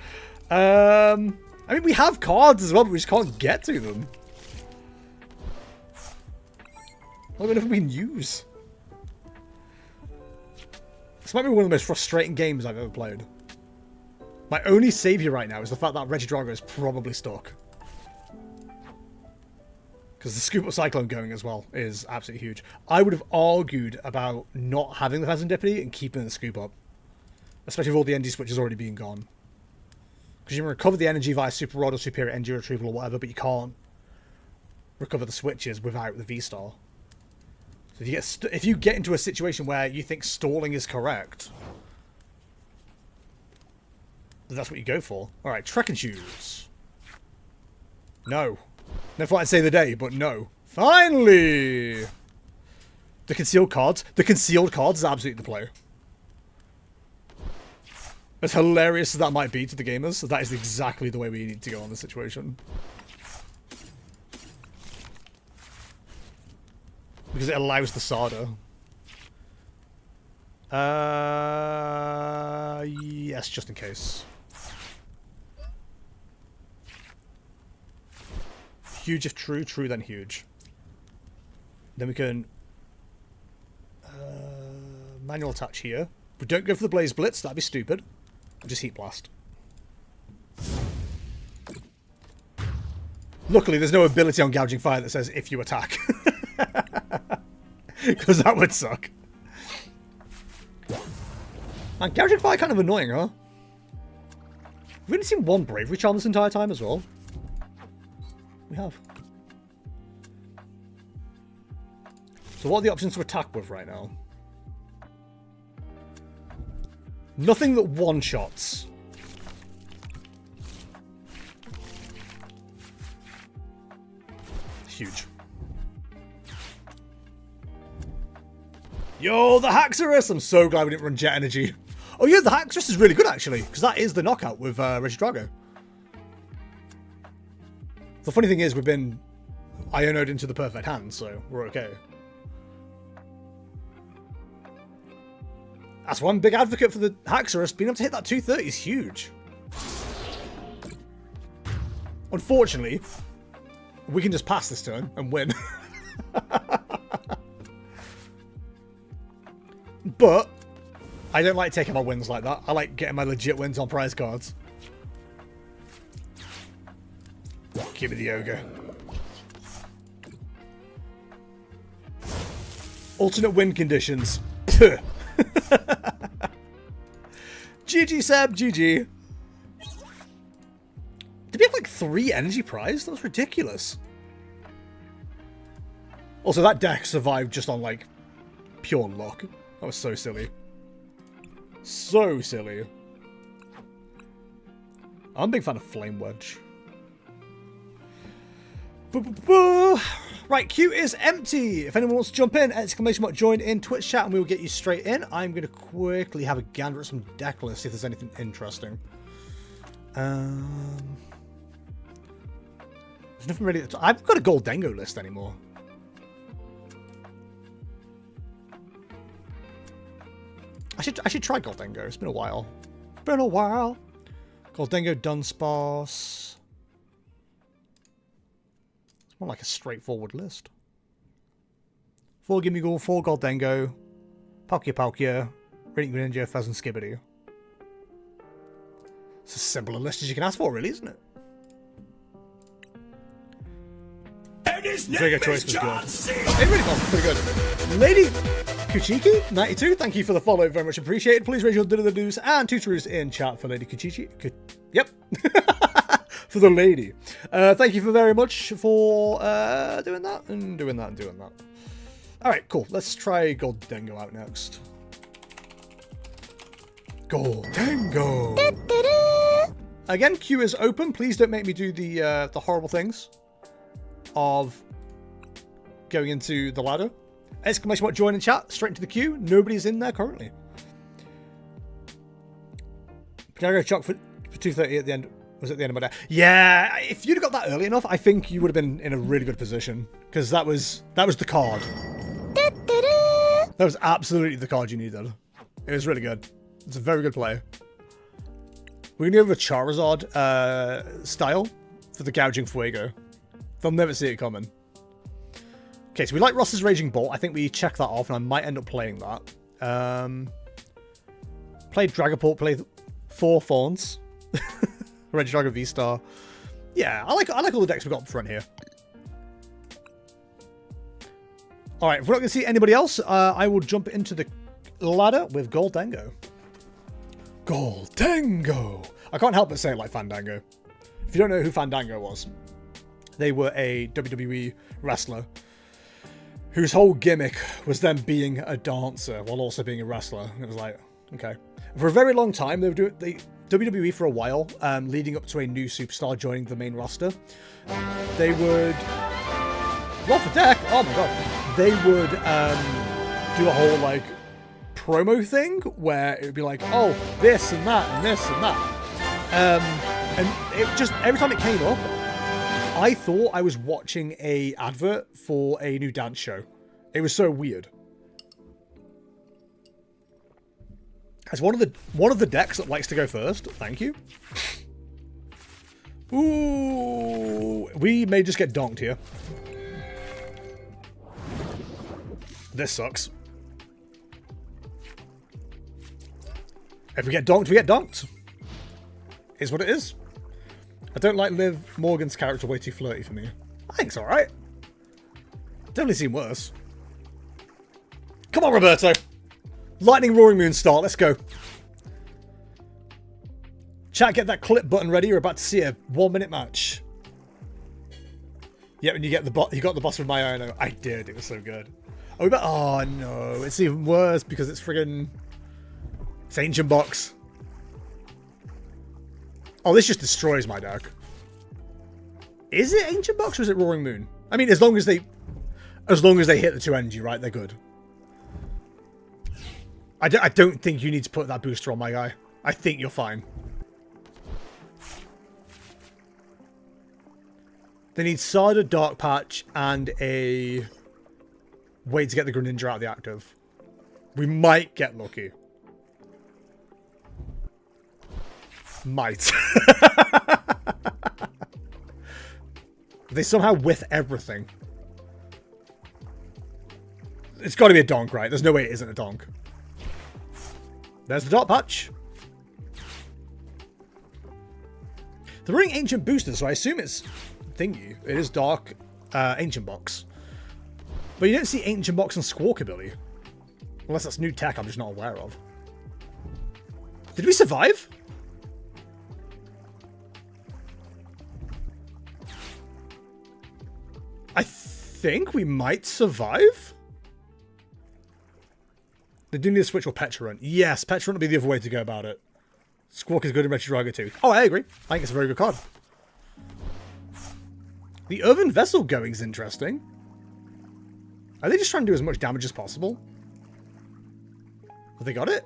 I mean, we have cards as well, but we just can't get to them. What do we can use? This might be one of the most frustrating games I've ever played. My only saviour right now is the fact that Regidrago is probably stuck. Because the Scoop Up Cyclone going as well is absolutely huge. I would have argued about not having the Serendipity and keeping the Scoop Up. Especially with all the energy switches already being gone. Because you can recover the energy via Super Rod or Superior Energy Retrieval or whatever, but you can't recover the switches without the V-Star. So if you get into a situation where you think stalling is correct, then that's what you go for. Alright, Trekking Shoes. No. Never thought I'd say the day, but no. Finally! The concealed cards. The concealed cards is absolutely the play. As hilarious as that might be to the gamers, that is exactly the way we need to go on this situation. Because it allows the Sada. Yes, just in case. Huge if true, true then huge. Then we can manual attach here. We don't go for the Blaze Blitz, that'd be stupid. Just Heat Blast. Luckily, there's no ability on Gouging Fire that says if you attack. Because that would suck. Man, Gouging Fire kind of annoying, huh? We've only seen one Bravery Charm this entire time as well. We have. So what are the options to attack with right now? Nothing that one-shots. Huge. Yo, the Haxorus! I'm so glad we didn't run Jet Energy. Oh yeah, the Haxorus is really good actually, because that is the knockout with Regidrago. The funny thing is, we've been Ionoed into the perfect hand, so we're okay. That's one big advocate for the Haxorus. Being able to hit that 230 is huge. Unfortunately, we can just pass this turn and win. But I don't like taking my wins like that. I like getting my legit wins on prize cards. Give me the ogre. Alternate win conditions. GG Seb, GG. Did we have like 3 energy prize? That was ridiculous. Also, that deck survived just on like pure luck. That was so silly. So silly. I'm a big fan of Flame Wedge. Right, queue is empty. If anyone wants to jump in, exclamation mark join in Twitch chat and we will get you straight in. I'm going to quickly have a gander at some deck lists, see if there's anything interesting. There's nothing really. I've got a Gholdengo list anymore. I should try Gholdengo. It's been a while. It's been a while. Gholdengo, Dunsparce. It's more like a straightforward list. 4 Gimmighoul, 4 Gholdengo, Palkia, Greninja, Pheasant, Skibidi. It's as simple a list as you can ask for, really, isn't it? Drago choice was good. It really was pretty good. Lady Kuchiki 92, thank you for the follow, very much appreciated. Please raise your doodle-doos and tutorus in chat for Lady Kuchiki. Yep. For the lady. Thank you very much for doing that and doing that and doing that. Alright, cool. Let's try Gholdengo out next. Gholdengo! Again, queue is open. Please don't make me do the horrible things of going into the ladder. Exclamation mark join in chat, straight into the queue. Nobody's in there currently. Can I go chuck for 230 at the end? Was it the end of my day? Yeah, if you'd have got that early enough, I think you would have been in a really good position. Because that was the card. That was absolutely the card you needed. It was really good. It's a very good play. We're going to go with Charizard style for the Gouging Fuego. They'll never see it coming. Okay, so we like Ross's Raging Bolt. I think we check that off, and I might end up playing that. Played Dragapult, played 4 Thorns. Regidrago Vstar. Yeah, I like all the decks we've got up front here. Alright, if we're not going to see anybody else, I will jump into the ladder with Gholdengo. Gholdengo! I can't help but say it like Fandango. If you don't know who Fandango was, they were a WWE wrestler whose whole gimmick was them being a dancer while also being a wrestler. And it was like, okay. For a very long time, they were doing WWE for a while, leading up to a new superstar joining the main roster. They would roll for deck. Oh my god! They would do a whole like promo thing where it would be like, oh, this and that and this and that, and it just every time it came up, I thought I was watching a advert for a new dance show. It was so weird. As one of the decks that likes to go first, thank you. Ooh, we may just get donked here. This sucks. If we get donked, we get donked. Is what it is. I don't like Liv Morgan's character way too flirty for me. I think it's alright. Definitely seen worse. Come on, Roberto. Lightning Roaring Moon start. Let's go. Chat, get that clip button ready. You're about to see a 1-minute match. Yeah, when you get you got the boss with my Iono. I did. It was so good. Oh no, it's even worse because it's friggin' it's Ancient Box. Oh, this just destroys my deck. Is it Ancient Box or is it Roaring Moon? I mean, as long as they hit the 2 energy, right? They're good. I don't think you need to put that booster on my guy. I think you're fine. They need Sarda, Dark Patch, and a way to get the Greninja out of the active. We might get lucky. Might. They somehow whiff everything. It's got to be a donk, right? There's no way it isn't a donk. There's the Dark Patch. They're running Ancient Booster, so I assume it's thingy. It is Dark Ancient Box. But you don't see Ancient Box and Squawkabilly. Unless that's new tech I'm just not aware of. Did we survive? I think we might survive. They do need to switch or Petrarun. Yes, Petrarun would be the other way to go about it. Squawk is good in Regidrago too. Oh, I agree. I think it's a very good card. The Earthen Vessel going is interesting. Are they just trying to do as much damage as possible? Have they got it?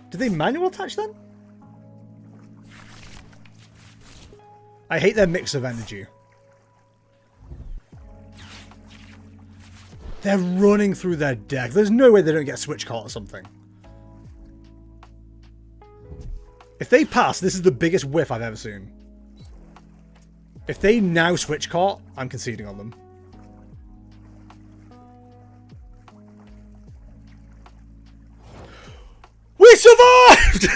Did they manual attach then? I hate their mix of energy. They're running through their deck. There's no way they don't get switch caught or something. If they pass, this is the biggest whiff I've ever seen. If they now switch caught, I'm conceding on them. We survived!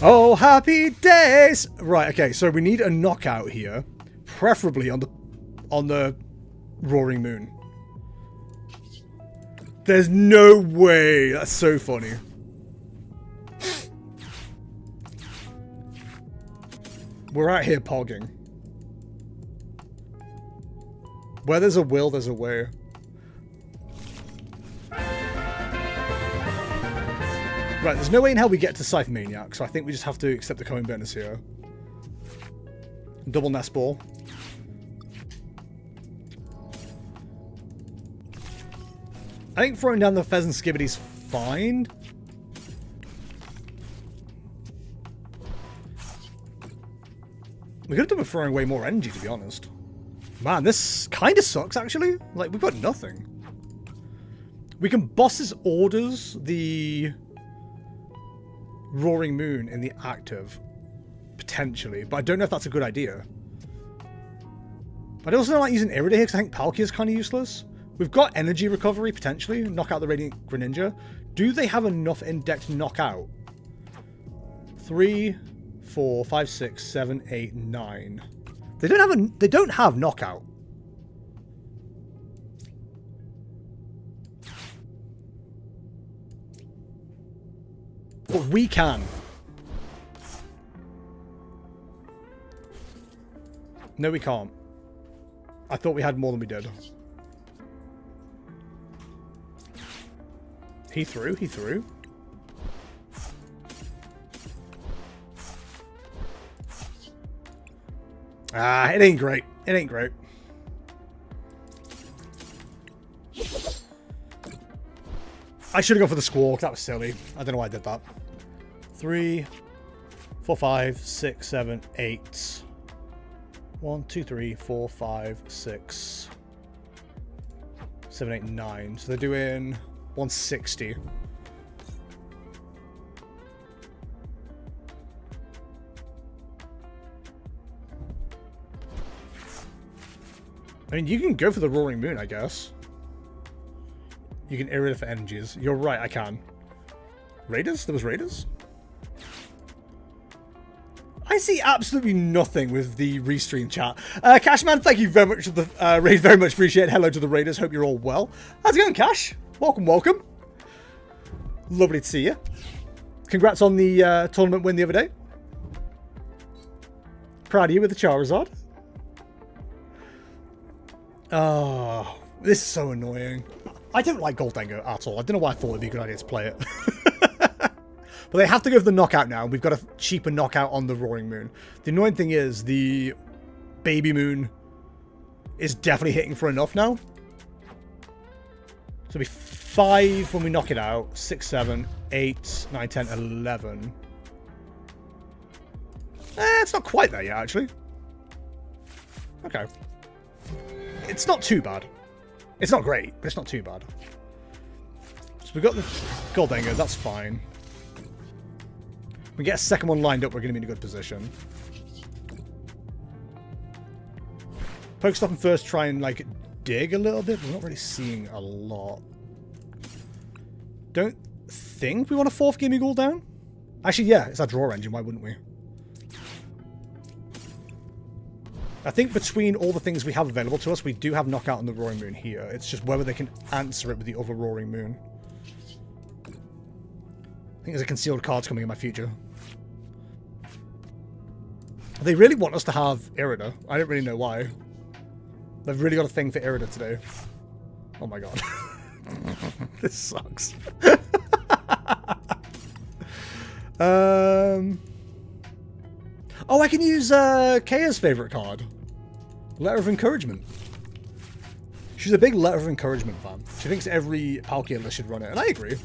Oh, happy days! Right, okay, so we need a knockout here. Preferably on the Roaring Moon. There's no way. That's so funny. We're out here pogging. Where there's a will, there's a way. Right, there's no way in hell we get to Scythe Maniac, so I think we just have to accept the coin bonus here. Double Nest Ball. I think throwing down the Pheasant Skibbity's fine. We could have done with throwing away more energy, to be honest. Man, this kind of sucks, actually. Like, we've got nothing. We can boss's orders the Roaring Moon in the active. Potentially. But I don't know if that's a good idea. But I also don't like using Iridia here because I think Palkia is kind of useless. We've got energy recovery, potentially. Knock out the Radiant Greninja. Do they have enough in deck to knock out? 3, 4, 5, 6, 7, 8, 9. They don't have knockout. But we can. No, we can't. I thought we had more than we did. He threw, he threw. Ah, it ain't great. It ain't great. I should have gone for the Squawk. That was silly. I don't know why I did that. 3, 4, 5, 6, 7, 8. 1, 2, 3, 4, 5, 6, 7, 8, 9. So they're doing 160. I mean, you can go for the Roaring Moon, I guess. You can Irida for energies. You're right, I can. Raiders? There was Raiders? I see absolutely nothing with the restream chat. Cashman, thank you very much for the raid. Very much appreciate it. Hello to the Raiders. Hope you're all well. How's it going, Cash? Welcome, welcome. Lovely to see you. Congrats on the tournament win the other day. Proud of you with the Charizard. Oh, this is so annoying. I don't like Gholdengo at all. I don't know why I thought it'd be a good idea to play it. But they have to go for the knockout now. We've got a cheaper knockout on the Roaring Moon. The annoying thing is the Baby Moon is definitely hitting for enough now. So it'll be 5 when we knock it out. 6, 7, 8, 9, 10, 11. It's not quite there yet, actually. Okay. It's not too bad. It's not great, but it's not too bad. So we've got the Gholdengo, that's fine. We get a second one lined up, we're going to be in a good position. Pokestop him first, try and, like, dig a little bit. We're not really seeing a lot. Don't think we want a 4th Gimme Ghoul down. Actually, yeah, it's our draw engine, why wouldn't we? I think between all the things we have available to us, we do have Knockout on the Roaring Moon here. It's just whether they can answer it with the other Roaring Moon. I think there's a concealed cards coming in my future. They really want us to have Irida. I don't really know why. They've really got a thing for Irida today. Oh my god. This sucks. Oh, I can use Kaya's favourite card. Letter of Encouragement. She's a big Letter of Encouragement fan. She thinks every Palkia list should run it, and I agree.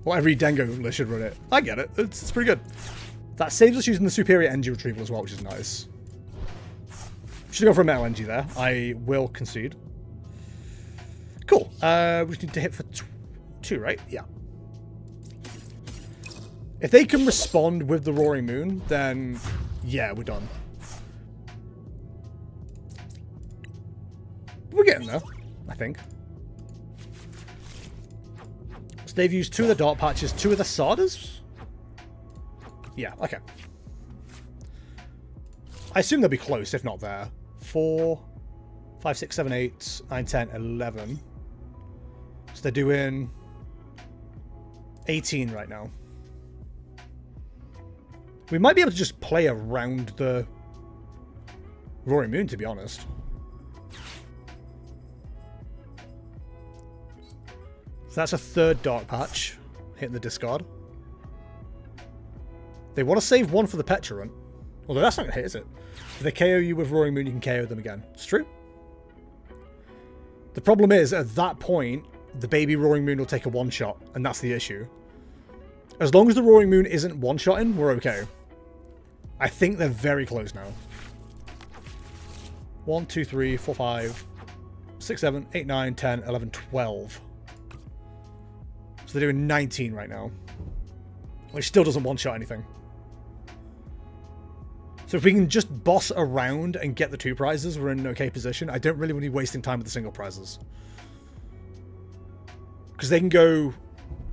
Or every Dengo list should run it. I get it. It's pretty good. That saves us using the Superior Energy Retrieval as well, which is nice. Should go for a Metal Energy there. I will concede. Cool. We just need to hit for 2, right? Yeah. If they can respond with the Roaring Moon, then yeah, we're done. We're getting there, I think. So they've used 2 of the Dark Patches, 2 of the Sardas? Yeah, okay. I assume they'll be close, if not there. 4, 5, 6, 7, 8, 9, 10, 11. So they're doing 18 right now. We might be able to just play around the Roaring Moon, to be honest. So that's a 3rd Dark Patch hitting the discard. They want to save 1 for the Petulant. Although that's not going to hit, is it? If they KO you with Roaring Moon, you can KO them again. It's true. The problem is, at that point, the baby Roaring Moon will take a 1-shot, and that's the issue. As long as the Roaring Moon isn't one-shotting, we're okay. I think they're very close now. 1, 2, 3, 4, 5, 6, 7, 8, 9, 10, 11, 12. So they're doing 19 right now. Which still doesn't one-shot anything. So if we can just boss around and get the 2 prizes, we're in an okay position. I don't really want to be wasting time with the single prizes. Because they can go...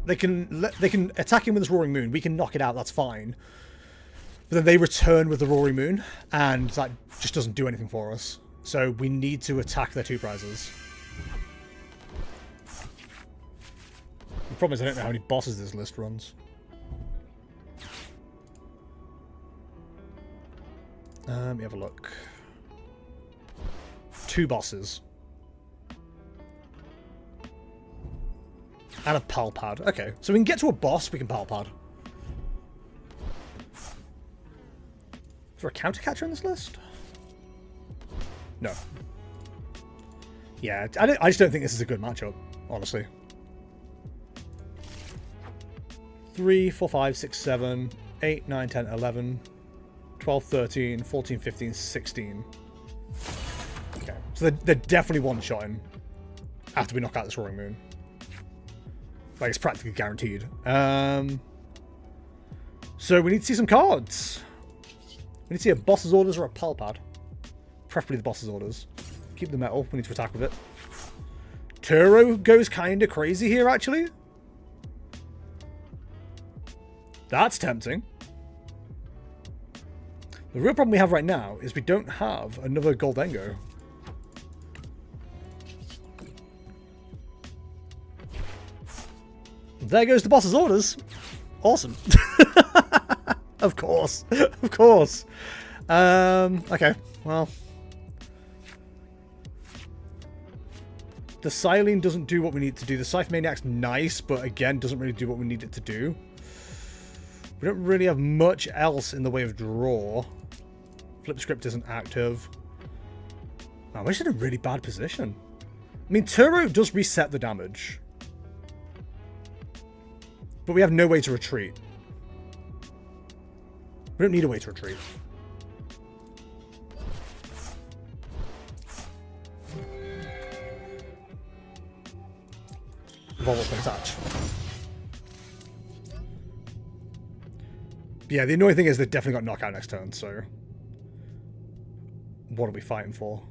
They can attack him with this Roaring Moon. We can knock it out, that's fine. But then they return with the Roaring Moon, and that just doesn't do anything for us. So we need to attack their 2 prizes. The problem is I don't know how many bosses this list runs. Let me have a look. 2 bosses. And a pal pad. Okay, so we can get to a boss, we can pal pad. Is there a counter catcher in this list? No. Yeah, I just don't think this is a good matchup, honestly. 3, 4, 5, 6, 7, 8, 9, 10, 11, 12, 13, 14, 15, 16. Okay, so they're definitely one-shotting after we knock out this Roaring Moon. Like, it's practically guaranteed. So we need to see some cards. We need to see a boss's orders or a pal pad. Preferably the boss's orders. Keep the metal. We need to attack with it. Turo goes kind of crazy here, actually. That's tempting. The real problem we have right now is we don't have another Gholdengo. There goes the boss's orders. Awesome. Of course. Of course. Okay. Well. The Silene doesn't do what we need to do. The Scythe Maniac's nice, but again, doesn't really do what we need it to do. We don't really have much else in the way of draw. Flip Script isn't active. Oh, we're just in a really bad position. I mean, Turo does reset the damage. But we have no way to retreat. We don't need a way to retreat. Volvo can attach. Yeah, the annoying thing is they definitely got knockout next turn, so... What are we fighting for?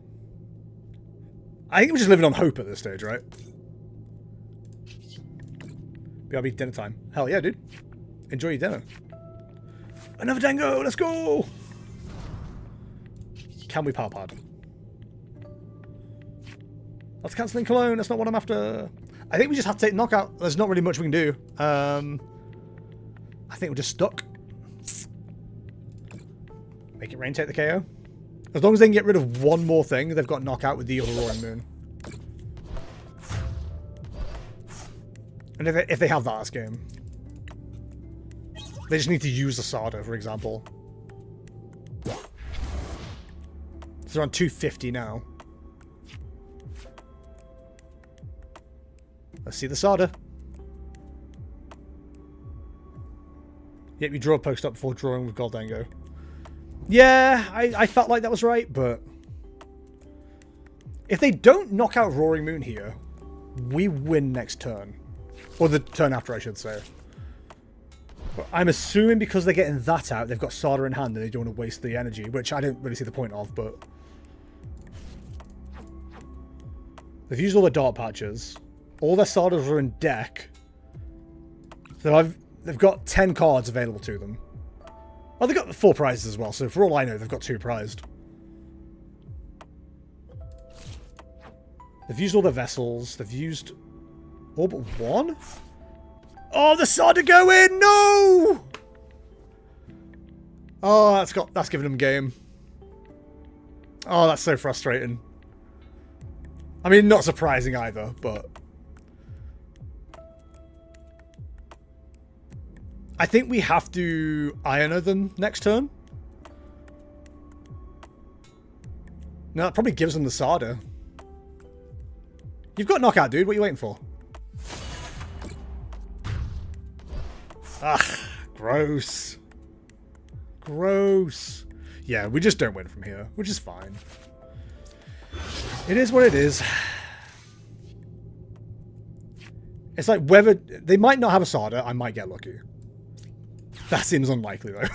I think we're just living on hope at this stage, right? BRB dinner time. Hell yeah, dude. Enjoy your dinner. Another Dango! Let's go! Can we power pad? That's cancelling Cologne. That's not what I'm after. I think we just have to take knockout. There's not really much we can do. I think we're just stuck. Make it rain, take the KO. As long as they can get rid of one more thing, they've got knockout with the other Roaring Moon. And if they have that, that's game. They just need to use the Sada, for example. It's around 250 now. Let's see the Sada. Yep, you draw a post up before drawing with Gholdengo. Yeah, I felt like that was right, but... If they don't knock out Roaring Moon here, we win next turn. Or the turn after, I should say. But I'm assuming because they're getting that out, they've got Sada in hand and they don't want to waste the energy, which I don't really see the point of, but... They've used all their Dark Patches. All their Sadas are in deck. So they've got 10 cards available to them. Oh, they've got 4 prizes as well, so for all I know, they've got 2 prized. They've used all their vessels. They've used all but 1. Oh, the Sada go in! No! Oh, that's giving them game. Oh, that's so frustrating. I mean, not surprising either, but... I think we have to Iono them next turn. No, that probably gives them the Sada. You've got knockout, dude. What are you waiting for? Ah, gross. Gross. Yeah, we just don't win from here, which is fine. It is what it is. It's like whether... They might not have a Sada. I might get lucky. That seems unlikely, though.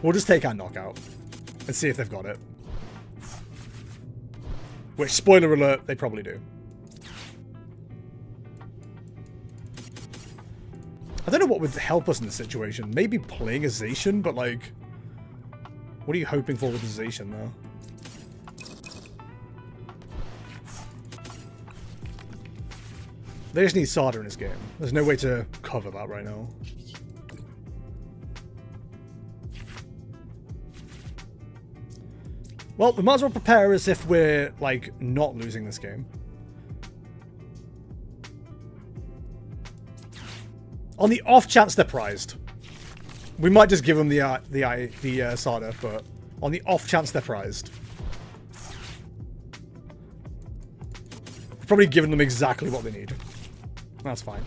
We'll just take our knockout and see if they've got it. Which, spoiler alert, they probably do. I don't know what would help us in this situation. Maybe playing a Zacian, but like... What are you hoping for with the Zacian, though? They just need Sada in this game. There's no way to cover that right now. Well, we might as well prepare as if we're, like, not losing this game. On the off chance they're prized. We might just give them the Sada, but on the off chance they're prized. We've probably given them exactly what they need. That's fine.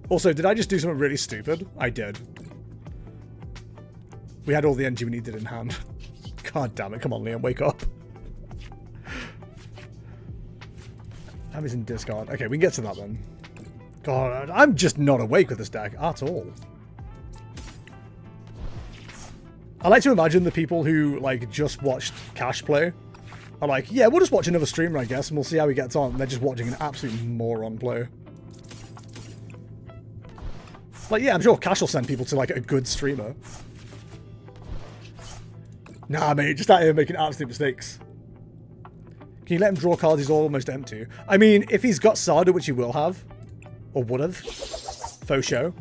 Also, did I just do something really stupid? I did. We had all the energy we needed in hand. God damn it. Come on, Liam. Wake up. He's in discard. Okay, we can get to that then. God, I'm just not awake with this deck at all. I like to imagine the people who, like, just watched Cash play are like, yeah, we'll just watch another streamer, I guess, and we'll see how he gets on. And they're just watching an absolute moron play. Like, yeah, I'm sure Cash will send people to, like, a good streamer. Nah, mate, just out here making absolute mistakes. Can you let him draw cards he's almost empty? I mean, if he's got Sada, which he will have, or would have, faux show,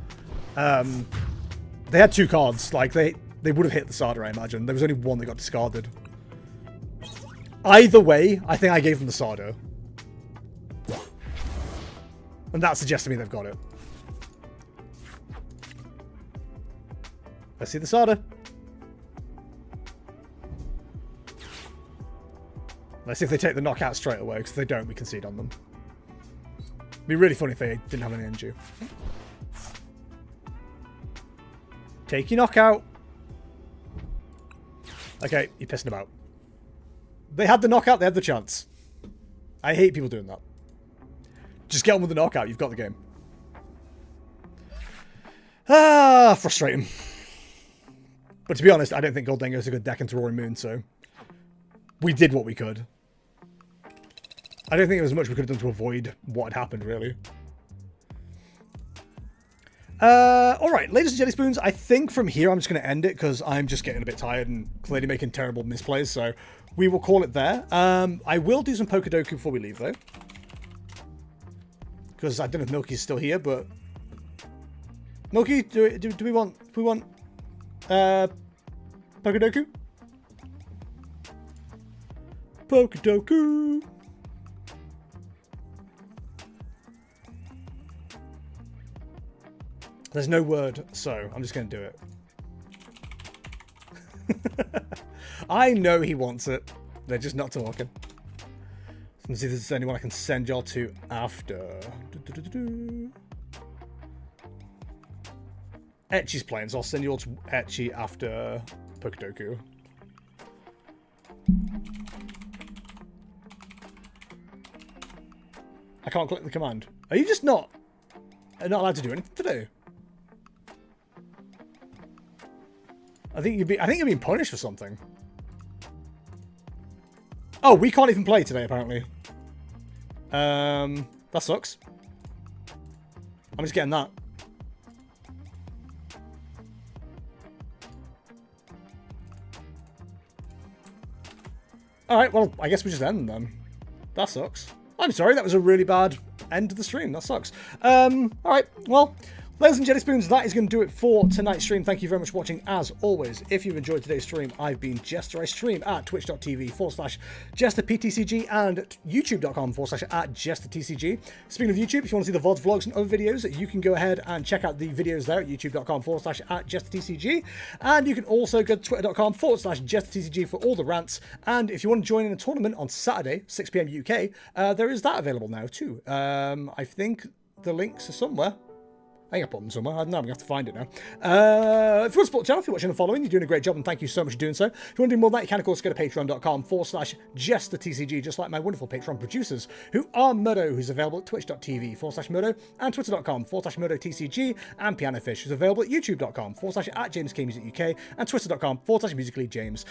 they had 2 cards. Like, they would have hit the Sada, I imagine. There was only 1 that got discarded. Either way, I think I gave them the Sada. And that suggests to me they've got it. Let's see the Sada. Let's see if they take the knockout straight away, because if they don't, we concede on them. It'd be really funny if they didn't have any energy. Take your knockout. Okay, you're pissing about. They had the knockout, they had the chance. I hate people doing that. Just get on with the knockout, you've got the game. Ah, frustrating. But to be honest, I don't think Gholdengo is a good deck into Roaring Moon, so we did what we could. I don't think there was much we could have done to avoid what had happened, really. Alright, ladies and jelly spoons, I think from here I'm just going to end it because I'm just getting a bit tired and clearly making terrible misplays, so we will call it there. I will do some Pokedoku before we leave, though. Because I don't know if Milky's still here, but... Milky, do we want Pokedoku? Pokedoku! There's no word, so I'm just going to do it. I know he wants it. They're just not talking. Let's see if there's anyone I can send y'all to after. Etchy's playing, so I'll send you all to Etchy after Pokedoku. I can't click the command. Are you just not allowed to do anything today? I think you're being punished for something. Oh, we can't even play today, apparently. That sucks. I'm just getting that. Alright, well, I guess we just end then. That sucks. I'm sorry, that was a really bad end to the stream. That sucks. Alright, well... Ladies and jelly spoons, that is going to do it for tonight's stream. Thank you very much for watching. As always, if you've enjoyed today's stream, I've been Jester. I stream at twitch.tv/JesterPTCG and youtube.com/@JesterTCG. Speaking of YouTube, if you want to see the VoDs, vlogs, and other videos, you can go ahead and check out the videos there at youtube.com/@JesterTCG. And you can also go to twitter.com/JesterTCG for all the rants. And if you want to join in a tournament on Saturday, 6 PM UK, there is that available now too. I think the links are somewhere. I think I put them somewhere. I don't know. I'm going to have to find it now. If you want to support the channel, if you're watching and following, you're doing a great job, and thank you so much for doing so. If you want to do more than that, you can, of course, go to patreon.com/JesterTCG, just like my wonderful Patreon producers, who are Murdo, who's available at twitch.tv/Murdo, and twitter.com/MurdoTCG, and Pianofish, who's available at youtube.com/@JamesKMusicUK, and twitter.com/MusicallyJames.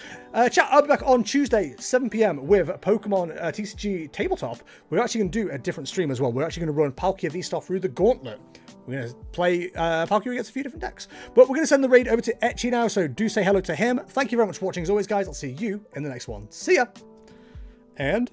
Chat, I'll be back on Tuesday, 7 PM, with Pokemon TCG Tabletop. We're actually going to do a different stream as well. We're actually going to run Palkia Vstar through the gauntlet. We're going to play Palkia against a few different decks. But we're going to send the raid over to Etchy now, so do say hello to him. Thank you very much for watching as always, guys. I'll see you in the next one. See ya! And